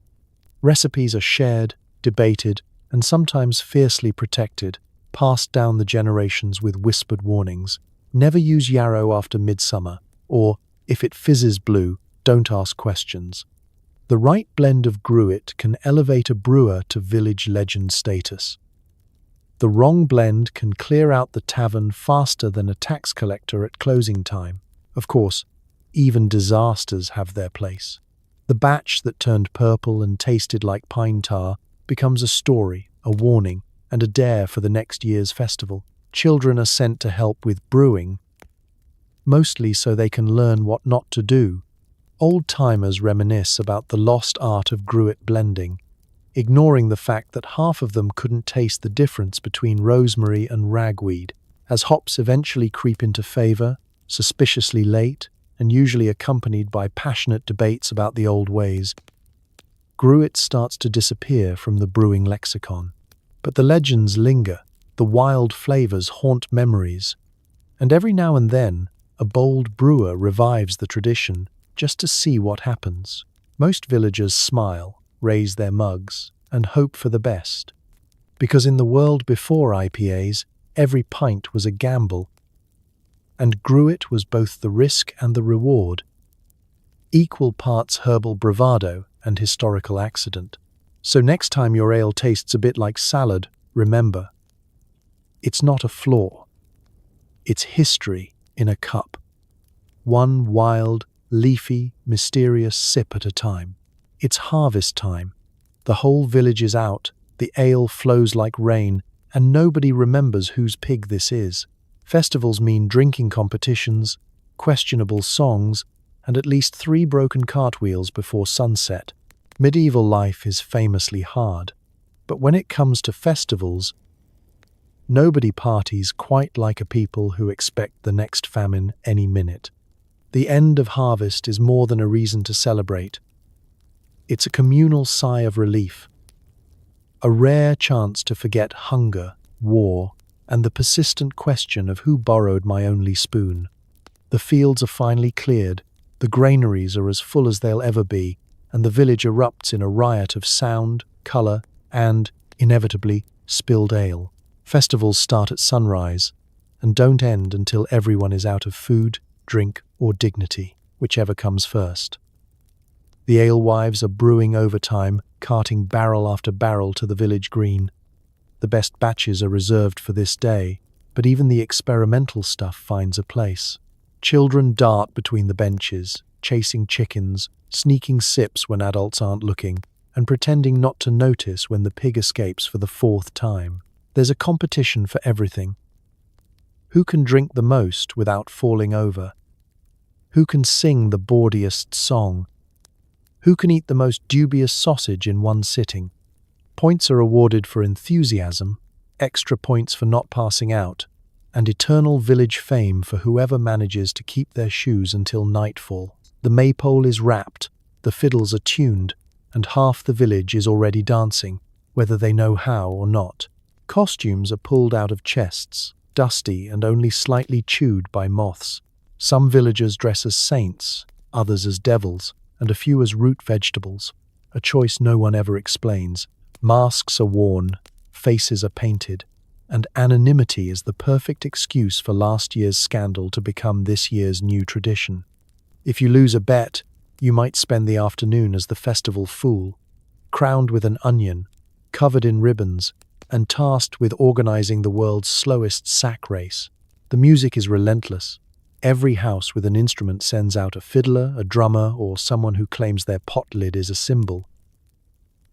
Recipes are shared, debated, and sometimes fiercely protected, passed down the generations with whispered warnings. Never use yarrow after midsummer, or, if it fizzes blue, don't ask questions. The right blend of gruit can elevate a brewer to village legend status. The wrong blend can clear out the tavern faster than a tax collector at closing time. Of course, even disasters have their place. The batch that turned purple and tasted like pine tar becomes a story, a warning, and a dare for the next year's festival. Children are sent to help with brewing, mostly so they can learn what not to do. Old-timers reminisce about the lost art of gruit blending, ignoring the fact that half of them couldn't taste the difference between rosemary and ragweed. As hops eventually creep into favor, suspiciously late, and usually accompanied by passionate debates about the old ways, gruit starts to disappear from the brewing lexicon. But the legends linger, the wild flavors haunt memories, and every now and then, a bold brewer revives the tradition just to see what happens. Most villagers smile, raise their mugs, and hope for the best. Because in the world before IPAs, every pint was a gamble, and gruit was both the risk and the reward, equal parts herbal bravado and historical accident. So next time your ale tastes a bit like salad, remember, it's not a flaw. It's history in a cup. One wild, leafy, mysterious sip at a time. It's harvest time. The whole village is out, the ale flows like rain, and nobody remembers whose pig this is. Festivals mean drinking competitions, questionable songs, and at least 3 broken cartwheels before sunset. Medieval life is famously hard, but when it comes to festivals, nobody parties quite like a people who expect the next famine any minute. The end of harvest is more than a reason to celebrate. It's a communal sigh of relief, a rare chance to forget hunger, war, and the persistent question of who borrowed my only spoon. The fields are finally cleared, the granaries are as full as they'll ever be, and the village erupts in a riot of sound, colour, and, inevitably, spilled ale. Festivals start at sunrise, and don't end until everyone is out of food, drink, or dignity, whichever comes first. The alewives are brewing overtime, carting barrel after barrel to the village green. The best batches are reserved for this day, but even the experimental stuff finds a place. Children dart between the benches, chasing chickens, sneaking sips when adults aren't looking, and pretending not to notice when the pig escapes for the 4th time. There's a competition for everything. Who can drink the most without falling over? Who can sing the bawdiest song? Who can eat the most dubious sausage in one sitting? Points are awarded for enthusiasm, extra points for not passing out, and eternal village fame for whoever manages to keep their shoes until nightfall. The maypole is wrapped, the fiddles are tuned, and half the village is already dancing, whether they know how or not. Costumes are pulled out of chests, dusty and only slightly chewed by moths. Some villagers dress as saints, others as devils, and a few as root vegetables, a choice no one ever explains. Masks are worn, faces are painted, and anonymity is the perfect excuse for last year's scandal to become this year's new tradition. If you lose a bet, you might spend the afternoon as the festival fool, crowned with an onion, covered in ribbons, and tasked with organizing the world's slowest sack race. The music is relentless. Every house with an instrument sends out a fiddler, a drummer, or someone who claims their pot lid is a cymbal.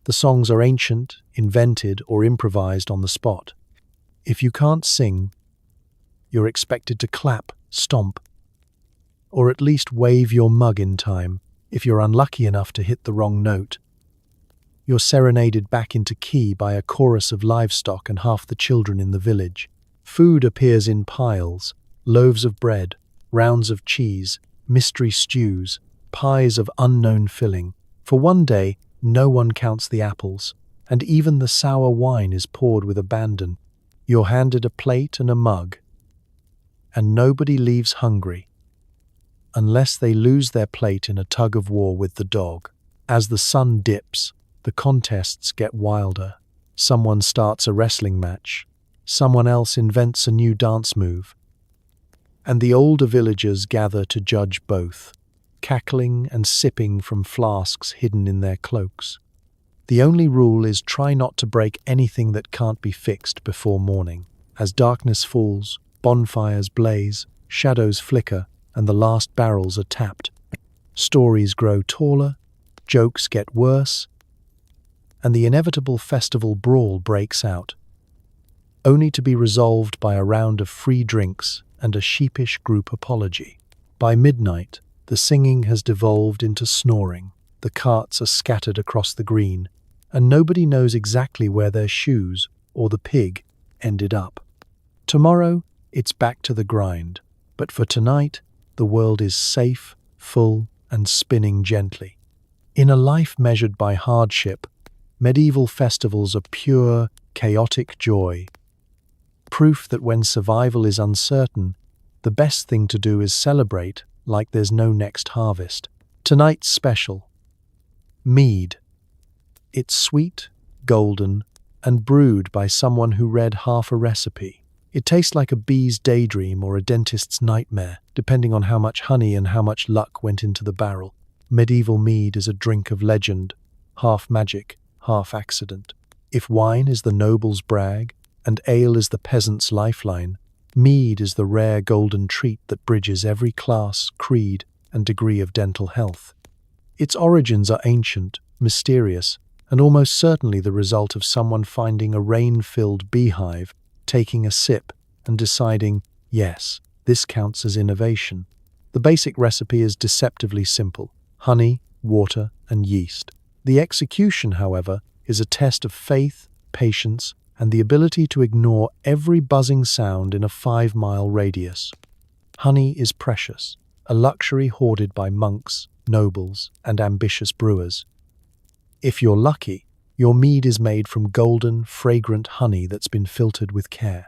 The songs are ancient, invented, or improvised on the spot. If you can't sing, you're expected to clap, stomp, or at least wave your mug in time. If you're unlucky enough to hit the wrong note, you're serenaded back into key by a chorus of livestock and half the children in the village. Food appears in piles, loaves of bread, rounds of cheese, mystery stews, pies of unknown filling. For one day, no one counts the apples, and even the sour wine is poured with abandon. You're handed a plate and a mug, and nobody leaves hungry, unless they lose their plate in a tug-of-war with the dog. As the sun dips, the contests get wilder. Someone starts a wrestling match, someone else invents a new dance move, and the older villagers gather to judge both, cackling and sipping from flasks hidden in their cloaks. The only rule is try not to break anything that can't be fixed before morning. As darkness falls, bonfires blaze, shadows flicker, and the last barrels are tapped. Stories grow taller, jokes get worse, and the inevitable festival brawl breaks out, only to be resolved by a round of free drinks and a sheepish group apology. By midnight, the singing has devolved into snoring, the carts are scattered across the green, and nobody knows exactly where their shoes or the pig ended up. Tomorrow, it's back to the grind, but for tonight, the world is safe, full, and spinning gently. In a life measured by hardship, medieval festivals are pure, chaotic joy. Proof that when survival is uncertain, the best thing to do is celebrate like there's no next harvest. Tonight's special: mead. It's sweet, golden, and brewed by someone who read half a recipe. It tastes like a bee's daydream or a dentist's nightmare, depending on how much honey and how much luck went into the barrel. Medieval mead is a drink of legend, half magic, half accident. If wine is the noble's brag, and ale is the peasant's lifeline, mead is the rare golden treat that bridges every class, creed, and degree of dental health. Its origins are ancient, mysterious, and almost certainly the result of someone finding a rain-filled beehive, taking a sip, and deciding, yes, this counts as innovation. The basic recipe is deceptively simple: honey, water, and yeast. The execution, however, is a test of faith, patience, and the ability to ignore every buzzing sound in a 5-mile radius. Honey is precious, a luxury hoarded by monks, nobles, and ambitious brewers. If you're lucky, your mead is made from golden, fragrant honey that's been filtered with care.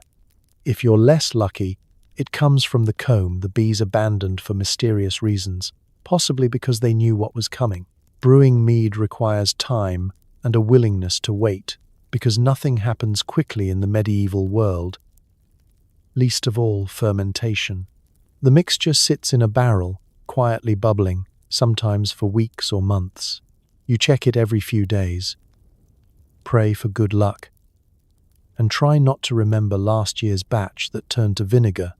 If you're less lucky, it comes from the comb the bees abandoned for mysterious reasons, possibly because they knew what was coming. Brewing mead requires time and a willingness to wait, because nothing happens quickly in the medieval world, least of all fermentation. The mixture sits in a barrel, quietly bubbling, sometimes for weeks or months. You check it every few days, pray for good luck, and try not to remember last year's batch that turned to vinegar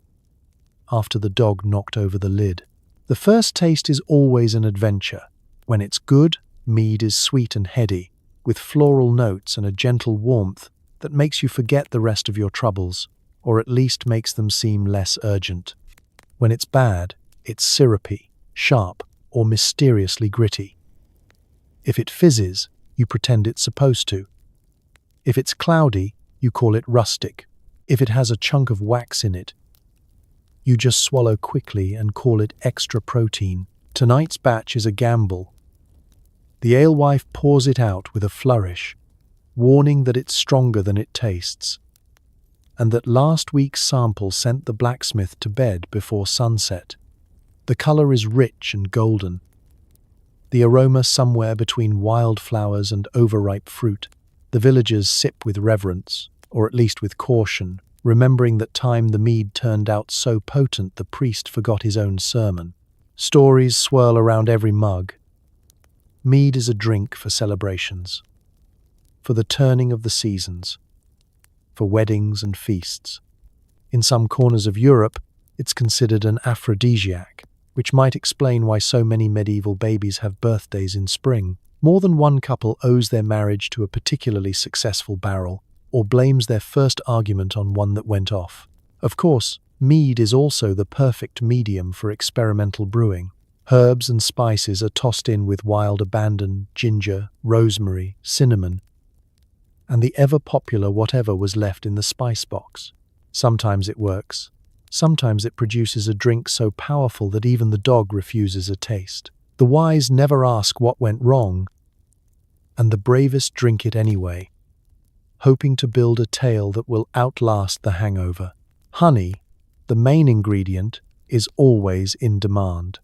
after the dog knocked over the lid. The first taste is always an adventure. When it's good, mead is sweet and heady, with floral notes and a gentle warmth that makes you forget the rest of your troubles, or at least makes them seem less urgent. When it's bad, it's syrupy, sharp, or mysteriously gritty. If it fizzes, you pretend it's supposed to. If it's cloudy, you call it rustic. If it has a chunk of wax in it, you just swallow quickly and call it extra protein. Tonight's batch is a gamble. The alewife pours it out with a flourish, warning that it's stronger than it tastes, and that last week's sample sent the blacksmith to bed before sunset. The color is rich and golden, the aroma somewhere between wildflowers and overripe fruit. The villagers sip with reverence, or at least with caution, remembering that time the mead turned out so potent the priest forgot his own sermon. Stories swirl around every mug. Mead is a drink for celebrations, for the turning of the seasons, for weddings and feasts. In some corners of Europe, it's considered an aphrodisiac, which might explain why so many medieval babies have birthdays in spring. More than one couple owes their marriage to a particularly successful barrel, or blames their first argument on one that went off. Of course, mead is also the perfect medium for experimental brewing. Herbs and spices are tossed in with wild abandon, ginger, rosemary, cinnamon, and the ever-popular whatever was left in the spice box. Sometimes it works. Sometimes it produces a drink so powerful that even the dog refuses a taste. The wise never ask what went wrong, and the bravest drink it anyway, hoping to build a tale that will outlast the hangover. Honey, the main ingredient, is always in demand.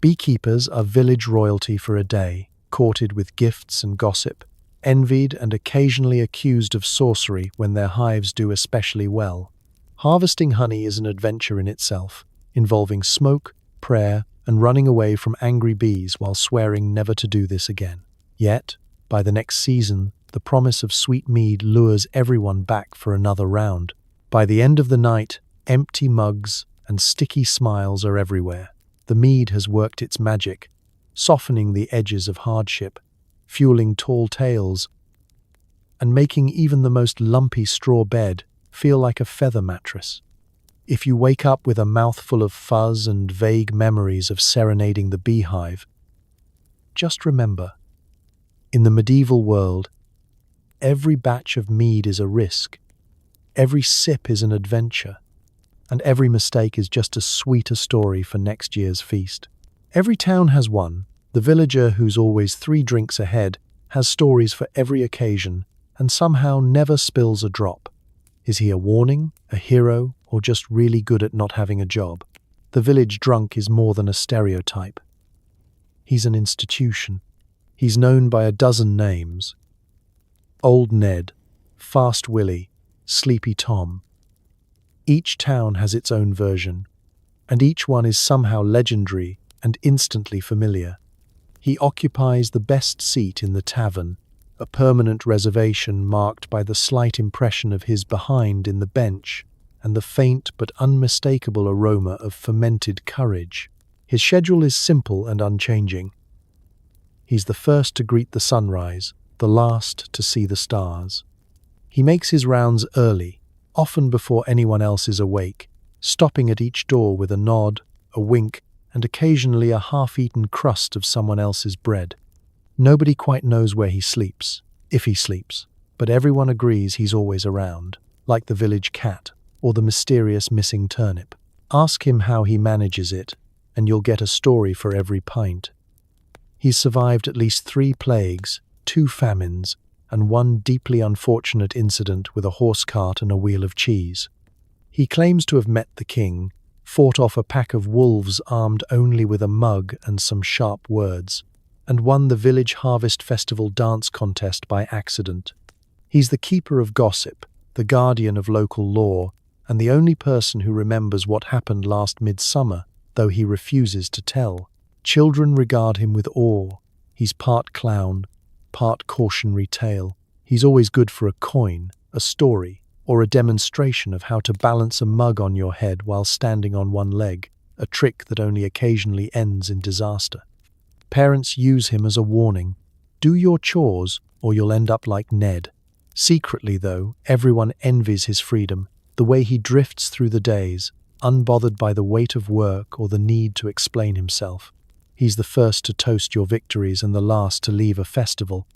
Beekeepers are village royalty for a day, courted with gifts and gossip, envied and occasionally accused of sorcery when their hives do especially well. Harvesting honey is an adventure in itself, involving smoke, prayer, and running away from angry bees while swearing never to do this again. Yet, by the next season, the promise of sweet mead lures everyone back for another round. By the end of the night, empty mugs and sticky smiles are everywhere. The mead has worked its magic, softening the edges of hardship, fueling tall tales, and making even the most lumpy straw bed feel like a feather mattress. If you wake up with a mouthful of fuzz and vague memories of serenading the beehive, just remember, in the medieval world, every batch of mead is a risk, every sip is an adventure, and every mistake is just as sweet a story for next year's feast. Every town has one. The villager who's always 3 drinks ahead has stories for every occasion and somehow never spills a drop. Is he a warning, a hero, or just really good at not having a job? The village drunk is more than a stereotype. He's an institution. He's known by a dozen names. Old Ned, Fast Willie, Sleepy Tom. Each town has its own version, and each one is somehow legendary and instantly familiar. He occupies the best seat in the tavern, a permanent reservation marked by the slight impression of his behind in the bench and the faint but unmistakable aroma of fermented courage. His schedule is simple and unchanging. He's the first to greet the sunrise, the last to see the stars. He makes his rounds early, often before anyone else is awake, stopping at each door with a nod, a wink, and occasionally a half-eaten crust of someone else's bread. Nobody quite knows where he sleeps, if he sleeps, but everyone agrees he's always around, like the village cat or the mysterious missing turnip. Ask him how he manages it, and you'll get a story for every pint. He's survived at least 3 plagues, 2 famines, and 1 deeply unfortunate incident with a horse cart and a wheel of cheese. He claims to have met the king, fought off a pack of wolves armed only with a mug and some sharp words, and won the village harvest festival dance contest by accident. He's the keeper of gossip, the guardian of local law, and the only person who remembers what happened last midsummer, though he refuses to tell. Children regard him with awe. He's part clown, part cautionary tale. He's always good for a coin, a story, or a demonstration of how to balance a mug on your head while standing on one leg, a trick that only occasionally ends in disaster. Parents use him as a warning. Do your chores, or you'll end up like Ned. Secretly, though, everyone envies his freedom, the way he drifts through the days, unbothered by the weight of work or the need to explain himself. He's the first to toast your victories and the last to leave a festival,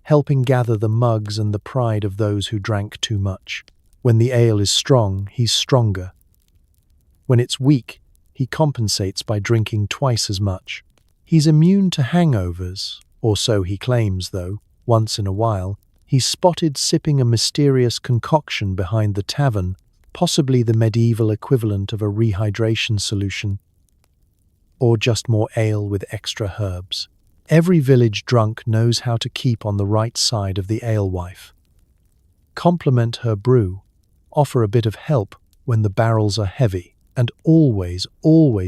helping gather the mugs and the pride of those who drank too much. When the ale is strong, he's stronger. When it's weak, he compensates by drinking twice as much. He's immune to hangovers, or so he claims, though. Once in a while, he's spotted sipping a mysterious concoction behind the tavern, possibly the medieval equivalent of a rehydration solution, or just more ale with extra herbs. Every village drunk knows how to keep on the right side of the alewife. Compliment her brew, offer a bit of help when the barrels are heavy, and always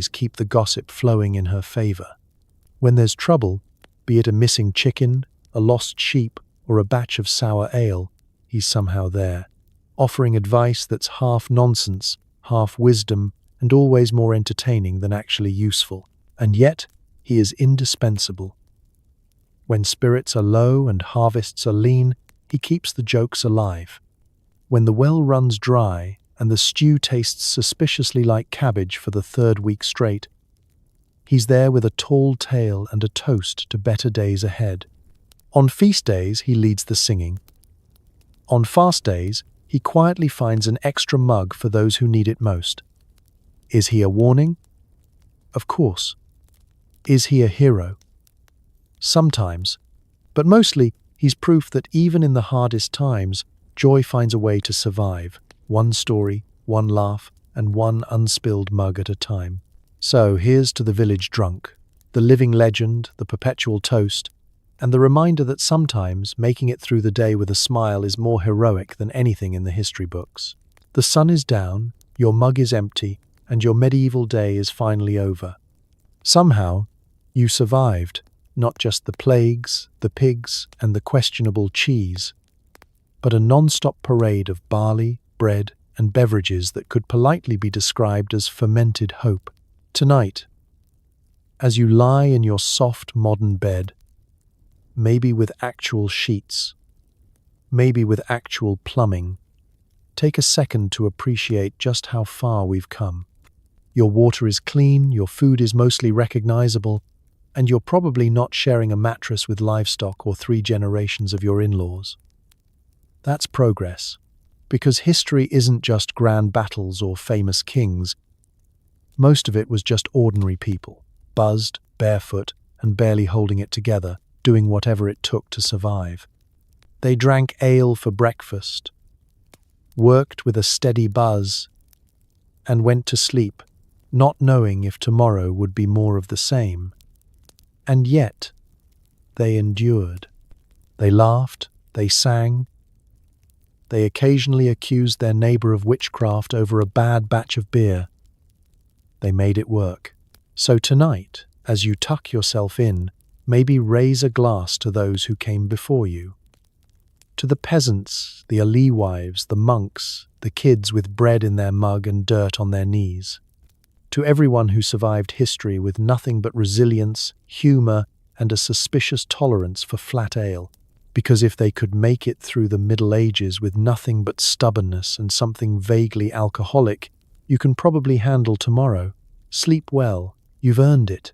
keep the gossip flowing in her favor. When there's trouble, be it a missing chicken, a lost sheep, or a batch of sour ale, he's somehow there, offering advice that's half nonsense, half wisdom, and always more entertaining than actually useful. And yet, he is indispensable. When spirits are low and harvests are lean, he keeps the jokes alive. When the well runs dry and the stew tastes suspiciously like cabbage for the 3rd week straight, he's there with a tall tale and a toast to better days ahead. On feast days, he leads the singing. On fast days, he quietly finds an extra mug for those who need it most. Is he a warning? Of course. Is he a hero? Sometimes, but mostly he's proof that even in the hardest times, joy finds a way to survive, one story, one laugh, and one unspilled mug at a time. So here's to the village drunk, the living legend, the perpetual toast, and the reminder that sometimes making it through the day with a smile is more heroic than anything in the history books. The sun is down, your mug is empty, and your medieval day is finally over. Somehow, you survived, not just the plagues, the pigs, and the questionable cheese, but a non-stop parade of barley, bread, and beverages that could politely be described as fermented hope. Tonight, As you lie in your soft modern bed, maybe with actual sheets, maybe with actual plumbing, take a second to appreciate just how far we've come. Your water is clean, your food is mostly recognizable, and you're probably not sharing a mattress with livestock or 3 generations of your in-laws. That's progress, because history isn't just grand battles or famous kings. Most of it was just ordinary people, buzzed, barefoot, and barely holding it together, doing whatever it took to survive. They drank ale for breakfast, worked with a steady buzz, and went to sleep, not knowing if tomorrow would be more of the same. And yet, they endured. They laughed, they sang, they occasionally accused their neighbor of witchcraft over a bad batch of beer. They made it work. So tonight, as you tuck yourself in, maybe raise a glass to those who came before you. To the peasants, the alewives, the monks, the kids with bread in their mug and dirt on their knees. To everyone who survived history with nothing but resilience, humor, and a suspicious tolerance for flat ale. Because if they could make it through the Middle Ages with nothing but stubbornness and something vaguely alcoholic, you can probably handle tomorrow. Sleep well. You've earned it.